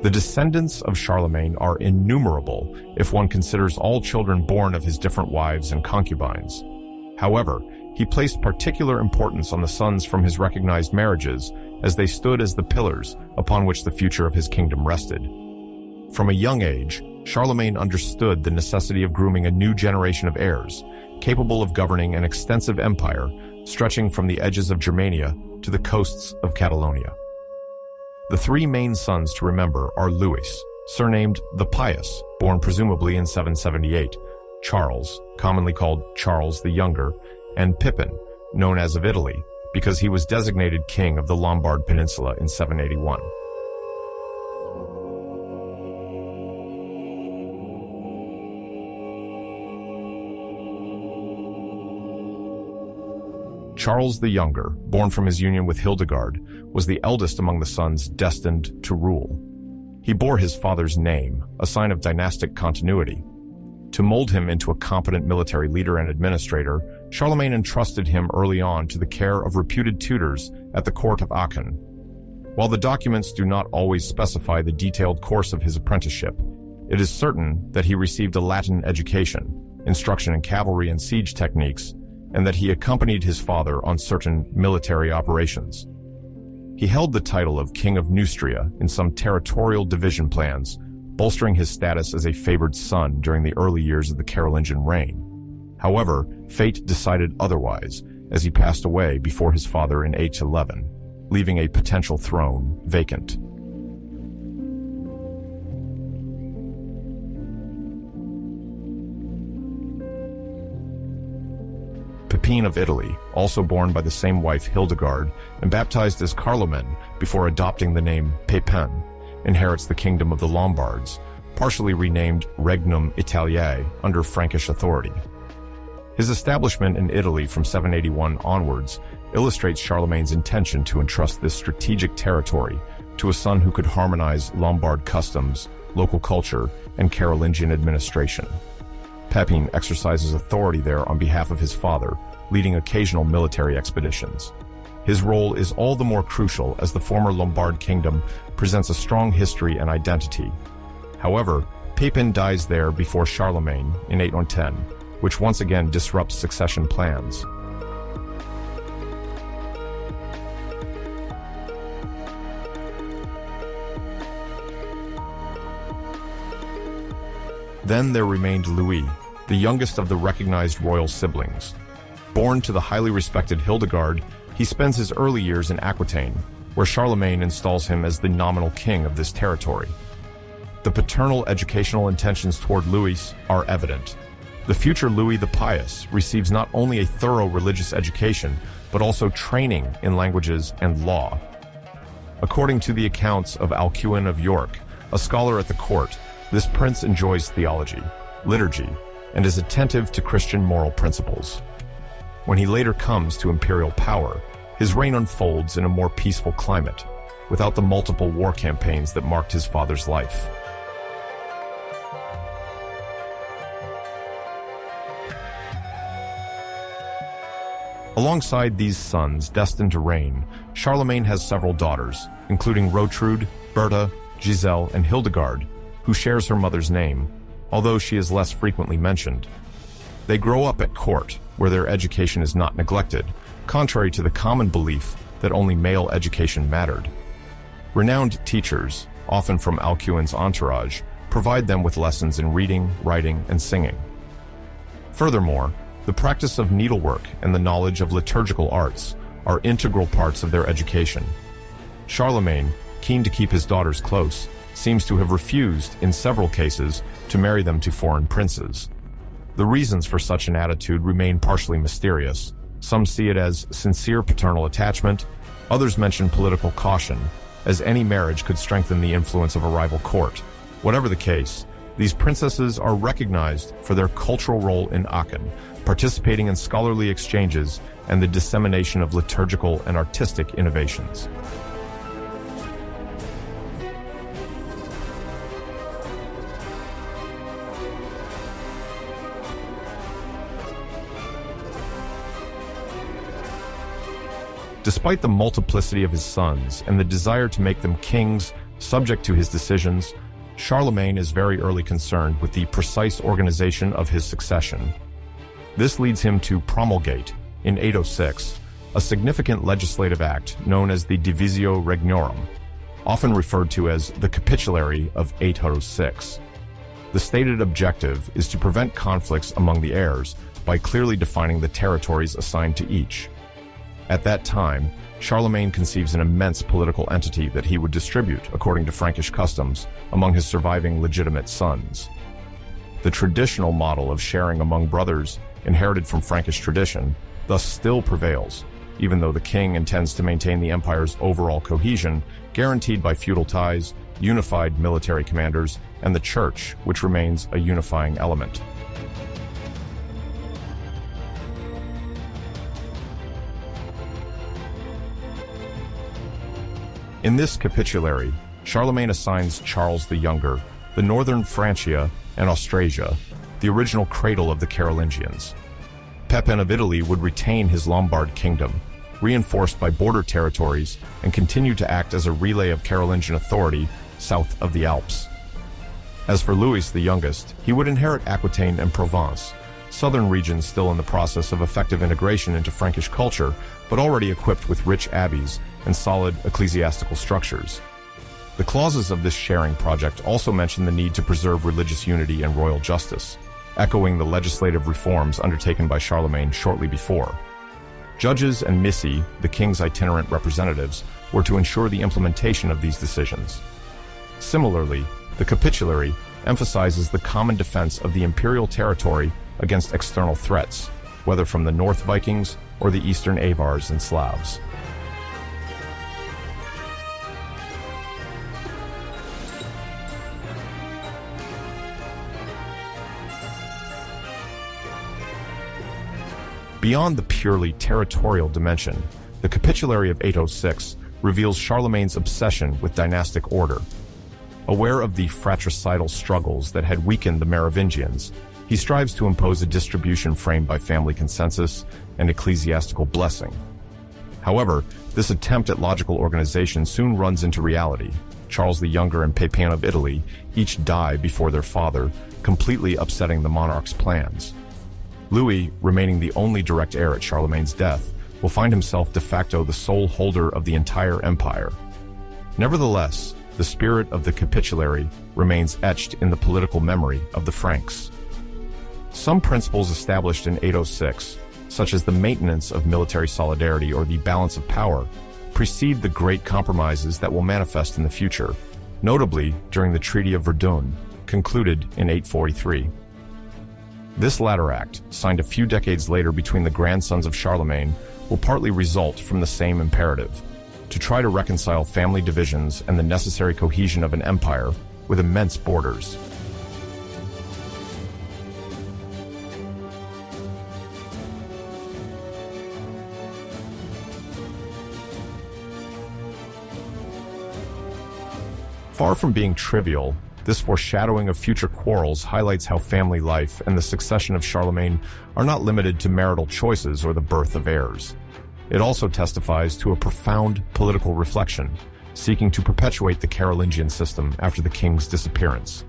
The descendants of Charlemagne are innumerable if one considers all children born of his different wives and concubines. However, he placed particular importance on the sons from his recognized marriages, as they stood as the pillars upon which the future of his kingdom rested. From a young age, Charlemagne understood the necessity of grooming a new generation of heirs, capable of governing an extensive empire stretching from the edges of Germania to the coasts of Catalonia. The three main sons to remember are Louis, surnamed the Pious, born presumably in 778, Charles, commonly called Charles the Younger, and Pepin, known as of Italy, because he was designated king of the Lombard Peninsula in 781. Charles the Younger, born from his union with Hildegard, was the eldest among the sons destined to rule. He bore his father's name, a sign of dynastic continuity. To mold him into a competent military leader and administrator, Charlemagne entrusted him early on to the care of reputed tutors at the court of Aachen. While the documents do not always specify the detailed course of his apprenticeship, it is certain that he received a Latin education, instruction in cavalry and siege techniques, and that he accompanied his father on certain military operations. He held the title of King of Neustria in some territorial division plans, bolstering his status as a favored son during the early years of the Carolingian reign. However, fate decided otherwise, as he passed away before his father in 811, leaving a potential throne vacant. Pepin of Italy, also born by the same wife Hildegard and baptized as Carloman before adopting the name Pepin, inherits the kingdom of the Lombards, partially renamed Regnum Italiae under Frankish authority. His establishment in Italy from 781 onwards illustrates Charlemagne's intention to entrust this strategic territory to a son who could harmonize Lombard customs, local culture, and Carolingian administration. Pepin exercises authority there on behalf of his father, leading occasional military expeditions. His role is all the more crucial as the former Lombard kingdom presents a strong history and identity. However, Pepin dies there before Charlemagne in 810, which once again disrupts succession plans. Then there remained Louis, the youngest of the recognized royal siblings. Born to the highly respected Hildegard, he spends his early years in Aquitaine, where Charlemagne installs him as the nominal king of this territory. The paternal educational intentions toward Louis are evident. The future Louis the Pious receives not only a thorough religious education, but also training in languages and law. According to the accounts of Alcuin of York, a scholar at the court, this prince enjoys theology, liturgy, and is attentive to Christian moral principles. When he later comes to imperial power, his reign unfolds in a more peaceful climate, without the multiple war campaigns that marked his father's life. Alongside these sons destined to reign, Charlemagne has several daughters, including Rotrud, Berta, Giselle, and Hildegard, who shares her mother's name, although she is less frequently mentioned. They grow up at court, where their education is not neglected, contrary to the common belief that only male education mattered. Renowned teachers, often from Alcuin's entourage, provide them with lessons in reading, writing, and singing. Furthermore, the practice of needlework and the knowledge of liturgical arts are integral parts of their education. Charlemagne, keen to keep his daughters close, seems to have refused, in several cases, to marry them to foreign princes. The reasons for such an attitude remain partially mysterious. Some see it as sincere paternal attachment, others mention political caution, as any marriage could strengthen the influence of a rival court. Whatever the case, these princesses are recognized for their cultural role in Aachen, participating in scholarly exchanges and the dissemination of liturgical and artistic innovations. Despite the multiplicity of his sons and the desire to make them kings subject to his decisions, Charlemagne is very early concerned with the precise organization of his succession. This leads him to promulgate, in 806, a significant legislative act known as the Divisio Regnorum, often referred to as the Capitulary of 806. The stated objective is to prevent conflicts among the heirs by clearly defining the territories assigned to each. At that time, Charlemagne conceives an immense political entity that he would distribute, according to Frankish customs, among his surviving legitimate sons. The traditional model of sharing among brothers, inherited from Frankish tradition, thus still prevails, even though the king intends to maintain the empire's overall cohesion, guaranteed by feudal ties, unified military commanders, and the church, which remains a unifying element. In this capitulary, Charlemagne assigns Charles the Younger the northern Francia and Austrasia, the original cradle of the Carolingians. Pepin of Italy would retain his Lombard kingdom, reinforced by border territories, and continue to act as a relay of Carolingian authority south of the Alps. As for Louis the youngest, he would inherit Aquitaine and Provence, southern regions still in the process of effective integration into Frankish culture, but already equipped with rich abbeys and solid ecclesiastical structures. The clauses of this sharing project also mention the need to preserve religious unity and royal justice, echoing the legislative reforms undertaken by Charlemagne shortly before. Judges and missi, the king's itinerant representatives, were to ensure the implementation of these decisions. Similarly, the capitulary emphasizes the common defense of the imperial territory against external threats, whether from the North Vikings or the Eastern Avars and Slavs. Beyond the purely territorial dimension, the Capitulary of 806 reveals Charlemagne's obsession with dynastic order. Aware of the fratricidal struggles that had weakened the Merovingians, he strives to impose a distribution framed by family consensus and ecclesiastical blessing. However, this attempt at logical organization soon runs into reality. Charles the Younger and Pepin of Italy each die before their father, completely upsetting the monarch's plans. Louis, remaining the only direct heir at Charlemagne's death, will find himself de facto the sole holder of the entire empire. Nevertheless, the spirit of the Capitulary remains etched in the political memory of the Franks. Some principles established in 806, such as the maintenance of military solidarity or the balance of power, precede the great compromises that will manifest in the future, notably during the Treaty of Verdun, concluded in 843. This latter act, signed a few decades later between the grandsons of Charlemagne, will partly result from the same imperative: to try to reconcile family divisions and the necessary cohesion of an empire with immense borders. Far from being trivial, this foreshadowing of future quarrels highlights how family life and the succession of Charlemagne are not limited to marital choices or the birth of heirs. It also testifies to a profound political reflection, seeking to perpetuate the Carolingian system after the king's disappearance.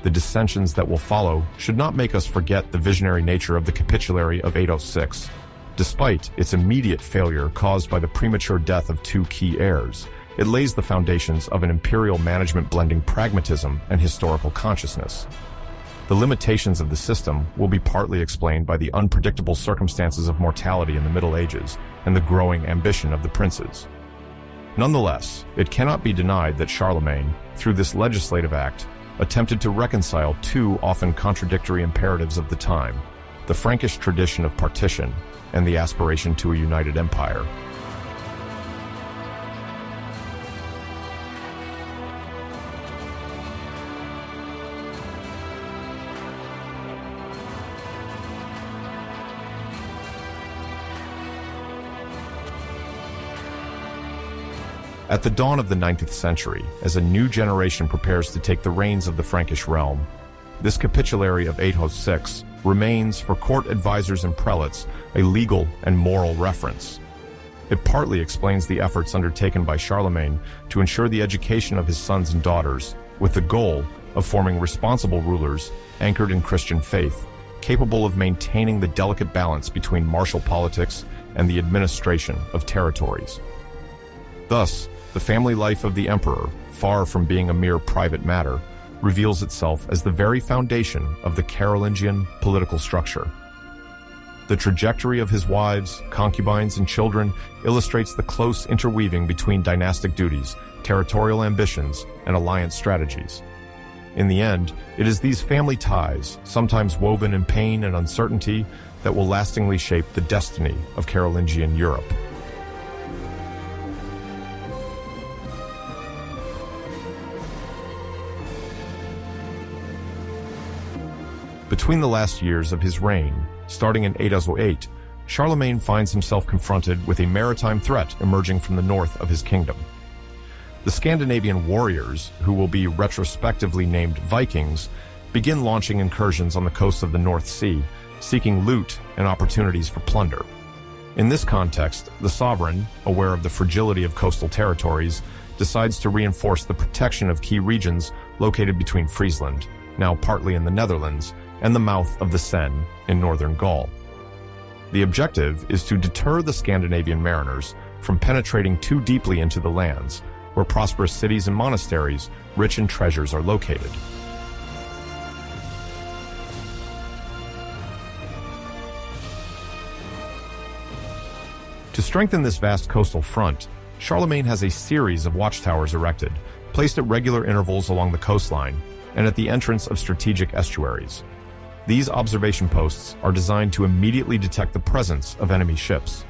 The dissensions that will follow should not make us forget the visionary nature of the Capitulary of 806. Despite its immediate failure caused by the premature death of two key heirs, it lays the foundations of an imperial management blending pragmatism and historical consciousness. The limitations of the system will be partly explained by the unpredictable circumstances of mortality in the Middle Ages and the growing ambition of the princes. Nonetheless, it cannot be denied that Charlemagne, through this legislative act, attempted to reconcile two often contradictory imperatives of the time: the Frankish tradition of partition and the aspiration to a united empire. At the dawn of the 9th century, as a new generation prepares to take the reins of the Frankish realm, this Capitulary of 806 remains, for court advisors and prelates, a legal and moral reference. It partly explains the efforts undertaken by Charlemagne to ensure the education of his sons and daughters, with the goal of forming responsible rulers anchored in Christian faith, capable of maintaining the delicate balance between martial politics and the administration of territories. Thus, the family life of the emperor, far from being a mere private matter, reveals itself as the very foundation of the Carolingian political structure. The trajectory of his wives, concubines, and children illustrates the close interweaving between dynastic duties, territorial ambitions, and alliance strategies. In the end, it is these family ties, sometimes woven in pain and uncertainty, that will lastingly shape the destiny of Carolingian Europe. Between the last years of his reign, starting in 808, Charlemagne finds himself confronted with a maritime threat emerging from the north of his kingdom. The Scandinavian warriors, who will be retrospectively named Vikings, begin launching incursions on the coasts of the North Sea, seeking loot and opportunities for plunder. In this context, the sovereign, aware of the fragility of coastal territories, decides to reinforce the protection of key regions located between Friesland, now partly in the Netherlands, and the mouth of the Seine in northern Gaul. The objective is to deter the Scandinavian mariners from penetrating too deeply into the lands, where prosperous cities and monasteries rich in treasures are located. To strengthen this vast coastal front, Charlemagne has a series of watchtowers erected, placed at regular intervals along the coastline and at the entrance of strategic estuaries. These observation posts are designed to immediately detect the presence of enemy ships.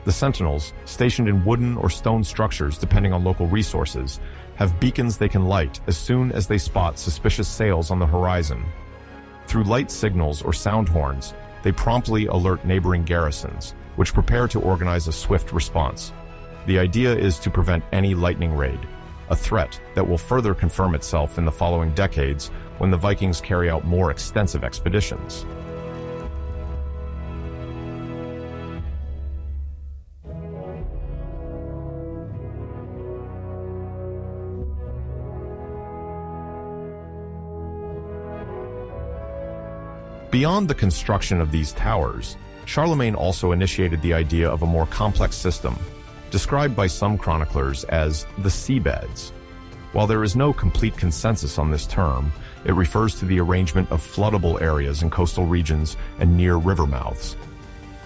The sentinels, stationed in wooden or stone structures depending on local resources, have beacons they can light as soon as they spot suspicious sails on the horizon. Through light signals or sound horns, they promptly alert neighboring garrisons, which prepare to organize a swift response. The idea is to prevent any lightning raid, a threat that will further confirm itself in the following decades when the Vikings carry out more extensive expeditions. Beyond the construction of these towers, Charlemagne also initiated the idea of a more complex system, described by some chroniclers as the seabeds. While there is no complete consensus on this term, it refers to the arrangement of floodable areas in coastal regions and near river mouths.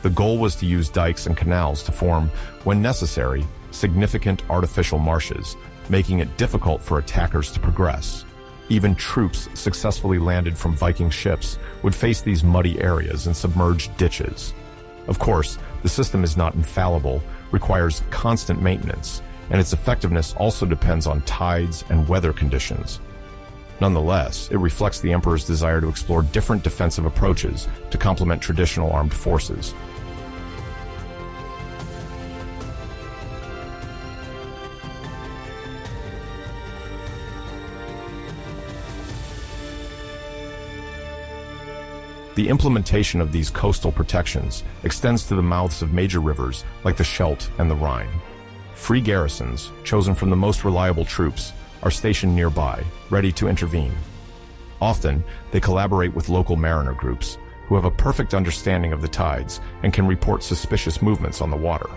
The goal was to use dikes and canals to form, when necessary, significant artificial marshes, making it difficult for attackers to progress. Even troops successfully landed from Viking ships would face these muddy areas and submerged ditches. Of course, the system is not infallible, requires constant maintenance, and its effectiveness also depends on tides and weather conditions. Nonetheless, it reflects the emperor's desire to explore different defensive approaches to complement traditional armed forces. The implementation of these coastal protections extends to the mouths of major rivers like the Scheldt and the Rhine. Free garrisons, chosen from the most reliable troops, are stationed nearby, ready to intervene. Often, they collaborate with local mariner groups, who have a perfect understanding of the tides and can report suspicious movements on the water.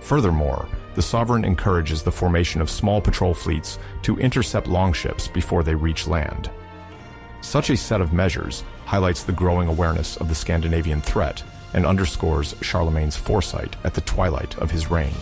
Furthermore, the sovereign encourages the formation of small patrol fleets to intercept longships before they reach land. Such a set of measures highlights the growing awareness of the Scandinavian threat and underscores Charlemagne's foresight at the twilight of his reign.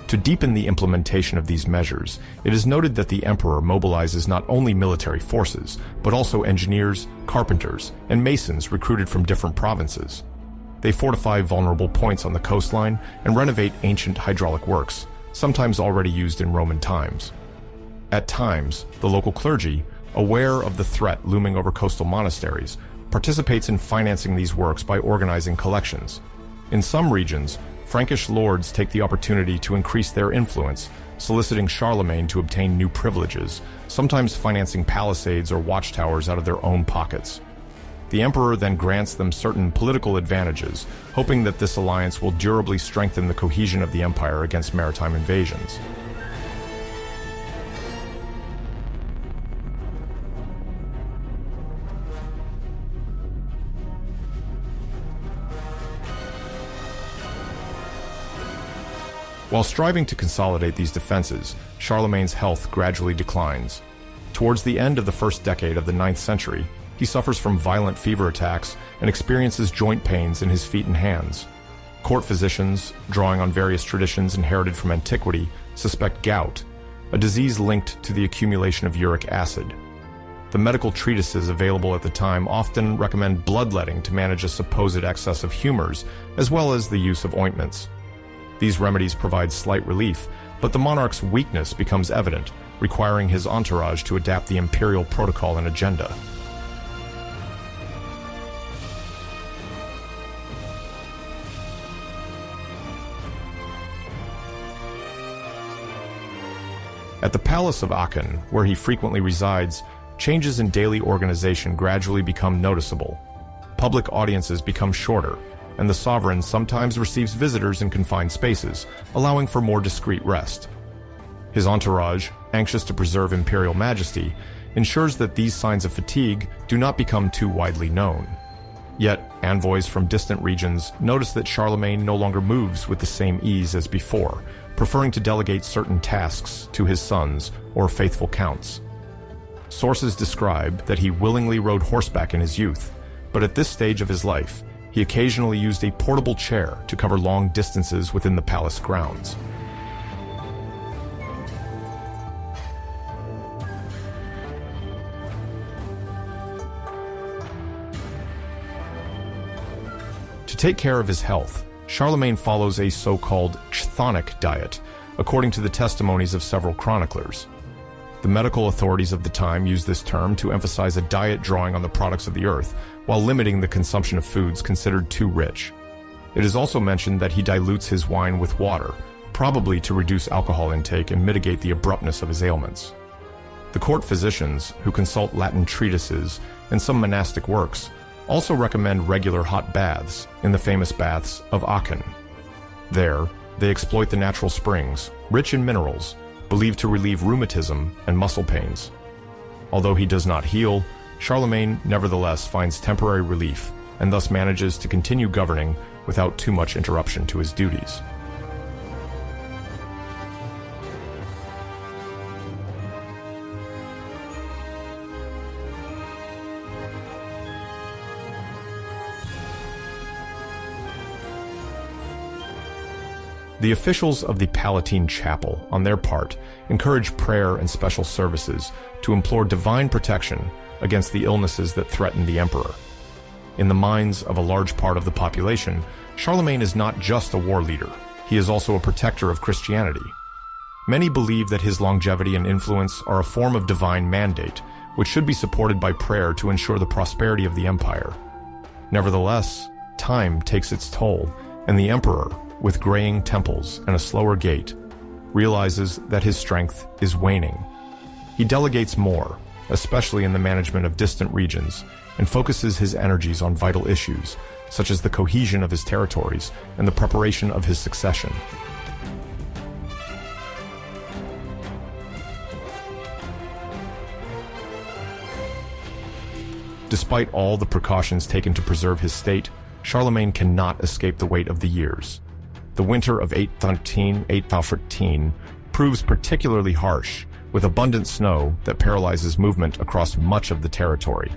To deepen the implementation of these measures, it is noted that the emperor mobilizes not only military forces, but also engineers, carpenters, and masons recruited from different provinces. They fortify vulnerable points on the coastline and renovate ancient hydraulic works, sometimes already used in Roman times. At times, the local clergy, aware of the threat looming over coastal monasteries, participates in financing these works by organizing collections. In some regions, Frankish lords take the opportunity to increase their influence, soliciting Charlemagne to obtain new privileges, sometimes financing palisades or watchtowers out of their own pockets. The emperor then grants them certain political advantages, hoping that this alliance will durably strengthen the cohesion of the empire against maritime invasions. While striving to consolidate these defenses, Charlemagne's health gradually declines. Towards the end of the first decade of the 9th century, he suffers from violent fever attacks and experiences joint pains in his feet and hands. Court physicians, drawing on various traditions inherited from antiquity, suspect gout, a disease linked to the accumulation of uric acid. The medical treatises available at the time often recommend bloodletting to manage a supposed excess of humors, as well as the use of ointments. These remedies provide slight relief, but the monarch's weakness becomes evident, requiring his entourage to adapt the imperial protocol and agenda. At the Palace of Aachen, where he frequently resides, changes in daily organization gradually become noticeable. Public audiences become shorter, and the sovereign sometimes receives visitors in confined spaces, allowing for more discreet rest. His entourage, anxious to preserve imperial majesty, ensures that these signs of fatigue do not become too widely known. Yet, envoys from distant regions notice that Charlemagne no longer moves with the same ease as before, preferring to delegate certain tasks to his sons or faithful counts. Sources describe that he willingly rode horseback in his youth, but at this stage of his life, he occasionally used a portable chair to cover long distances within the palace grounds. To take care of his health, Charlemagne follows a so-called chthonic diet, according to the testimonies of several chroniclers. The medical authorities of the time used this term to emphasize a diet drawing on the products of the earth, while limiting the consumption of foods considered too rich. It is also mentioned that he dilutes his wine with water, probably to reduce alcohol intake and mitigate the abruptness of his ailments. The court physicians, who consult Latin treatises and some monastic works, also recommend regular hot baths in the famous baths of Aachen. There, they exploit the natural springs, rich in minerals, believed to relieve rheumatism and muscle pains. Although he does not heal, Charlemagne nevertheless finds temporary relief and thus manages to continue governing without too much interruption to his duties. The officials of the Palatine Chapel, on their part, encourage prayer and special services to implore divine protection against the illnesses that threaten the emperor. In the minds of a large part of the population, Charlemagne is not just a war leader, he is also a protector of Christianity. Many believe that his longevity and influence are a form of divine mandate, which should be supported by prayer to ensure the prosperity of the empire. Nevertheless, time takes its toll, and the emperor, with graying temples and a slower gait, realizes that his strength is waning. He delegates more, especially in the management of distant regions, and focuses his energies on vital issues, such as the cohesion of his territories and the preparation of his succession. Despite all the precautions taken to preserve his state, Charlemagne cannot escape the weight of the years. The winter of 813 proves particularly harsh, with abundant snow that paralyzes movement across much of the territory.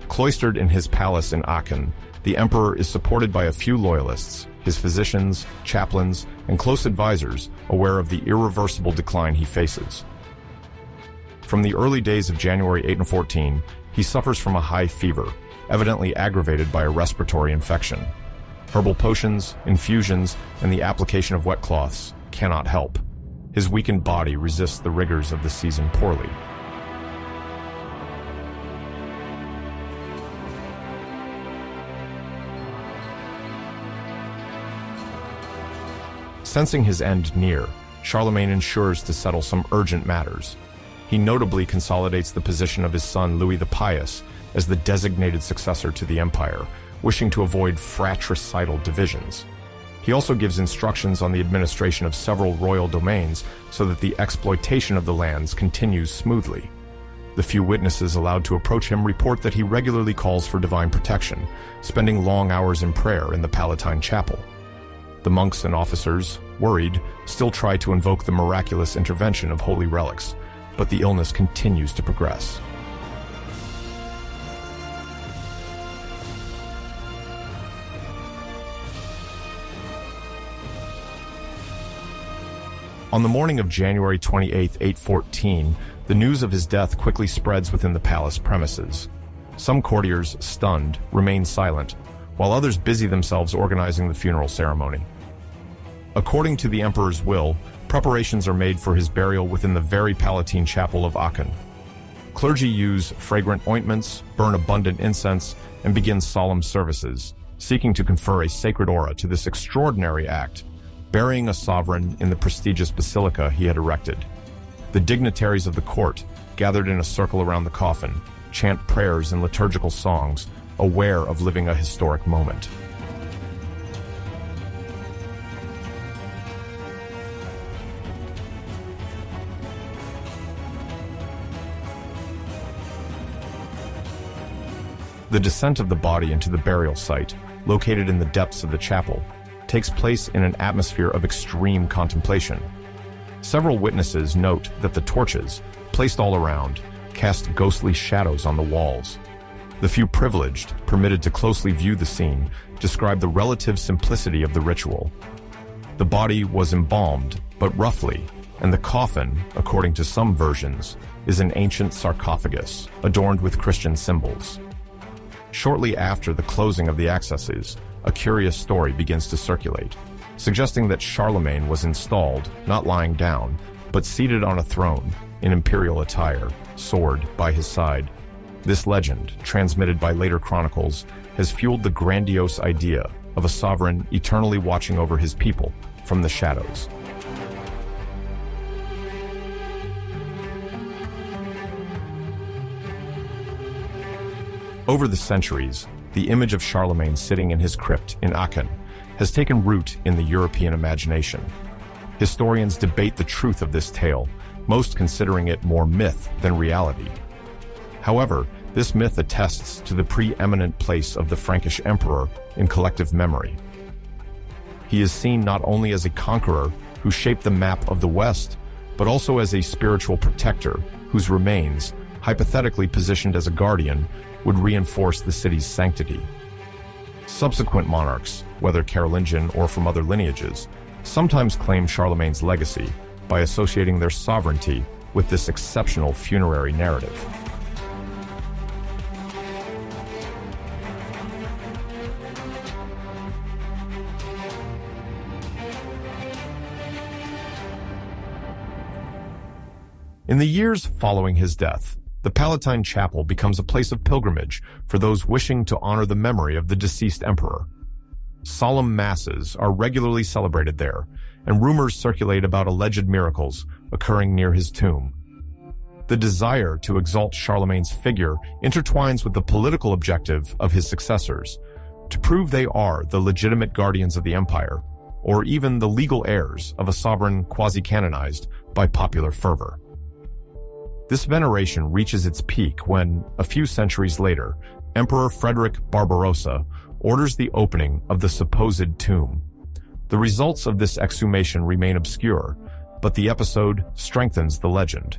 Cloistered in his palace in Aachen, the emperor is supported by a few loyalists, his physicians, chaplains, and close advisors aware of the irreversible decline he faces. From the early days of January 814, he suffers from a high fever, evidently aggravated by a respiratory infection. Herbal potions, infusions, and the application of wet cloths cannot help. His weakened body resists the rigors of the season poorly. Sensing his end near, Charlemagne ensures to settle some urgent matters. He notably consolidates the position of his son Louis the Pious as the designated successor to the empire, wishing to avoid fratricidal divisions. He also gives instructions on the administration of several royal domains so that the exploitation of the lands continues smoothly. The few witnesses allowed to approach him report that he regularly calls for divine protection, spending long hours in prayer in the Palatine Chapel. The monks and officers, worried, still try to invoke the miraculous intervention of holy relics, but the illness continues to progress. On the morning of January 28, 814, the news of his death quickly spreads within the palace premises. Some courtiers, stunned, remain silent, while others busy themselves organizing the funeral ceremony. According to the emperor's will, preparations are made for his burial within the very Palatine Chapel of Aachen. Clergy use fragrant ointments, burn abundant incense, and begin solemn services, seeking to confer a sacred aura to this extraordinary act, burying a sovereign in the prestigious basilica he had erected. The dignitaries of the court, gathered in a circle around the coffin, chant prayers and liturgical songs, aware of living a historic moment. The descent of the body into the burial site, located in the depths of the chapel, takes place in an atmosphere of extreme contemplation. Several witnesses note that the torches, placed all around, cast ghostly shadows on the walls. The few privileged, permitted to closely view the scene, describe the relative simplicity of the ritual. The body was embalmed, but roughly, and the coffin, according to some versions, is an ancient sarcophagus, adorned with Christian symbols. Shortly after the closing of the accesses, a curious story begins to circulate. suggesting that Charlemagne was installed, not lying down, but seated on a throne, in imperial attire, sword by his side. This legend, transmitted by later chronicles, has fueled the grandiose idea of a sovereign eternally watching over his people from the shadows. Over the centuries, the image of Charlemagne sitting in his crypt in Aachen has taken root in the European imagination. Historians debate the truth of this tale, most considering it more myth than reality. However, this myth attests to the preeminent place of the Frankish emperor in collective memory. He is seen not only as a conqueror who shaped the map of the West, but also as a spiritual protector whose remains, hypothetically positioned as a guardian, would reinforce the city's sanctity. Subsequent monarchs, whether Carolingian or from other lineages, sometimes claim Charlemagne's legacy by associating their sovereignty with this exceptional funerary narrative. In the years following his death, the Palatine Chapel becomes a place of pilgrimage for those wishing to honor the memory of the deceased emperor. Solemn masses are regularly celebrated there, and rumors circulate about alleged miracles occurring near his tomb. The desire to exalt Charlemagne's figure intertwines with the political objective of his successors, to prove they are the legitimate guardians of the empire, or even the legal heirs of a sovereign quasi-canonized by popular fervor. This veneration reaches its peak when, a few centuries later, Emperor Frederick Barbarossa orders the opening of the supposed tomb. The results of this exhumation remain obscure, but the episode strengthens the legend.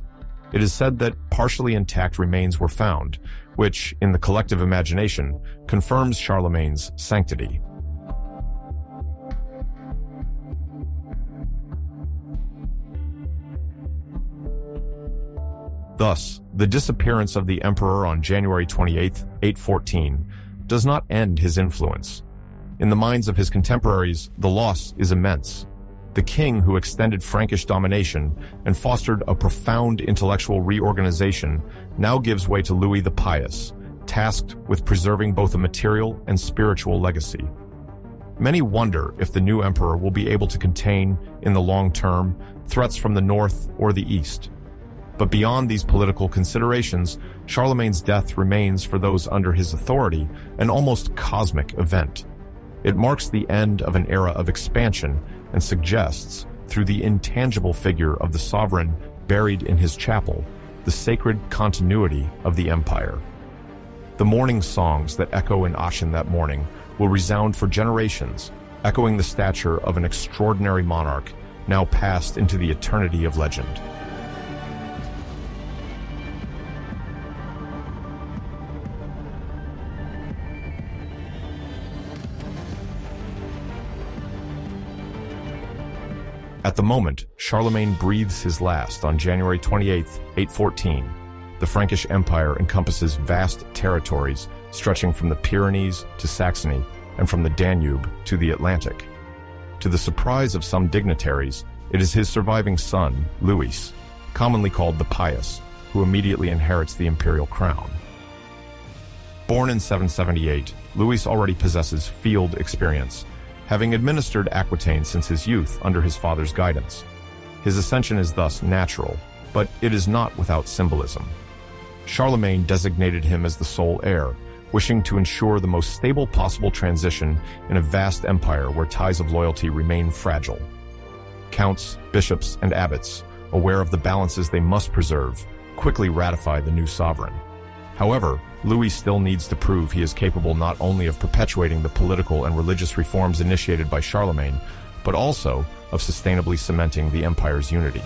It is said that partially intact remains were found, which, in the collective imagination, confirms Charlemagne's sanctity. Thus, the disappearance of the emperor on January 28, 814, does not end his influence. In the minds of his contemporaries, the loss is immense. The king who extended Frankish domination and fostered a profound intellectual reorganization now gives way to Louis the Pious, tasked with preserving both a material and spiritual legacy. Many wonder if the new emperor will be able to contain, in the long term, threats from the north or the east. But beyond these political considerations, Charlemagne's death remains for those under his authority an almost cosmic event. It marks the end of an era of expansion and suggests, through the intangible figure of the sovereign buried in his chapel, the sacred continuity of the empire. The mourning songs that echo in Aachen that morning will resound for generations, echoing the stature of an extraordinary monarch now passed into the eternity of legend. At the moment, Charlemagne breathes his last on January 28, 814. The Frankish Empire encompasses vast territories stretching from the Pyrenees to Saxony and from the Danube to the Atlantic. To the surprise of some dignitaries, it is his surviving son, Louis, commonly called the Pious, who immediately inherits the imperial crown. Born in 778, Louis already possesses field experience, having administered Aquitaine since his youth under his father's guidance. His ascension is thus natural, but it is not without symbolism. Charlemagne designated him as the sole heir, wishing to ensure the most stable possible transition in a vast empire where ties of loyalty remain fragile. Counts, bishops, and abbots, aware of the balances they must preserve, quickly ratify the new sovereign. However, Louis still needs to prove he is capable not only of perpetuating the political and religious reforms initiated by Charlemagne, but also of sustainably cementing the empire's unity.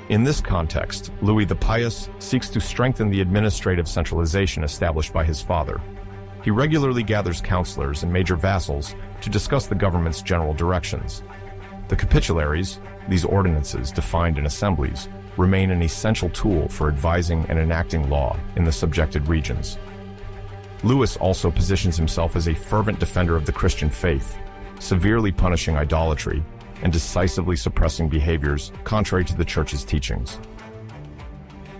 In this context, Louis the Pious seeks to strengthen the administrative centralization established by his father. He regularly gathers counselors and major vassals to discuss the government's general directions. The capitularies, these ordinances defined in assemblies, remain an essential tool for advising and enacting law in the subjected regions. Louis also positions himself as a fervent defender of the Christian faith, severely punishing idolatry and decisively suppressing behaviors contrary to the Church's teachings.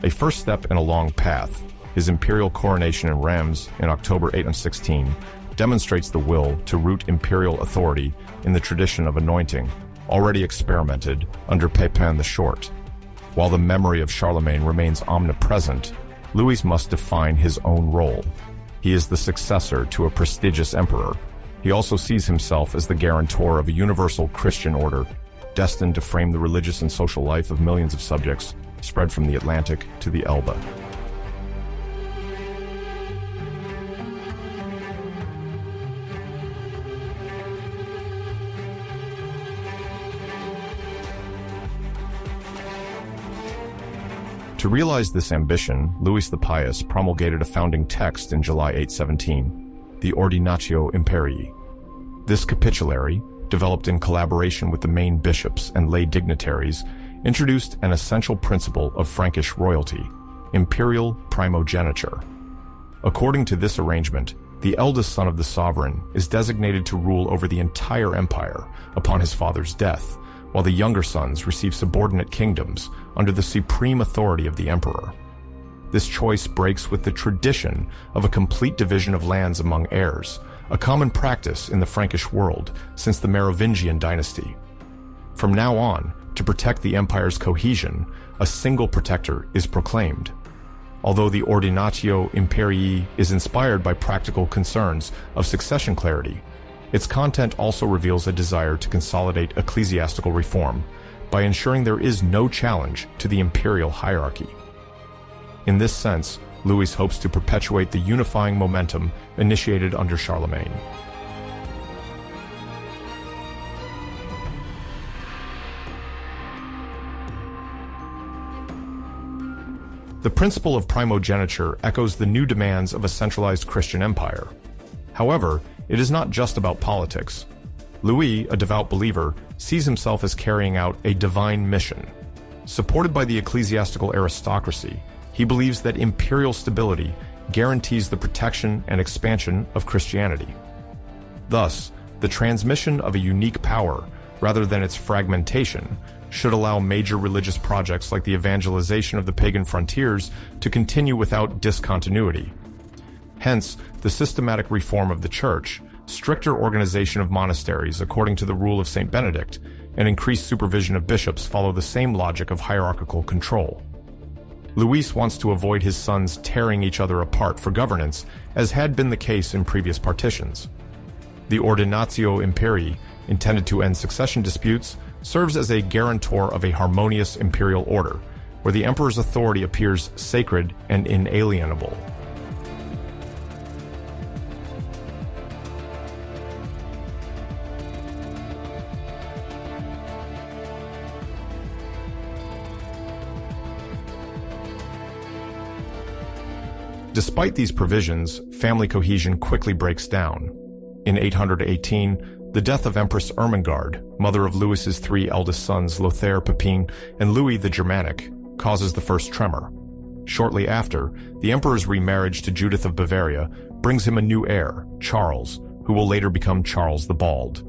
A first step in a long path, his imperial coronation in Reims in October 816, demonstrates the will to root imperial authority in the tradition of anointing, already experimented under Pepin the Short. While the memory of Charlemagne remains omnipresent, Louis must define his own role. He is the successor to a prestigious emperor. He also sees himself as the guarantor of a universal Christian order, destined to frame the religious and social life of millions of subjects, spread from the Atlantic to the Elbe. To realize this ambition, Louis the Pious promulgated a founding text in July 817, the Ordinatio Imperii. This capitulary, developed in collaboration with the main bishops and lay dignitaries, introduced an essential principle of Frankish royalty, imperial primogeniture. According to this arrangement, the eldest son of the sovereign is designated to rule over the entire empire upon his father's death, while the younger sons receive subordinate kingdoms under the supreme authority of the emperor. This choice breaks with the tradition of a complete division of lands among heirs, a common practice in the Frankish world since the Merovingian dynasty. From now on, to protect the empire's cohesion, a single protector is proclaimed. Although the Ordinatio Imperii is inspired by practical concerns of succession clarity, its content also reveals a desire to consolidate ecclesiastical reform by ensuring there is no challenge to the imperial hierarchy. In this sense, Louis hopes to perpetuate the unifying momentum initiated under Charlemagne. The principle of primogeniture echoes the new demands of a centralized Christian empire. However, it is not just about politics. Louis, a devout believer, sees himself as carrying out a divine mission. Supported by the ecclesiastical aristocracy, he believes that imperial stability guarantees the protection and expansion of Christianity. Thus, the transmission of a unique power, rather than its fragmentation, should allow major religious projects like the evangelization of the pagan frontiers to continue without discontinuity. Hence, the systematic reform of the Church, stricter organization of monasteries according to the rule of St. Benedict, and increased supervision of bishops follow the same logic of hierarchical control. Louis wants to avoid his sons tearing each other apart for governance, as had been the case in previous partitions. The Ordinatio Imperii, intended to end succession disputes, serves as a guarantor of a harmonious imperial order, where the emperor's authority appears sacred and inalienable. Despite these provisions, family cohesion quickly breaks down. In 818, the death of Empress Ermengarde, mother of Louis's three eldest sons Lothair, Pepin, and Louis the Germanic, causes the first tremor. Shortly after, the emperor's remarriage to Judith of Bavaria brings him a new heir, Charles, who will later become Charles the Bald.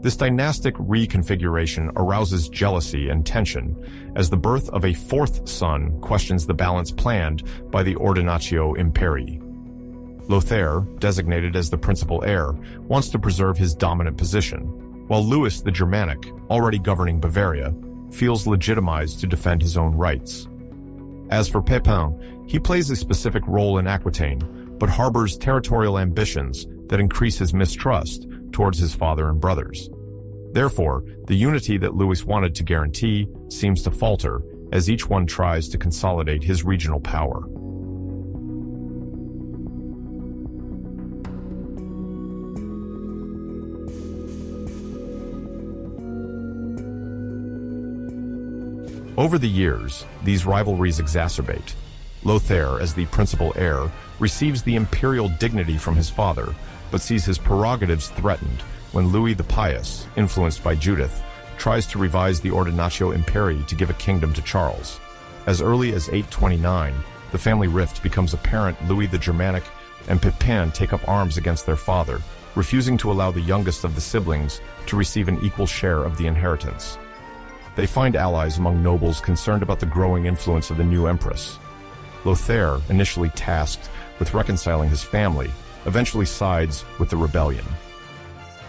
This dynastic reconfiguration arouses jealousy and tension, as the birth of a fourth son questions the balance planned by the Ordinatio Imperii. Lothair, designated as the principal heir, wants to preserve his dominant position, while Louis the Germanic, already governing Bavaria, feels legitimized to defend his own rights. As for Pepin, he plays a specific role in Aquitaine, but harbors territorial ambitions that increase his mistrust towards his father and brothers. Therefore, the unity that Louis wanted to guarantee seems to falter as each one tries to consolidate his regional power. Over the years, these rivalries exacerbate. Lothair, as the principal heir, receives the imperial dignity from his father, but sees his prerogatives threatened when Louis the Pious, influenced by Judith, tries to revise the Ordinatio Imperii to give a kingdom to Charles. As early as 829, the family rift becomes apparent. Louis the Germanic and Pepin take up arms against their father, refusing to allow the youngest of the siblings to receive an equal share of the inheritance. They find allies among nobles concerned about the growing influence of the new empress. Lothair, initially tasked with reconciling his family, eventually sides with the rebellion.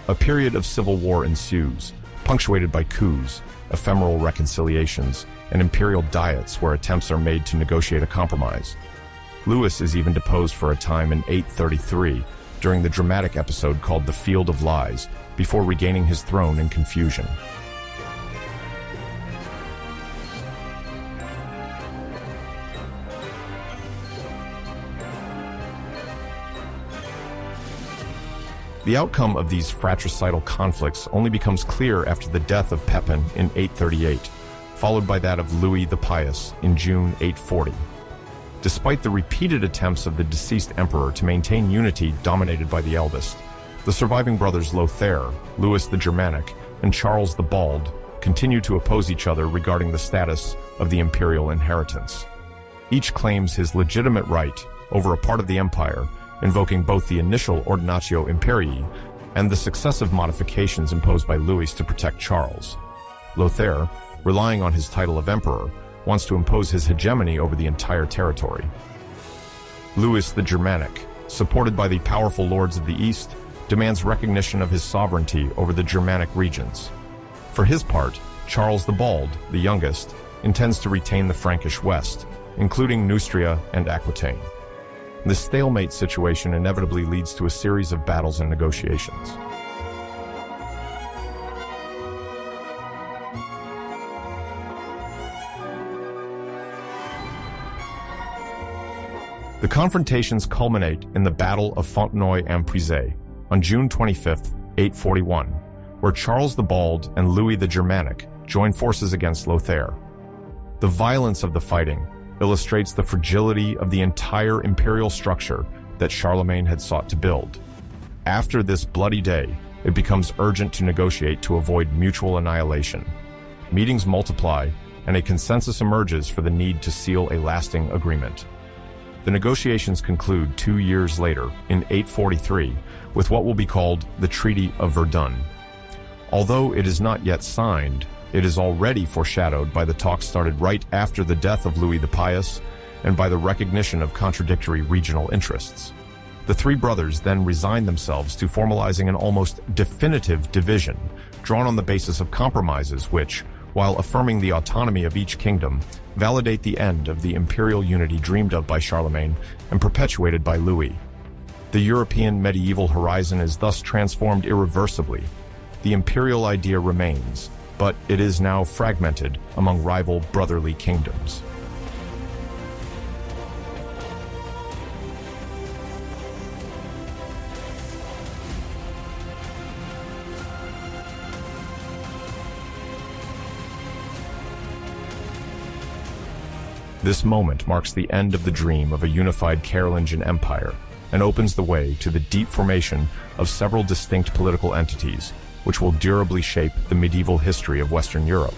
A period of civil war ensues, punctuated by coups, ephemeral reconciliations, and imperial diets where attempts are made to negotiate a compromise. Louis is even deposed for a time in 833 during the dramatic episode called the Field of Lies, before regaining his throne in confusion. The outcome of these fratricidal conflicts only becomes clear after the death of Pepin in 838, followed by that of Louis the Pious in June 840. Despite the repeated attempts of the deceased emperor to maintain unity dominated by the eldest, the surviving brothers Lothair, Louis the Germanic, and Charles the Bald continue to oppose each other regarding the status of the imperial inheritance. Each claims his legitimate right over a part of the empire, invoking both the initial Ordinatio Imperii and the successive modifications imposed by Louis to protect Charles. Lothair, relying on his title of emperor, wants to impose his hegemony over the entire territory. Louis the Germanic, supported by the powerful lords of the East, demands recognition of his sovereignty over the Germanic regions. For his part, Charles the Bald, the youngest, intends to retain the Frankish West, including Neustria and Aquitaine. This stalemate situation inevitably leads to a series of battles and negotiations. The confrontations culminate in the Battle of Fontenoy-en-Puisay on June 25, 841, where Charles the Bald and Louis the Germanic join forces against Lothair. The violence of the fighting illustrates the fragility of the entire imperial structure that Charlemagne had sought to build. After this bloody day, it becomes urgent to negotiate to avoid mutual annihilation. Meetings multiply, and a consensus emerges for the need to seal a lasting agreement. The negotiations conclude 2 years later, in 843, with what will be called the Treaty of Verdun. Although it is not yet signed, it is already foreshadowed by the talks started right after the death of Louis the Pious and by the recognition of contradictory regional interests. The three brothers then resign themselves to formalizing an almost definitive division, drawn on the basis of compromises which, while affirming the autonomy of each kingdom, validate the end of the imperial unity dreamed of by Charlemagne and perpetuated by Louis. The European medieval horizon is thus transformed irreversibly. The imperial idea remains, but it is now fragmented among rival brotherly kingdoms. This moment marks the end of the dream of a unified Carolingian Empire and opens the way to the deep formation of several distinct political entities, which will durably shape the medieval history of Western Europe.